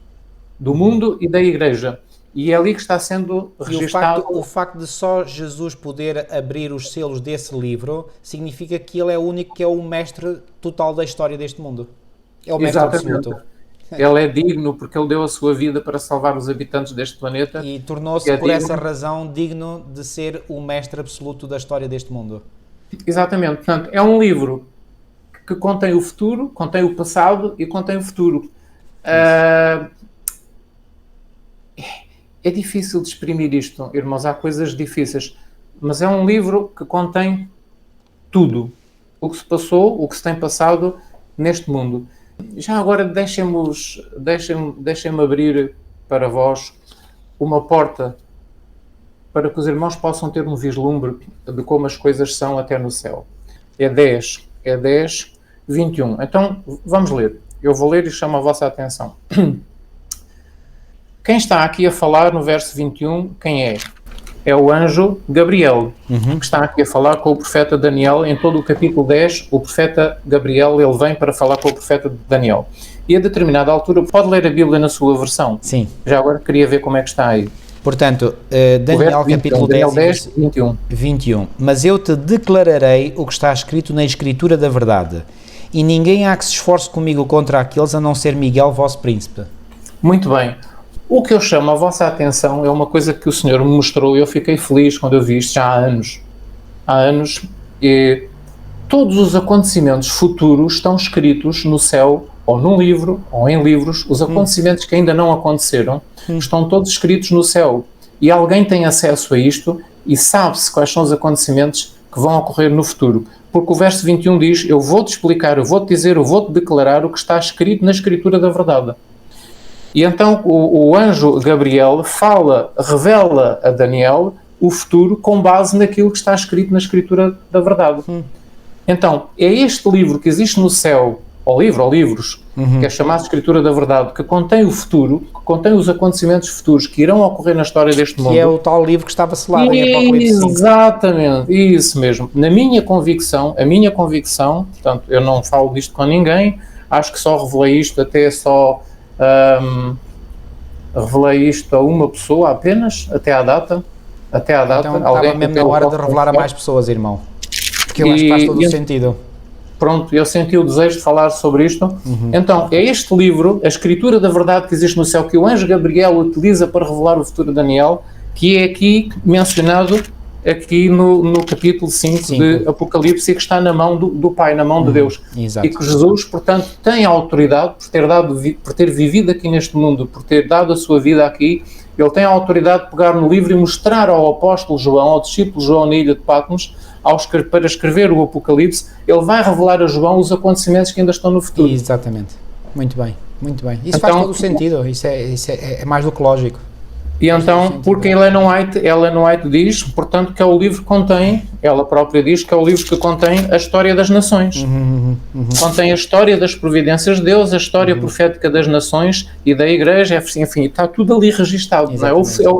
Do mundo e da igreja. E é ali que está sendo registado... E o facto de só Jesus poder abrir os selos desse livro significa que ele é o único que é o mestre total da história deste mundo. É o mestre absoluto. Ele é digno porque ele deu a sua vida para salvar os habitantes deste planeta. E tornou-se, por essa razão, digno de ser o mestre absoluto da história deste mundo. Exatamente. Portanto, é um livro que contém o futuro, contém o passado e contém o futuro. É difícil de exprimir isto, irmãos, há coisas difíceis, mas é um livro que contém tudo. O que se passou, o que se tem passado neste mundo. Já agora deixem-me abrir para vós uma porta para que os irmãos possam ter um vislumbre de como as coisas são até no céu. É 10, 21. Então, vamos ler. Eu vou ler e chamo a vossa atenção. Quem está aqui a falar no verso 21, quem é? É o anjo Gabriel, que está aqui a falar com o profeta Daniel. Em todo o capítulo 10, o profeta Gabriel, ele vem para falar com o profeta Daniel. E a determinada altura, pode ler a Bíblia na sua versão? Sim. Já agora queria ver como é que está aí. Portanto, Daniel capítulo 10, 21. Mas eu te declararei o que está escrito na Escritura da verdade. E ninguém há que se esforce comigo contra aqueles, a não ser Miguel, vosso príncipe. Muito bem. O que eu chamo a vossa atenção é uma coisa que o Senhor me mostrou e eu fiquei feliz quando eu vi isto já há anos. Há anos. E todos os acontecimentos futuros estão escritos no céu, ou num livro, ou em livros. Os acontecimentos que ainda não aconteceram estão todos escritos no céu. E alguém tem acesso a isto e sabe-se quais são os acontecimentos que vão ocorrer no futuro. Porque o verso 21 diz, eu vou-te explicar, eu vou-te dizer, eu vou-te declarar o que está escrito na Escritura da verdade. E então o anjo Gabriel revela a Daniel o futuro com base naquilo que está escrito na Escritura da verdade. Então, é este livro que existe no céu, ou livros, que é chamado Escritura da Verdade, que contém o futuro, que contém os acontecimentos futuros que irão ocorrer na história deste mundo. Que é o tal livro que estava selado em Apocalipse 5. Exatamente, isso mesmo. A minha convicção, portanto, eu não falo disto com ninguém, acho que só revelei isto revelei isto a uma pessoa apenas, até à data. Então estava mesmo na hora de revelar a mais pessoas, irmão. Porque eu acho que faz todo o sentido. pronto, eu senti o desejo de falar sobre isto. Então, é este livro, A Escritura da Verdade que Existe no Céu, que o anjo Gabriel utiliza para revelar o futuro de Daniel, que é aqui mencionado aqui no capítulo 5 de Apocalipse, e que está na mão do Pai, na mão de Deus. Exato. E que Jesus, portanto, tem a autoridade, por ter vivido aqui neste mundo, por ter dado a sua vida aqui, ele tem a autoridade de pegar no livro e mostrar ao apóstolo João, ao discípulo João na ilha de Patmos, para escrever o Apocalipse, ele vai revelar a João os acontecimentos que ainda estão no futuro. Exatamente. Muito bem, muito bem. Isso faz todo o sentido, isso é mais do que lógico. E então, porque Ellen White diz, portanto, que é o livro que contém, ela própria diz que é o livro que contém a história das nações. Contém a história das providências de Deus, a história profética das nações e da Igreja, enfim, está tudo ali registado, não é?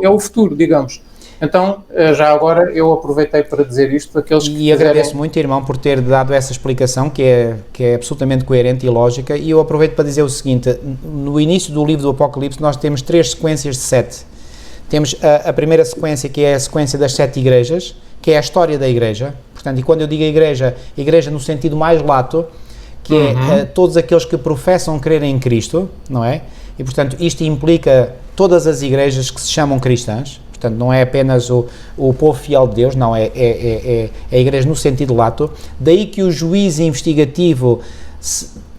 É o futuro, digamos. Então, já agora, eu aproveitei para dizer isto. E agradeço muito, irmão, por ter dado essa explicação, que é absolutamente coerente e lógica, e eu aproveito para dizer o seguinte: no início do livro do Apocalipse nós temos 3 sequências de 7. Temos a primeira sequência, que é a sequência das 7 igrejas, que é a história da igreja. Portanto, e quando eu digo igreja no sentido mais lato, que é todos aqueles que professam crer em Cristo, não é? E, portanto, isto implica todas as igrejas que se chamam cristãs. Portanto, não é apenas o povo fiel de Deus, não, é a igreja no sentido lato. Daí que o juízo investigativo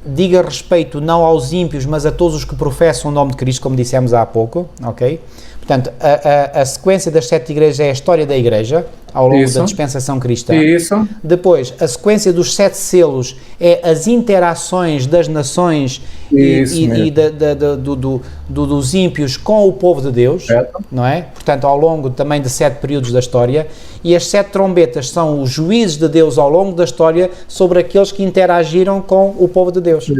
diga respeito não aos ímpios, mas a todos os que professam o nome de Cristo, como dissemos há pouco, ok? Portanto, a sequência das 7 igrejas é a história da igreja, ao longo da dispensação cristã. Depois, a sequência dos 7 selos é as interações das nações e dos ímpios com o povo de Deus, não é? Portanto, ao longo também de 7 períodos da história. E as 7 trombetas são os juízes de Deus ao longo da história sobre aqueles que interagiram com o povo de Deus.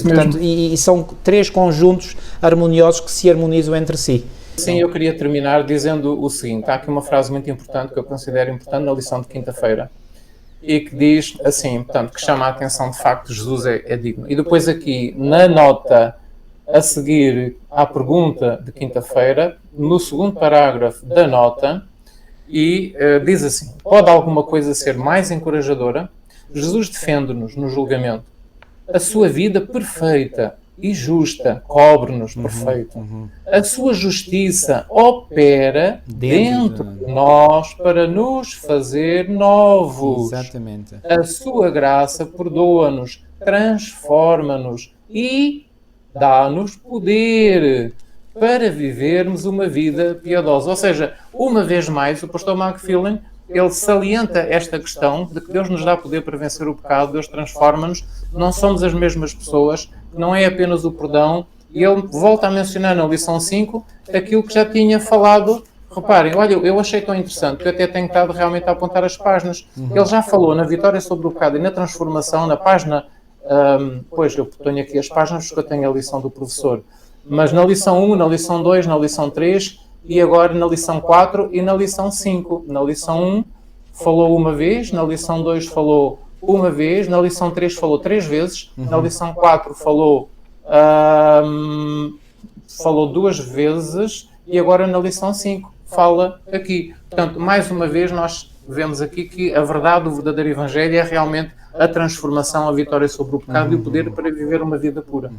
Portanto, e são 3 conjuntos harmoniosos que se harmonizam entre si. Sim, eu queria terminar dizendo o seguinte: há aqui uma frase muito importante que eu considero importante na lição de quinta-feira e que diz assim, portanto, que chama a atenção de facto, Jesus é digno. E depois aqui, na nota a seguir à pergunta de quinta-feira, no segundo parágrafo da nota, e diz assim: pode alguma coisa ser mais encorajadora? Jesus defende-nos no julgamento. A sua vida perfeita e justa cobre-nos perfeito. A sua justiça opera dentro de nós para nos fazer novos. Exatamente. A sua graça perdoa-nos, transforma-nos e dá-nos poder para vivermos uma vida piedosa. Ou seja, uma vez mais, o pastor McPhillen, ele salienta esta questão de que Deus nos dá poder para vencer o pecado, Deus transforma-nos, não somos as mesmas pessoas, não é apenas o perdão, e ele volta a mencionar na lição 5 aquilo que já tinha falado. Reparem, olha, eu achei tão interessante que eu até tenho estado realmente a apontar as páginas. Ele já falou na vitória sobre o pecado e na transformação, na página, pois eu tenho aqui as páginas porque eu tenho a lição do professor, mas na lição 1, na lição 2, na lição 3 e agora na lição 4 e na lição 5. Na lição 1 falou uma vez, na lição 2 falou uma vez, na lição 3 falou 3 vezes, na lição 4 falou 2 vezes e agora na lição 5 fala aqui. Portanto, mais uma vez nós vemos aqui que a verdade do verdadeiro Evangelho é realmente a transformação, a vitória sobre o pecado e o poder para viver uma vida pura.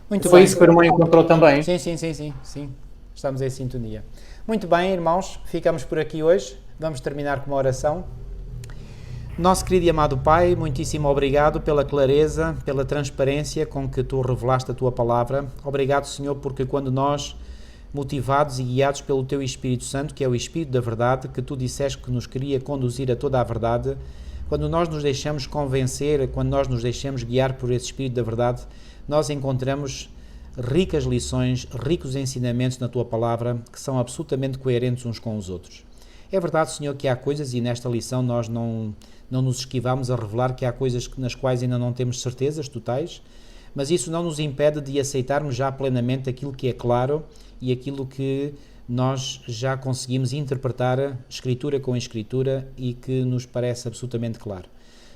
Muito Foi bem. isso que o irmão encontrou também. Sim. Estamos em sintonia. Muito bem, irmãos, ficamos por aqui hoje. Vamos terminar com uma oração. Nosso querido e amado Pai, muitíssimo obrigado pela clareza, pela transparência com que Tu revelaste a Tua palavra. Obrigado, Senhor, porque quando nós, motivados e guiados pelo Teu Espírito Santo, que é o Espírito da verdade, que Tu disseste que nos queria conduzir a toda a verdade, quando nós nos deixamos convencer, quando nós nos deixamos guiar por esse Espírito da verdade, nós encontramos ricas lições, ricos ensinamentos na Tua palavra, que são absolutamente coerentes uns com os outros. É verdade, Senhor, que há coisas, e nesta lição nós não nos esquivamos a revelar que há coisas nas quais ainda não temos certezas totais, mas isso não nos impede de aceitarmos já plenamente aquilo que é claro e aquilo que nós já conseguimos interpretar Escritura com Escritura e que nos parece absolutamente claro.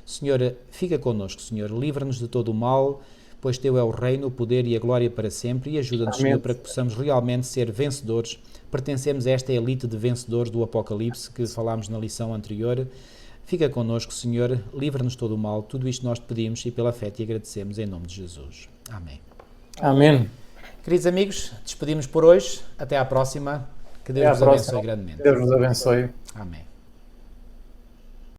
Senhor, fica connosco, Senhor, livra-nos de todo o mal, pois Teu é o reino, o poder e a glória para sempre, e ajuda-nos, Senhor, para que possamos realmente ser vencedores. Pertencemos a esta elite de vencedores do Apocalipse que falámos na lição anterior, Fica connosco, Senhor, livra-nos todo o mal. Tudo isto nós te pedimos e pela fé te agradecemos em nome de Jesus. Amém. Amém. Queridos amigos, despedimos por hoje. Até à próxima. Que Deus vos abençoe grandemente. Deus vos abençoe. Amém.